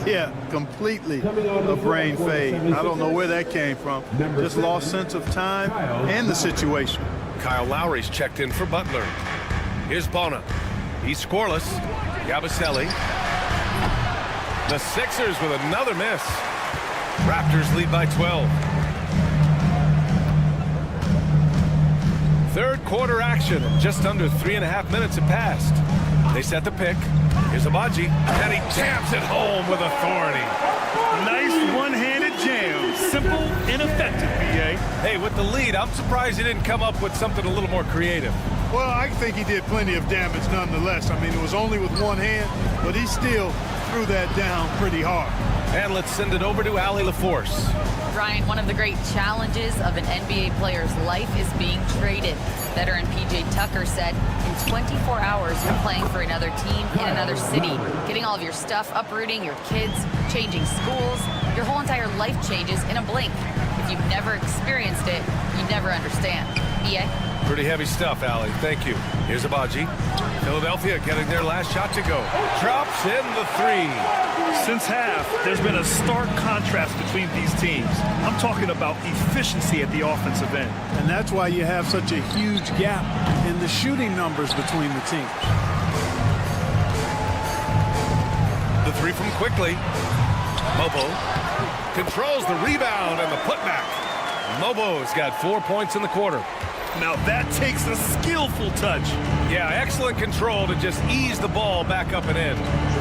Yeah, completely a brain fade. I don't know where that came from. Just lost sense of time and the situation. Kyle Lowry's checked in for Butler. Here's Bona. He's scoreless. Yabusele. The Sixers with another miss. Raptors lead by 12. Third quarter action. Just under 3.5 minutes have passed. They set the pick. Here's Abaji. And he jams it home with authority. Nice one-handed jam. Simple and effective, B.A. Hey, with the lead, I'm surprised he didn't come up with something a little more creative. Well, I think he did plenty of damage nonetheless. I mean, it was only with one hand, but he still threw that down pretty hard. And let's send it over to Allie LaForce. Ryan, one of the great challenges of an NBA player's life is being traded. Veteran P.J. Tucker said, in 24 hours, you're playing for another team in another city, getting all of your stuff, uprooting your kids, changing schools. Your whole entire life changes in a blink. If you've never experienced it, you never understand. B.A.? Pretty heavy stuff, Allie. Thank you. Here's Abaji. Philadelphia getting their last shot to go. Drops in the 3. Since half, there's been a stark contrast between these teams. I'm talking about efficiency at the offensive end. And that's why you have such a huge gap in the shooting numbers between the teams. The 3 from Quickly. Mobo controls the rebound and the putback. Mobo's got 4 points in the quarter. Now that takes a skillful touch. Yeah, excellent control to just ease the ball back up and in.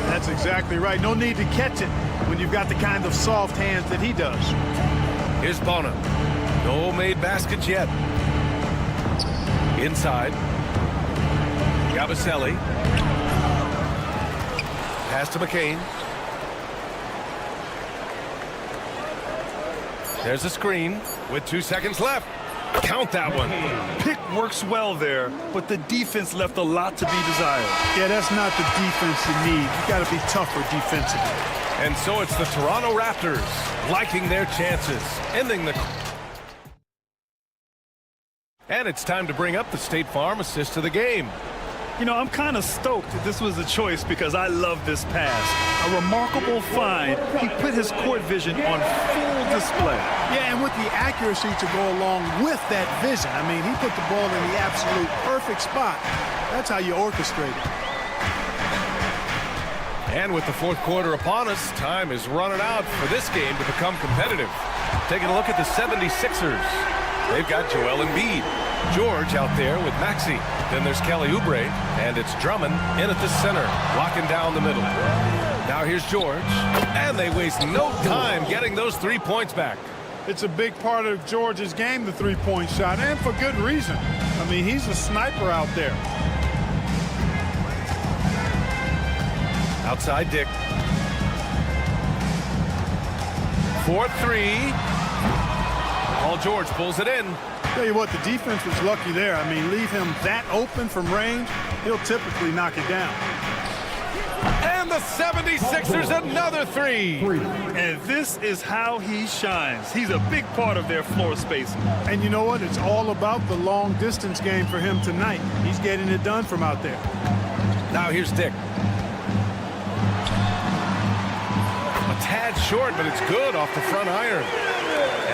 That's exactly right. No need to catch it when you've got the kind of soft hands that he does. Here's Bona. No made baskets yet. Inside. Yabusele. Pass to McCain. There's a screen with 2 seconds left. Count that one. Pick works well there, but the defense left a lot to be desired. Yeah, that's not the defense you need. You got to be tougher defensively. And so it's the Toronto Raptors liking their chances, ending the... And it's time to bring up the State Farm assist of the game. You know, I'm kind of stoked that this was a choice because I love this pass. A remarkable find. He put his court vision on full display. Yeah, and with the accuracy to go along with that vision. I mean, he put the ball in the absolute perfect spot. That's how you orchestrate it. And with the fourth quarter upon us, time is running out for this game to become competitive. Taking a look at the 76ers. They've got Joel Embiid. George out there with Maxey. Then there's Kelly Oubre, and it's Drummond in at the center, locking down the middle. Now here's George, and they waste no time getting those 3 points back. It's a big part of George's game, the three-point shot, and for good reason. I mean, he's a sniper out there. Outside Dick. 4-3. Paul George pulls it in. Tell you what, the defense was lucky there. I mean, leave him that open from range, he'll typically knock it down. And the 76ers another three. And this is how he shines. He's a big part of their floor spacing. And you know what? It's all about the long distance game for him tonight. He's getting it done from out there. Now here's Dick. A tad short, but it's good off the front iron.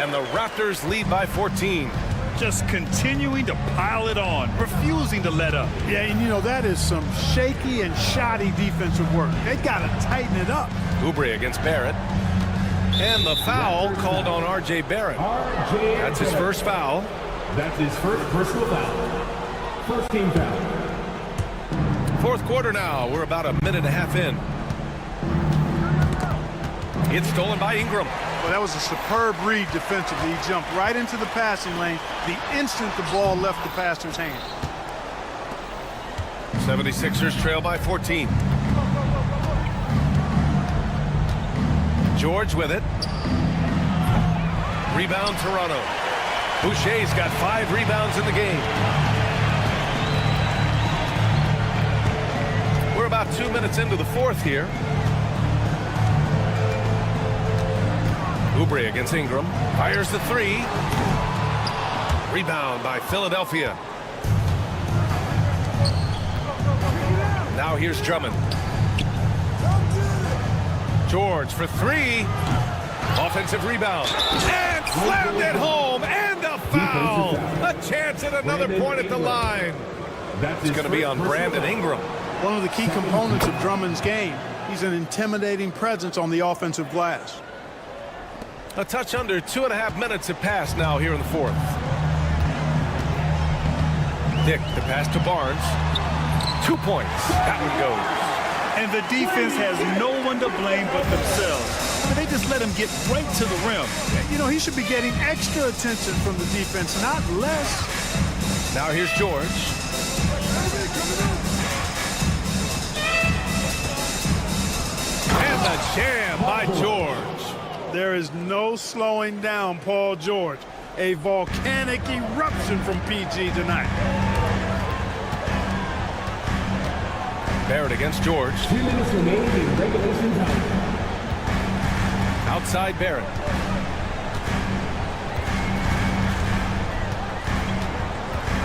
And the Raptors lead by 14. Just continuing to pile it on, refusing to let up. Yeah, and you know, that is some shaky and shoddy defensive work. They got to tighten it up. Oubre against Barrett. And the foul called on R.J. Barrett. That's his first foul. That's his first personal foul. First team foul. Fourth quarter now. We're about a minute and a half in. It's stolen by Ingram. Well, that was a superb read defensively. He jumped right into the passing lane the instant the ball left the passer's hand. 76ers trail by 14. George with it. Rebound Toronto. Boucher's got 5 rebounds in the game. We're about 2 minutes into the fourth here. Oubre against Ingram. Fires the 3. Rebound by Philadelphia. Now here's Drummond. George for 3. Offensive rebound. And slammed it home. And a foul. A chance at another point at the line. It's going to be on Brandon Ingram. One of the key components of Drummond's game. He's an intimidating presence on the offensive glass. A touch under 2.5 minutes have passed now here in the fourth. Dick, the pass to Barnes. 2 points. That one goes. And the defense has no one to blame but themselves. They just let him get right to the rim. You know, he should be getting extra attention from the defense, not less. Now here's George. And the jam by George. There is no slowing down Paul George. A volcanic eruption from PG tonight. Barrett against George. 2 minutes remaining in regulation time. Outside Barrett.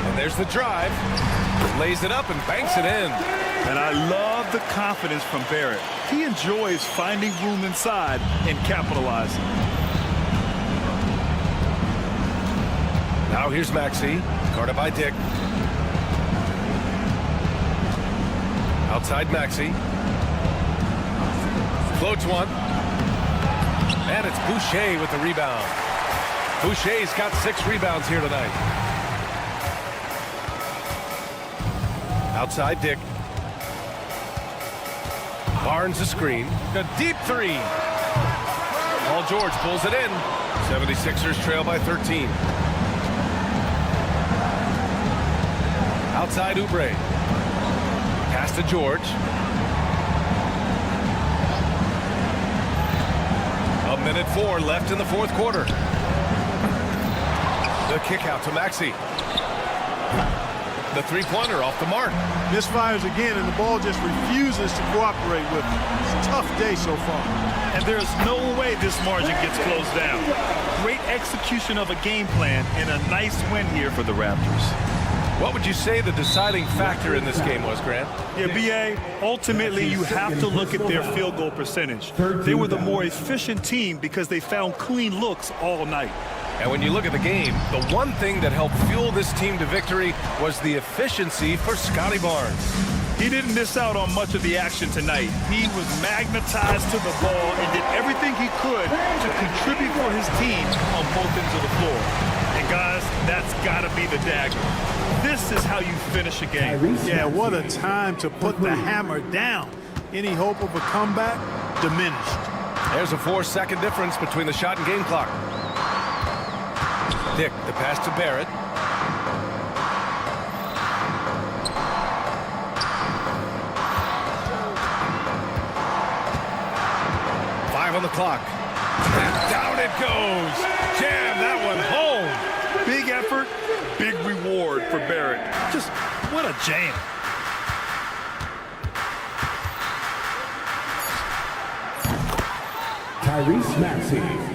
And there's the drive. Lays it up and banks it in. And I love the confidence from Barrett. He enjoys finding room inside and capitalizing. Now here's Maxey. Guarded by Dick. Outside Maxey. Floats one. And it's Boucher with the rebound. Boucher's got 6 rebounds here tonight. Outside Dick. Barnes a screen. A deep 3. Paul George pulls it in. 76ers trail by 13. Outside Oubre. Pass to George. A minute 4 left in the fourth quarter. The kick out to Maxey. The 3-pointer off the mark. Misfires again, and the ball just refuses to cooperate with him. It's a tough day so far. And there's no way this margin gets closed down. Great execution of a game plan and a nice win here for the Raptors. What would you say the deciding factor in this game was, Grant? Yeah, B.A., ultimately you have to look at their field goal percentage. They were the more efficient team because they found clean looks all night. And when you look at the game, the one thing that helped fuel this team to victory was the efficiency for Scotty Barnes. He didn't miss out on much of the action tonight. He was magnetized to the ball and did everything he could to contribute for his team on both ends of the floor. And guys, that's got to be the dagger. This is how you finish a game. Yeah, what a time to put the hammer down. Any hope of a comeback? Diminished. There's a 4-second difference between the shot and game clock. Dick, the pass to Barrett. Five on the clock. And down it goes. Jam that one home. Big effort, for Barrett. Just what a jam. Tyrese Maxey.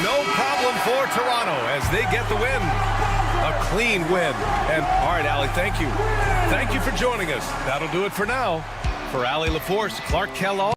No problem for Toronto as they get the win. A clean win. And all right, Allie, thank you. Thank you for joining us. That'll do it for now. For Allie LaForce, Clark Kellogg.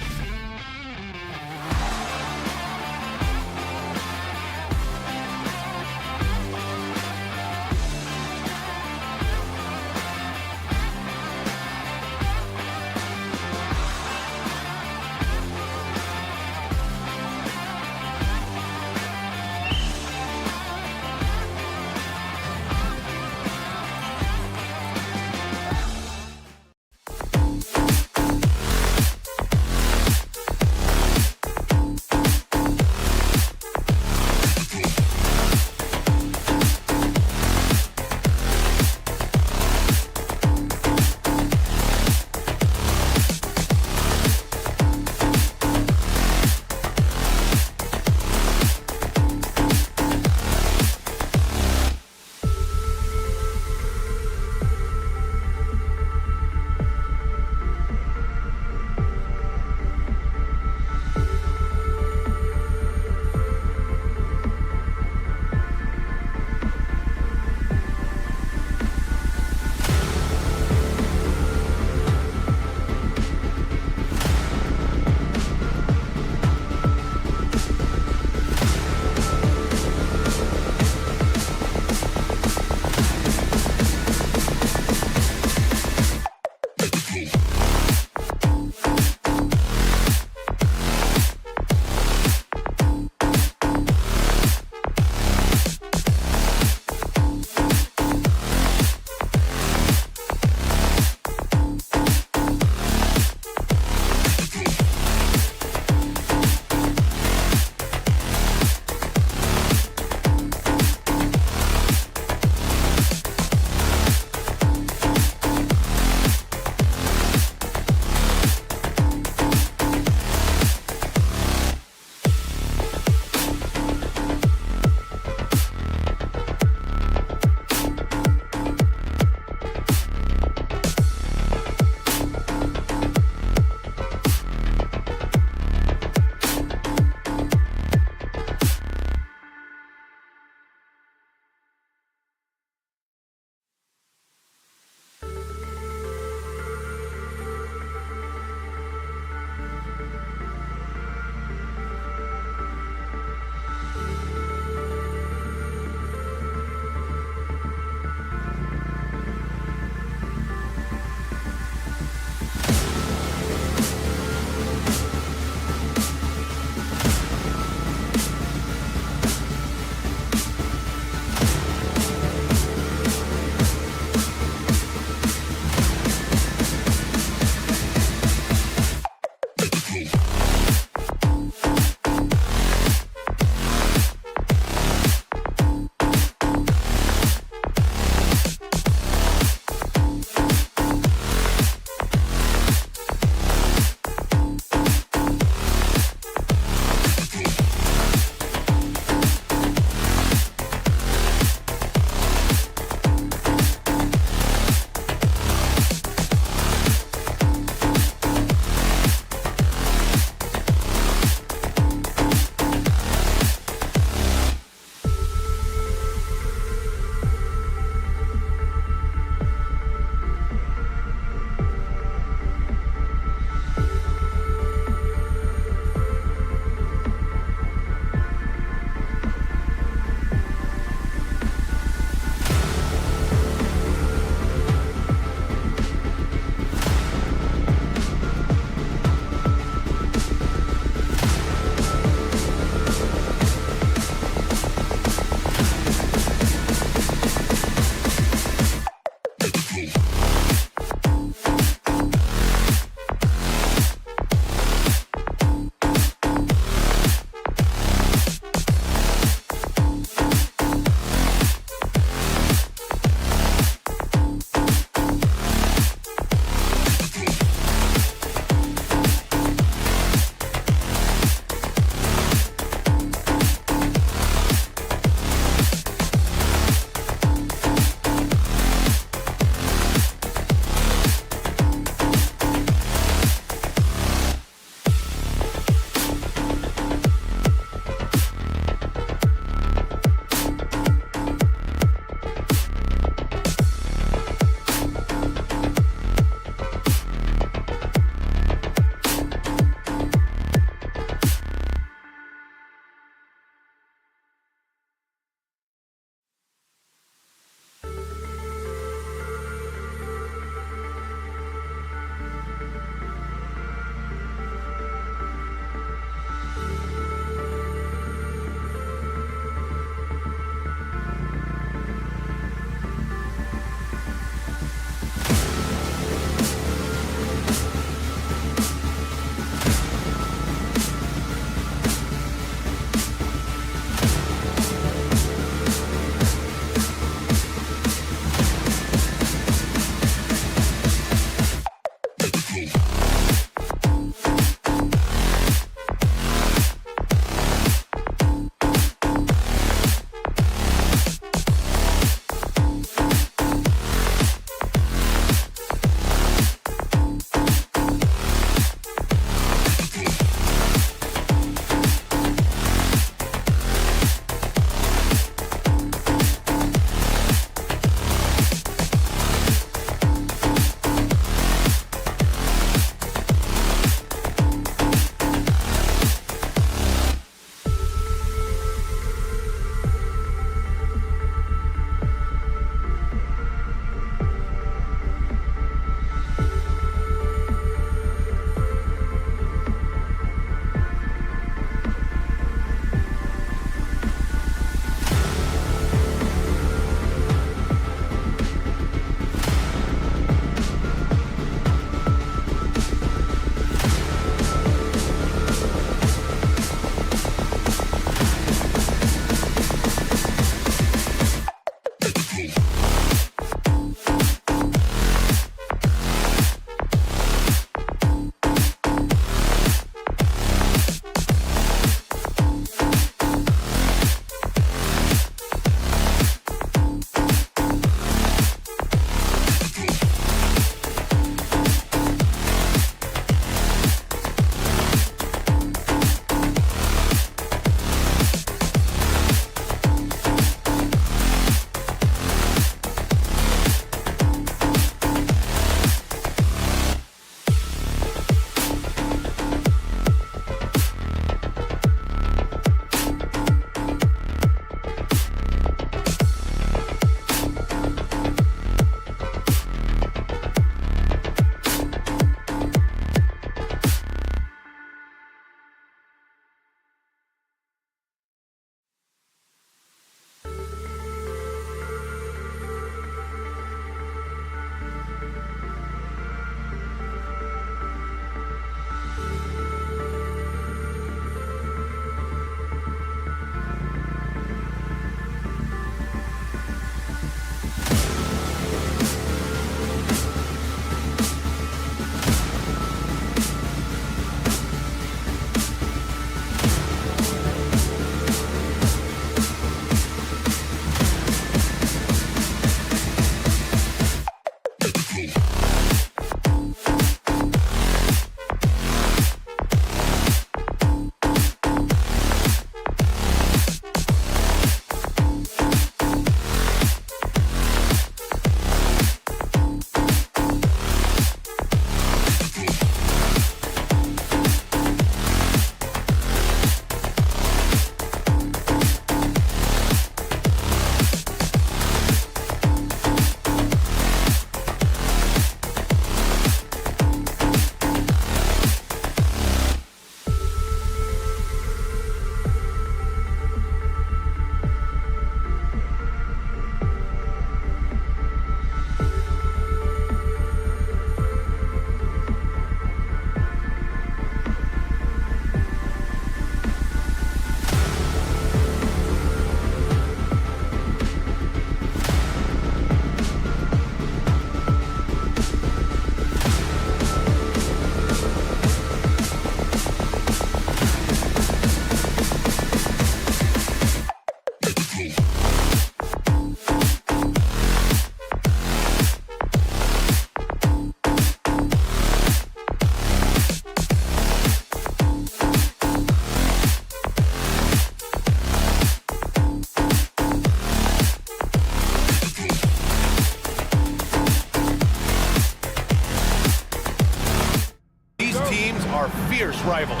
fierce rivals.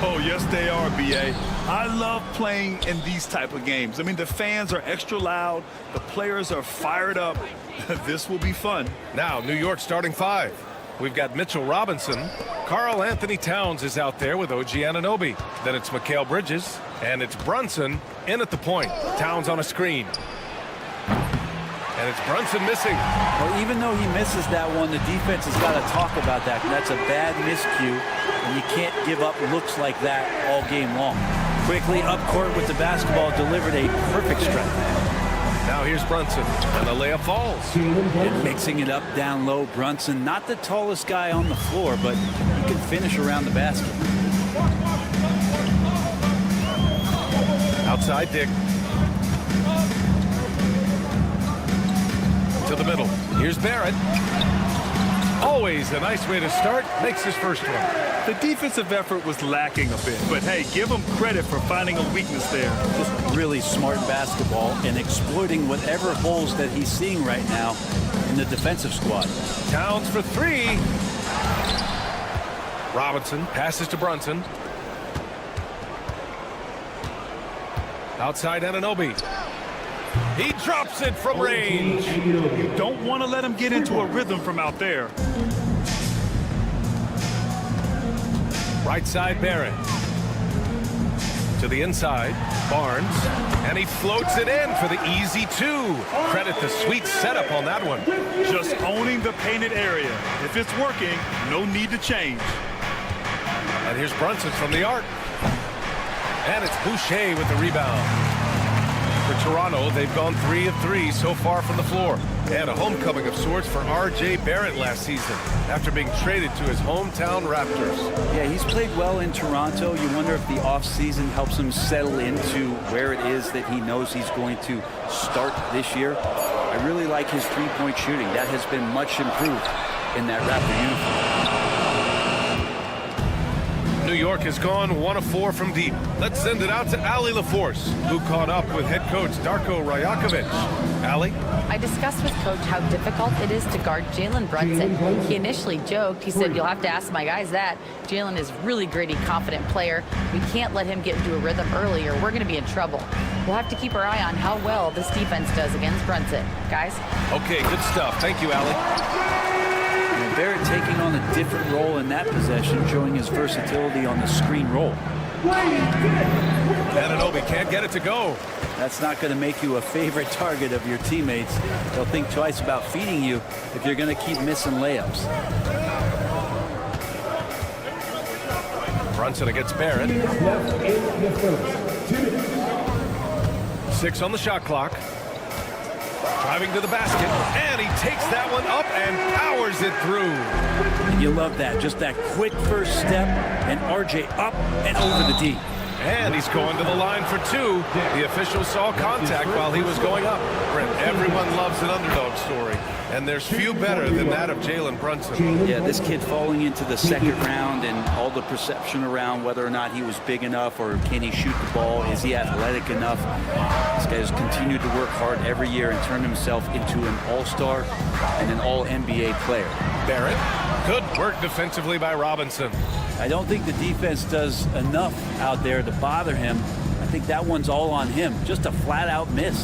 Oh, yes, they are, B.A. I love playing in these type of games. I mean, the fans are extra loud. The players are fired up. This will be fun. Now, New York starting five. We've got Mitchell Robinson. Karl Anthony Towns is out there with OG Anunoby. Then it's Mikal Bridges. And it's Brunson in at the point. Towns on a screen. And it's Brunson missing. Well, even though he misses that one, the defense has got to talk about that. That's a bad miscue, and you can't give up looks like that all game long. Quickly up court with the basketball, delivered a perfect strike. Now here's Brunson, and the layup falls. And mixing it up down low, Brunson, not the tallest guy on the floor, but he can finish around the basket. Outside Dick. To the middle. Here's Barrett. Always a nice way to start. Makes his first one. The defensive effort was lacking a bit, but hey, give him credit for finding a weakness there. Just really smart basketball and exploiting whatever holes that he's seeing right now in the defensive squad. Towns for three. Robinson passes to Brunson. Outside Anunoby. He drops it from range. You don't want to let him get into a rhythm from out there. Right side Barrett. To the inside, Barnes. And he floats it in for the easy two. Credit the sweet setup on that one. Just owning the painted area. If it's working, no need to change. And here's Brunson from the arc. And it's Boucher with the rebound. For Toronto, they've gone 3 of 3 so far from the floor. And a homecoming of sorts for R.J. Barrett last season after being traded to his hometown Raptors. Yeah, he's played well in Toronto. You wonder if the offseason helps him settle into where it is that he knows he's going to start this year. I really like his three-point shooting. That has been much improved in that Raptor uniform. New York has gone 1 of 4 from deep. Let's send it out to Allie LaForce, who caught up with head coach Darko Rajakovic. Allie? I discussed with Coach how difficult it is to guard Jalen Brunson. He initially joked. He said, you'll have to ask my guys that. Jalen is really gritty, confident player. We can't let him get into a rhythm early or we're going to be in trouble. We'll have to keep our eye on how well this defense does against Brunson. Guys? Okay, good stuff. Thank you, Allie. Barrett taking on a different role in that possession, showing his versatility on the screen roll. Anunoby can't get it to go. That's not going to make you a favorite target of your teammates. They'll think twice about feeding you if you're going to keep missing layups. Brunson against Barrett. 6 on the shot clock. Driving to the basket, and he takes that one up and powers it through. And you love that, just that quick first step, and RJ up and over the D. And he's going to the line for 2. The official saw contact while he was going up. Brent, everyone loves an underdog story, and there's few better than that of Jalen Brunson. Yeah, this kid falling into the second round and all the perception around whether or not he was big enough or can he shoot the ball, is he athletic enough? This guy has continued to work hard every year and turn himself into an all-star and an all-NBA player. Barrett, good work defensively by Robinson. I don't think the defense does enough out there to bother him. I think that one's all on him. Just a flat-out miss.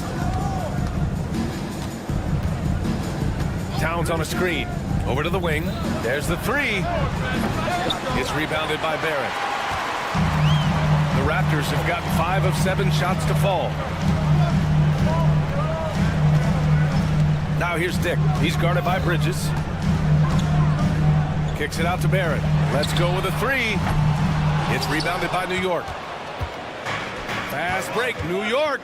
Towns on a screen. Over to the wing. There's the 3. It's rebounded by Barrett. The Raptors have gotten 5 of 7 shots to fall. Now here's Dick. He's guarded by Bridges. Kicks it out to Barrett. Let's go with a 3. It's rebounded by New York. Fast break, New York.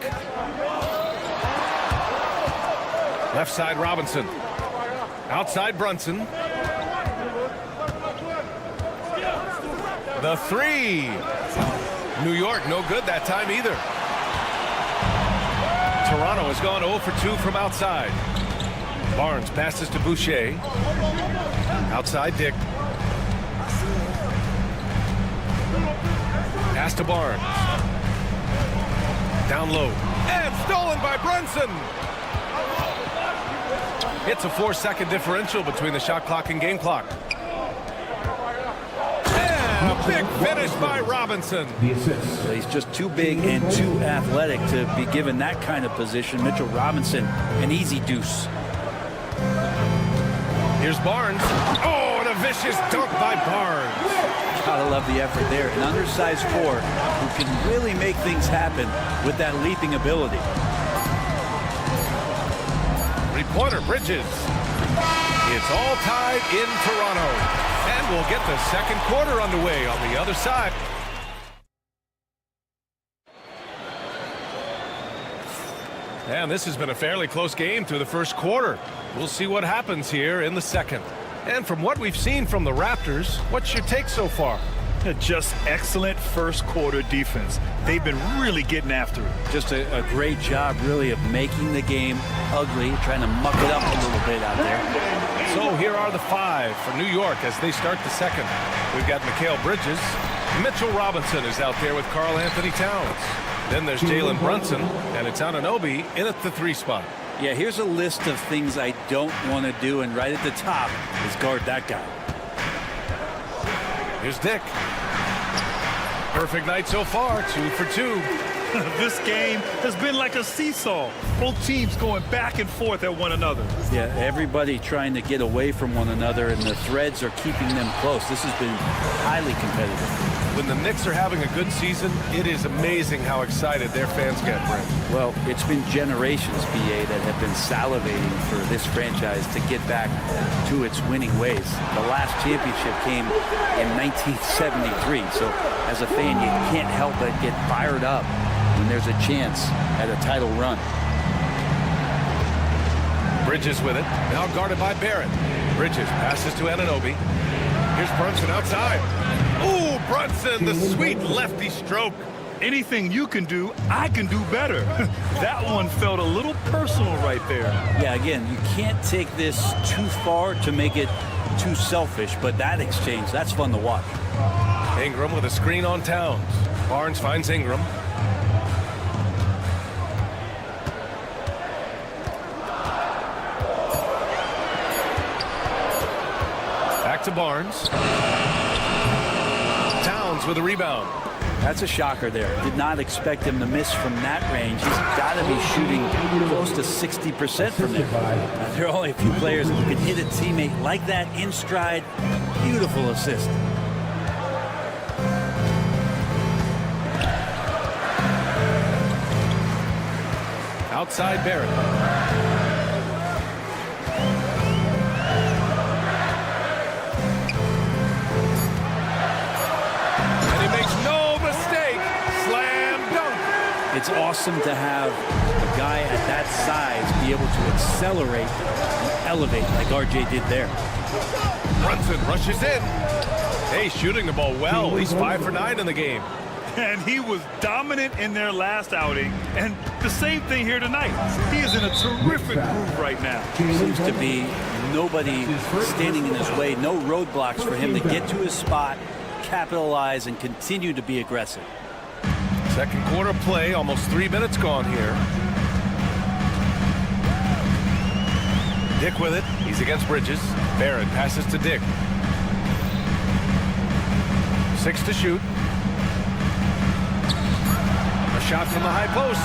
Left side, Robinson. Outside, Brunson. The 3. New York, no good that time either. Toronto has gone 0 for 2 from outside. Barnes passes to Boucher. Outside, Dick. Pass to Barnes. Down low. And stolen by Brunson. It's a 4-second differential between the shot clock and game clock. And And a big finish by Robinson. The assist. He's just too big and too athletic to be given that kind of position. Mitchell Robinson, an easy deuce. Here's Barnes. Oh, and a vicious dunk by Barnes. Gotta love the effort there. An undersized four who can really make things happen with that leaping ability. Three-pointer, Bridges. It's all tied in Toronto. And we'll get the second quarter underway on the other side. And this has been a fairly close game through the first quarter. We'll see what happens here in the second. And from what we've seen from the Raptors, what's your take so far? Just excellent first quarter defense. They've been really getting after it. Just a great job, really, of making the game ugly, trying to muck it up a little bit out there. So here are the five for New York as they start the second. We've got Mikal Bridges. Mitchell Robinson is out there with Karl Anthony Towns. Then there's Jalen Brunson, and it's Anunoby in at the 3 spot. Yeah, here's a list of things I don't want to do, and right at the top is guard that guy. Here's Dick. Perfect night so far, 2 for 2. This game has been like a seesaw. Both teams going back and forth at one another. Yeah, everybody trying to get away from one another, and the threads are keeping them close. This has been highly competitive. When the Knicks are having a good season, it is amazing how excited their fans get, Brent. Well, it's been generations, BA, that have been salivating for this franchise to get back to its winning ways. The last championship came in 1973, so as a fan, you can't help but get fired up when there's a chance at a title run. Bridges with it, now guarded by Barrett. Bridges passes to Anunoby. Here's Brunson outside. Ooh, Brunson, the sweet lefty stroke. Anything you can do, I can do better. That one felt a little personal right there. Yeah, again, you can't take this too far to make it too selfish, but that exchange, that's fun to watch. Ingram with a screen on Towns. Barnes finds Ingram. Back to Barnes. Towns with a rebound. That's a shocker there. Did not expect him to miss from that range. He's got to be shooting close to 60% from there. There are only a few players who can hit a teammate like that in stride. Beautiful assist. Outside Barrett. It's awesome to have a guy at that size be able to accelerate and elevate like RJ did there. Brunson rushes in. Hey, shooting the ball well. He's 5 for 9 in the game. And he was dominant in their last outing. And the same thing here tonight. He is in a terrific groove right now. Seems to be nobody standing in his way. No roadblocks for him to get to his spot, capitalize, and continue to be aggressive. Second quarter play, almost 3 minutes gone here. Dick with it. He's against Bridges. Barrett passes to Dick. 6 to shoot. A shot from the high post.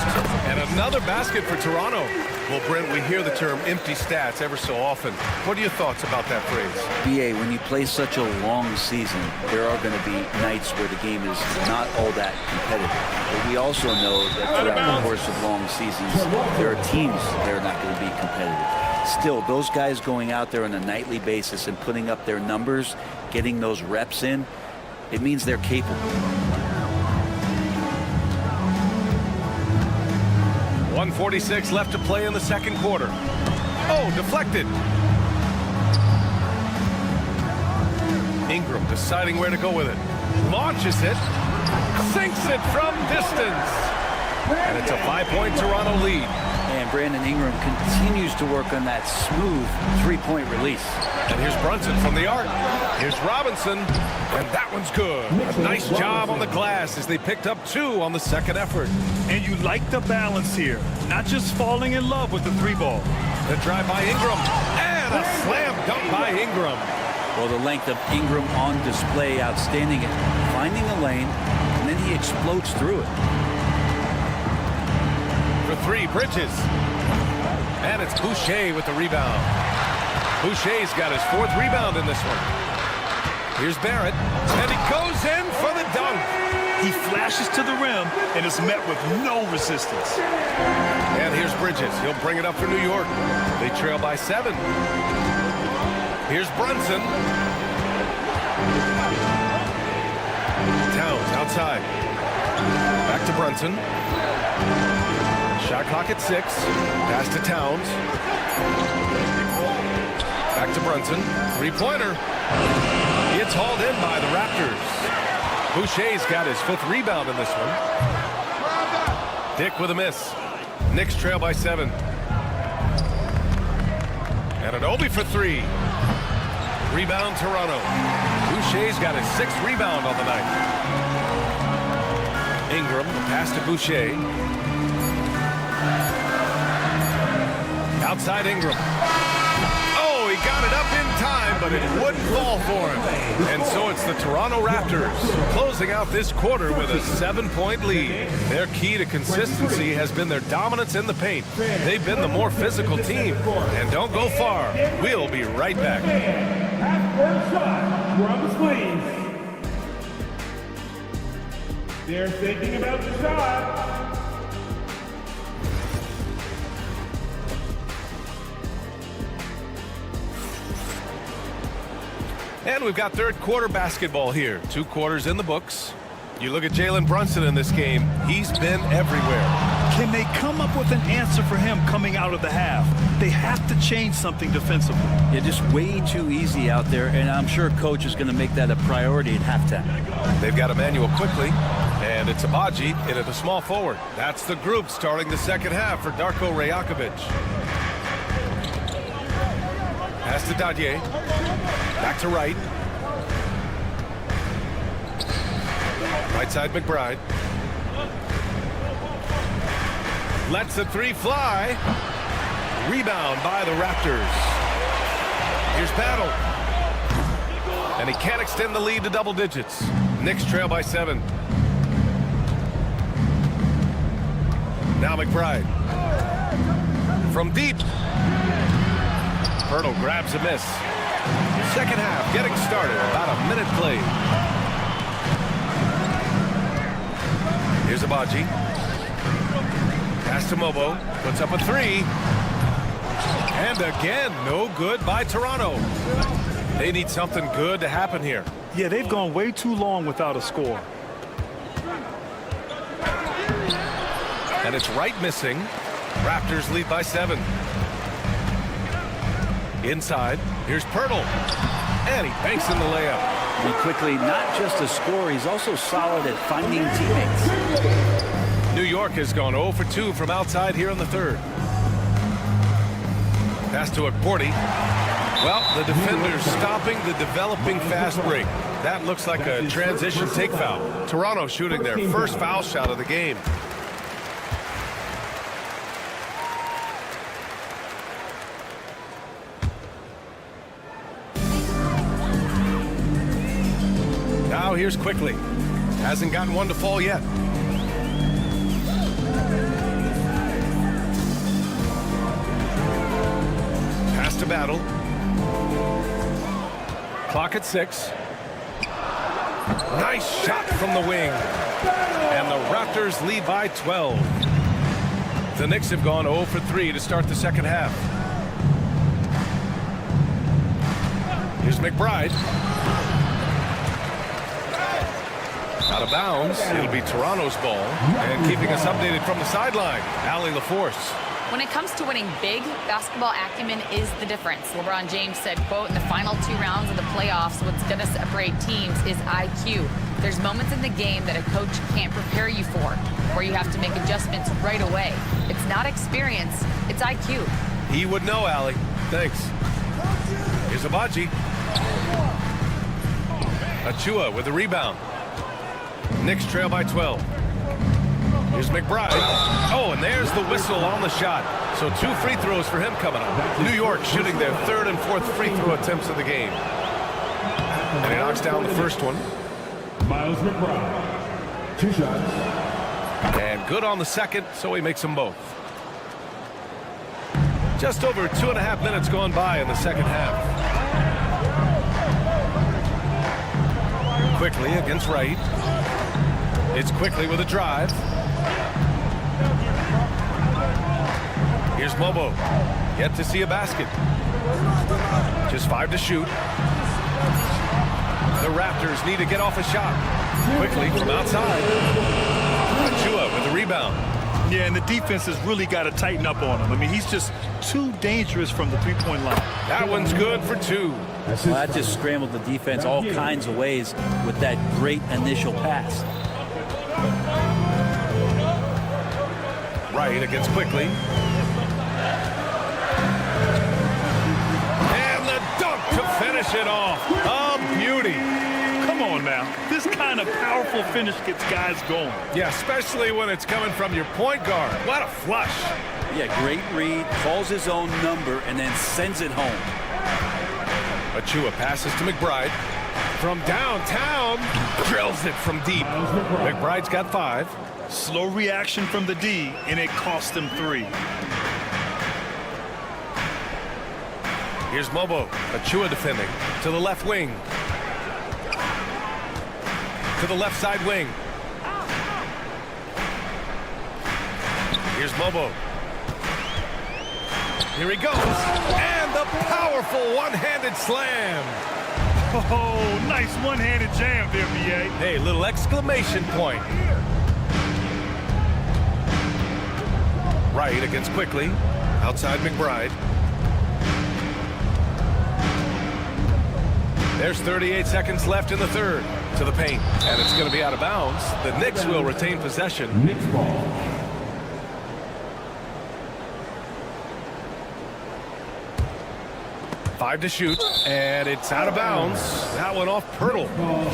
And another basket for Toronto. Well, Brent, we hear the term empty stats ever so often. What are your thoughts about that phrase? BA, when you play such a long season, there are going to be nights where the game is not all that competitive. But we also know that throughout the course of long seasons, there are teams that are not going to be competitive. Still, those guys going out there on a nightly basis and putting up their numbers, getting those reps in, it means they're capable. 1:46 left to play in the second quarter. Oh, deflected. Ingram deciding where to go with it. Launches it. Sinks it from distance. And it's a 5-point Toronto lead. And Brandon Ingram continues to work on that smooth three-point release. And here's Brunson from the arc. Here's Robinson. And that one's good. Nice job on the glass as they picked up 2 on the second effort. And you like the balance here. Not just falling in love with the 3 ball. The drive by Ingram. And a slam dunk by Ingram. Well, the length of Ingram on display, outstanding at finding a lane, and then he explodes through it. For three, Bridges. And it's Boucher with the rebound. Boucher's got his 4th rebound in this one. Here's Barrett, and he goes in for the dunk. He flashes to the rim and is met with no resistance. And here's Bridges. He'll bring it up for New York. They trail by 7. Here's Brunson. Towns outside. Back to Brunson. Shot clock at 6. Pass to Towns. Back to Brunson. 3-pointer. It's hauled in by the Raptors. Boucher's got his 5th rebound in this one. Dick with a miss. Knicks trail by 7. And an Obi for 3. Rebound Toronto. Boucher's got his 6th rebound on the night. Ingram, pass to Boucher. Outside Ingram. Oh, he got it up in time, but it wouldn't fall for him. And so it's the Toronto Raptors closing out this quarter with a 7-point lead. Their key to consistency has been their dominance in the paint. They've been the more physical team. And don't go far. We'll be right back. Half-court shot, drums please. They're thinking about the shot. And we've got third quarter basketball here. 2 quarters in the books. You look at Jalen Brunson in this game. He's been everywhere. Can they come up with an answer for him coming out of the half? They have to change something defensively. Yeah, just way too easy out there, and I'm sure coach is going to make that a priority at halftime. They've got Emmanuel quickly, and it's Abaji in at the small forward. That's the group starting the second half for Darko Rajakovic. Pass to Dadier. Back to Wright. Right side McBride. Lets the 3 fly. Rebound by the Raptors. Here's Battle. And he can't extend the lead to double digits. Knicks trail by 7. Now McBride. From deep. Pirtle grabs a miss. Second half getting started. About a minute played. Here's Abaji. Pass to Mobo. Puts up a 3. And again, no good by Toronto. They need something good to happen here. Yeah, they've gone way too long without a score. And it's Wright missing. Raptors lead by 7. Inside, here's Pirtle. And he banks in the layup. And quickly, not just a scorer, he's also solid at finding teammates. New York has gone 0 for 2 from outside here in the third. Pass to Porty. Well, the defender's stopping the developing fast break. That looks like a transition take foul. Toronto shooting their first foul shot of the game. Now here's Quickly. Hasn't gotten one to fall yet. Pass to Battle. Clock at 6. Nice shot from the wing. And the Raptors lead by 12. The Knicks have gone 0 for 3 to start the second half. Here's McBride. Out of bounds. It'll be Toronto's ball. And keeping us updated from the sideline, Allie LaForce. When it comes to winning big, basketball acumen is the difference. LeBron James said, quote, in the final 2 rounds of the playoffs, what's going to separate teams is IQ. There's moments in the game that a coach can't prepare you for, where you have to make adjustments right away. It's not experience, it's IQ. He would know, Allie. Thanks. Here's Abaji. Achua with the rebound. Knicks trail by 12. Here's McBride. Oh, and there's the whistle on the shot. So 2 free throws for him coming up. New York shooting their 3rd and 4th free throw attempts of the game. And he knocks down the first one. Miles McBride. 2 shots. And good on the second, so he makes them both. Just over 2.5 minutes gone by in the second half. Quickly against Wright. It's Quickly with a drive. Here's Mobo. Yet to see a basket. Just 5 to shoot. The Raptors need to get off a shot. Quickly from outside. Achua with the rebound. Yeah, and the defense has really got to tighten up on him. I mean, he's just too dangerous from the three-point line. That one's good for 2. Well, that just scrambled the defense all kinds of ways with that great initial pass. Right against Quickly. And the dunk to finish it off. A beauty. Come on now. This kind of powerful finish gets guys going. Yeah, especially when it's coming from your point guard. What a flush. Yeah, great read, calls his own number, and then sends it home. Achua passes to McBride. From downtown, drills it from deep. McBride's got 5. Slow reaction from the D, and it cost him 3. Here's Mobo. Achua defending. To the left wing. To the left side wing. Here's Mobo. Here he goes. And the powerful one-handed slam. Oh, nice one-handed jam there, B.A. Hey, little exclamation point. Right against Quickly. Outside McBride. There's 38 seconds left in the third. To the paint. And it's going to be out of bounds. The Knicks will retain possession. Knicks ball. Five to shoot, and it's out of bounds. That one off Pirtle.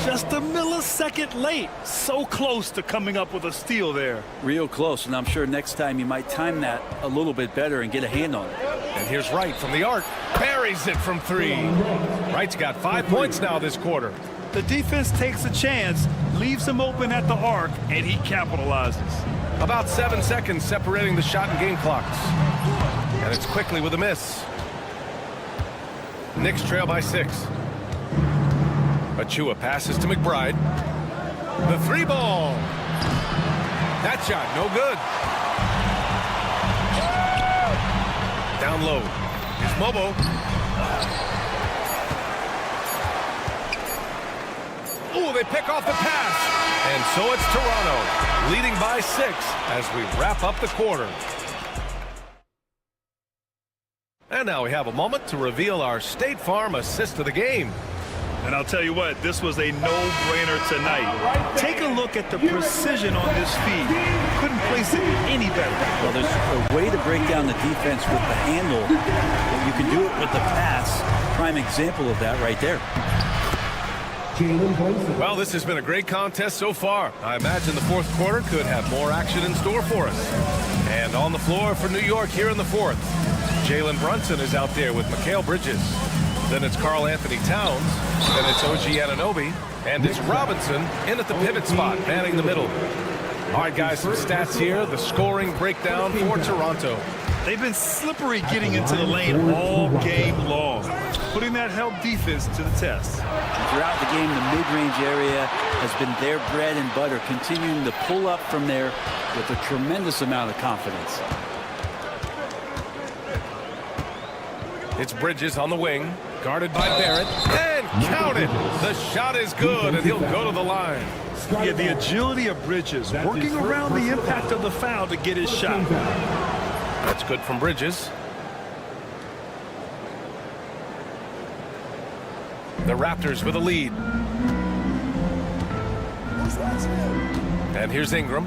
Just a millisecond late. So close to coming up with a steal there. Real close, and I'm sure next time you might time that a little bit better and get a hand on it. And here's Wright from the arc. Buries it from 3. Wright's got 5 points now this quarter. The defense takes a chance, leaves him open at the arc, and he capitalizes. About 7 seconds separating the shot and game clocks. And it's Quickly with a miss. Knicks trail by 6. Achua passes to McBride. The 3-ball. That shot, no good. Down low. Here's Mobo. Ooh, they pick off the pass. And so it's Toronto, leading by 6 as we wrap up the quarter. And now we have a moment to reveal our State Farm assist of the game. And I'll tell you what, this was a no-brainer tonight. Take a look at the precision on this feed. Couldn't place it any better. Well, there's a way to break down the defense with the handle. You can do it with the pass. Prime example of that right there. Well, this has been a great contest so far. I imagine the fourth quarter could have more action in store for us. And on the floor for New York here in the fourth, Jalen Brunson is out there with Mikal Bridges. Then it's Karl Anthony Towns. Then it's OG Anunoby. And it's Robinson in at the pivot spot, manning the middle. All right, guys, some stats here. The scoring breakdown for Toronto. They've been slippery getting into the lane all game long, putting that help defense to the test. Throughout the game, the mid-range area has been their bread and butter, continuing to pull up from there with a tremendous amount of confidence. It's Bridges on the wing, guarded by Barrett, and counted. The shot is good, and he'll go to the line. Yeah, the agility of Bridges, working around the impact of the foul to get his shot. That's good from Bridges. The Raptors with a lead. And here's Ingram.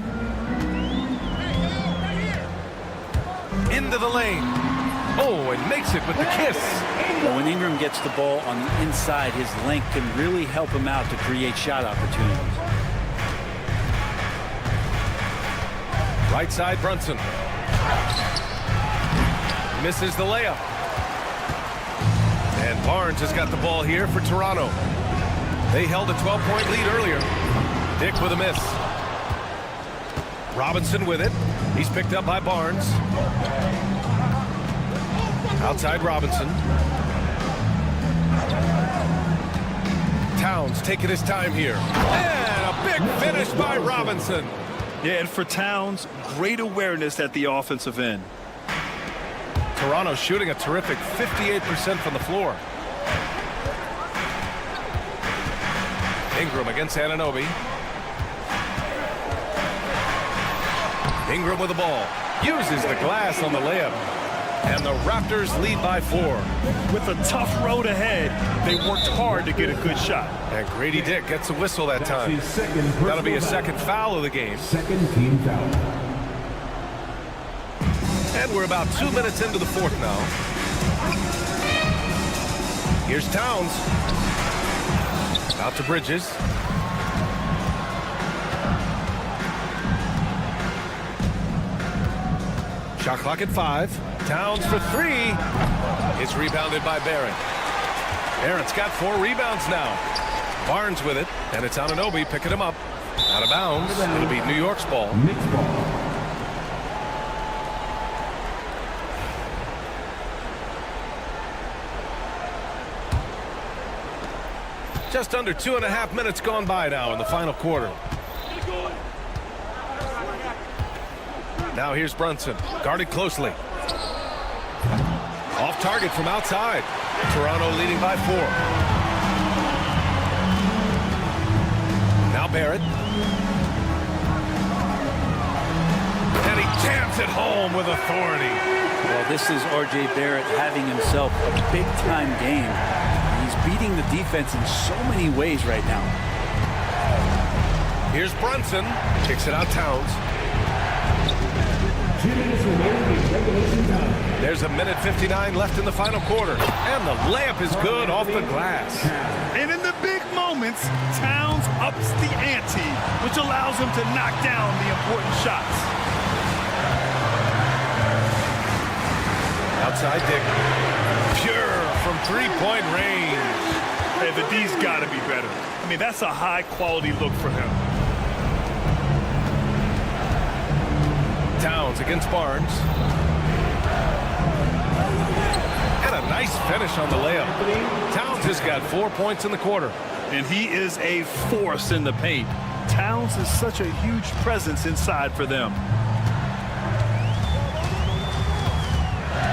Into the lane. Oh, and makes it with the kiss. Well, when Ingram gets the ball on the inside, his length can really help him out to create shot opportunities. Right side, Brunson. Misses the layup. And Barnes has got the ball here for Toronto. They held a 12-point lead earlier. Dick with a miss. Robinson with it. He's picked up by Barnes. Outside Robinson. Towns taking his time here. And a big finish by Robinson. Yeah, and for Towns, great awareness at the offensive end. Toronto shooting a terrific 58% from the floor. Ingram against Anunoby. Ingram with the ball. Uses the glass on the layup. And the Raptors lead by 4. With a tough road ahead, they worked hard to get a good shot. And Grady Dick gets a whistle that time. That'll be a second foul of the game. Second team foul. And we're about 2 minutes into the fourth now. Here's Towns. Out to Bridges. Shot clock at 5. Towns for 3. It's rebounded by Barrett. Barrett's got 4 rebounds now. Barnes with it, and it's Anunoby picking him up. Out of bounds. It'll be New York's ball. Knicks ball. Just under 2.5 minutes gone by now in the final quarter. Now here's Brunson, guarded closely. Off target from outside. Toronto leading by 4. Now Barrett. And he jams it home with authority. Well, this is R.J. Barrett having himself a big-time game. He's beating the defense in so many ways right now. Here's Brunson. Kicks it out Towns. 2 minutes remaining in regulation time. There's 1:59 left in the final quarter. And the layup is good off the glass. And in the big moments, Towns ups the ante, which allows him to knock down the important shots. Outside Dick. Pure from three-point range. Hey, the D's got to be better. I mean, that's a high-quality look for him. Towns against Barnes. And a nice finish on the layup. Towns has got 4 points in the quarter. And he is a force in the paint. Towns is such a huge presence inside for them.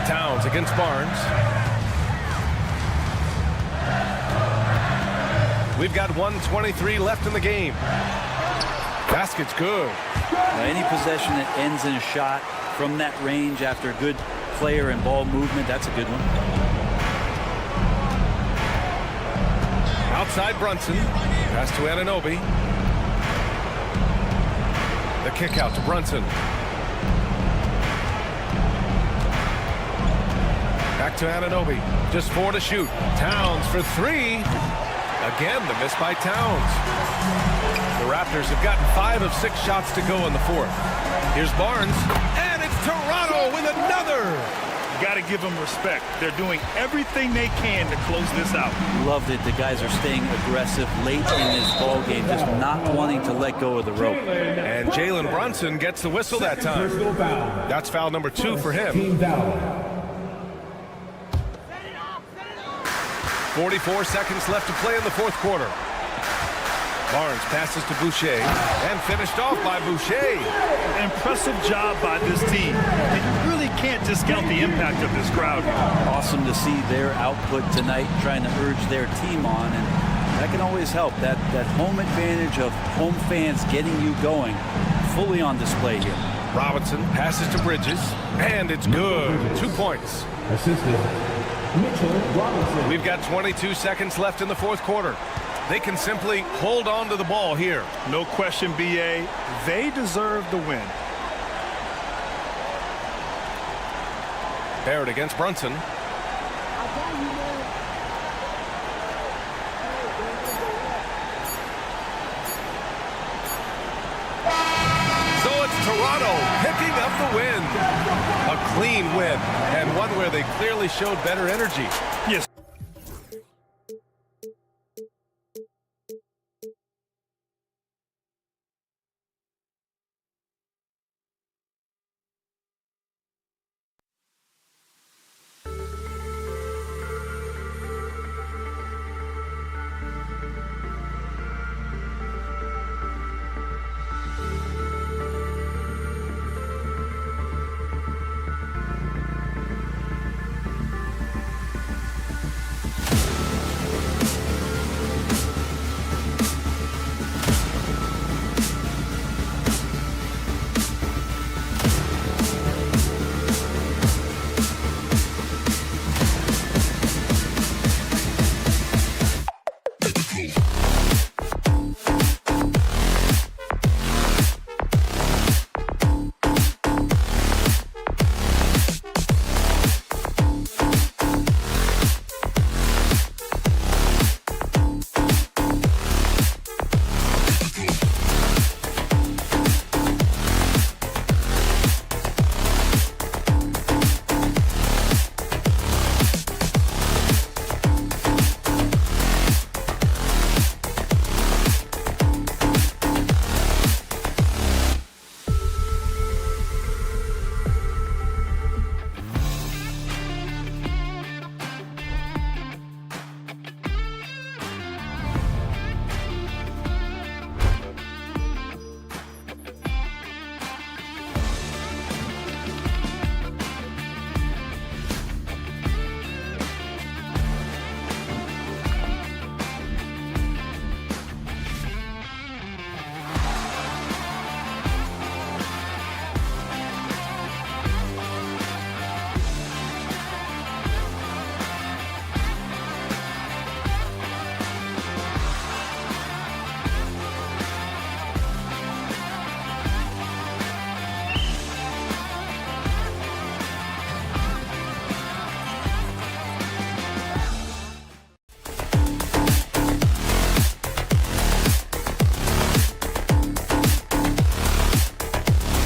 Towns against Barnes. We've got 1:23 left in the game. Basket's good. Any possession that ends in a shot from that range after good player and ball movement, that's a good one. Outside Brunson. Pass to Anunoby. The kick out to Brunson. Back to Anunoby. Just 4 to shoot. Towns for 3. Again, the miss by Towns. The Raptors have gotten 5 of 6 shots to go in the fourth. Here's Barnes. And it's Toronto with another. Got to give them respect. They're doing everything they can to close this out. Loved it. The guys are staying aggressive late in this ball game, just not wanting to let go of the rope. And Jalen Brunson gets the whistle that time. That's foul number 2 for him. Team foul. 44 seconds left to play in the fourth quarter. Barnes passes to Boucher and finished off by Boucher. Impressive job by this team. And you really can't discount the impact of this crowd here. Awesome to see their output tonight, trying to urge their team on, and that can always help. That home advantage of home fans getting you going, fully on display here. Robinson passes to Bridges, and it's good. 2 points. Assisted. Mitchell Robinson. We've got 22 seconds left in the fourth quarter. They can simply hold on to the ball here. No question, B.A. They deserve the win. Barrett against Brunson. So it's Toronto picking up the win. A clean win, and one where they clearly showed better energy. Yes,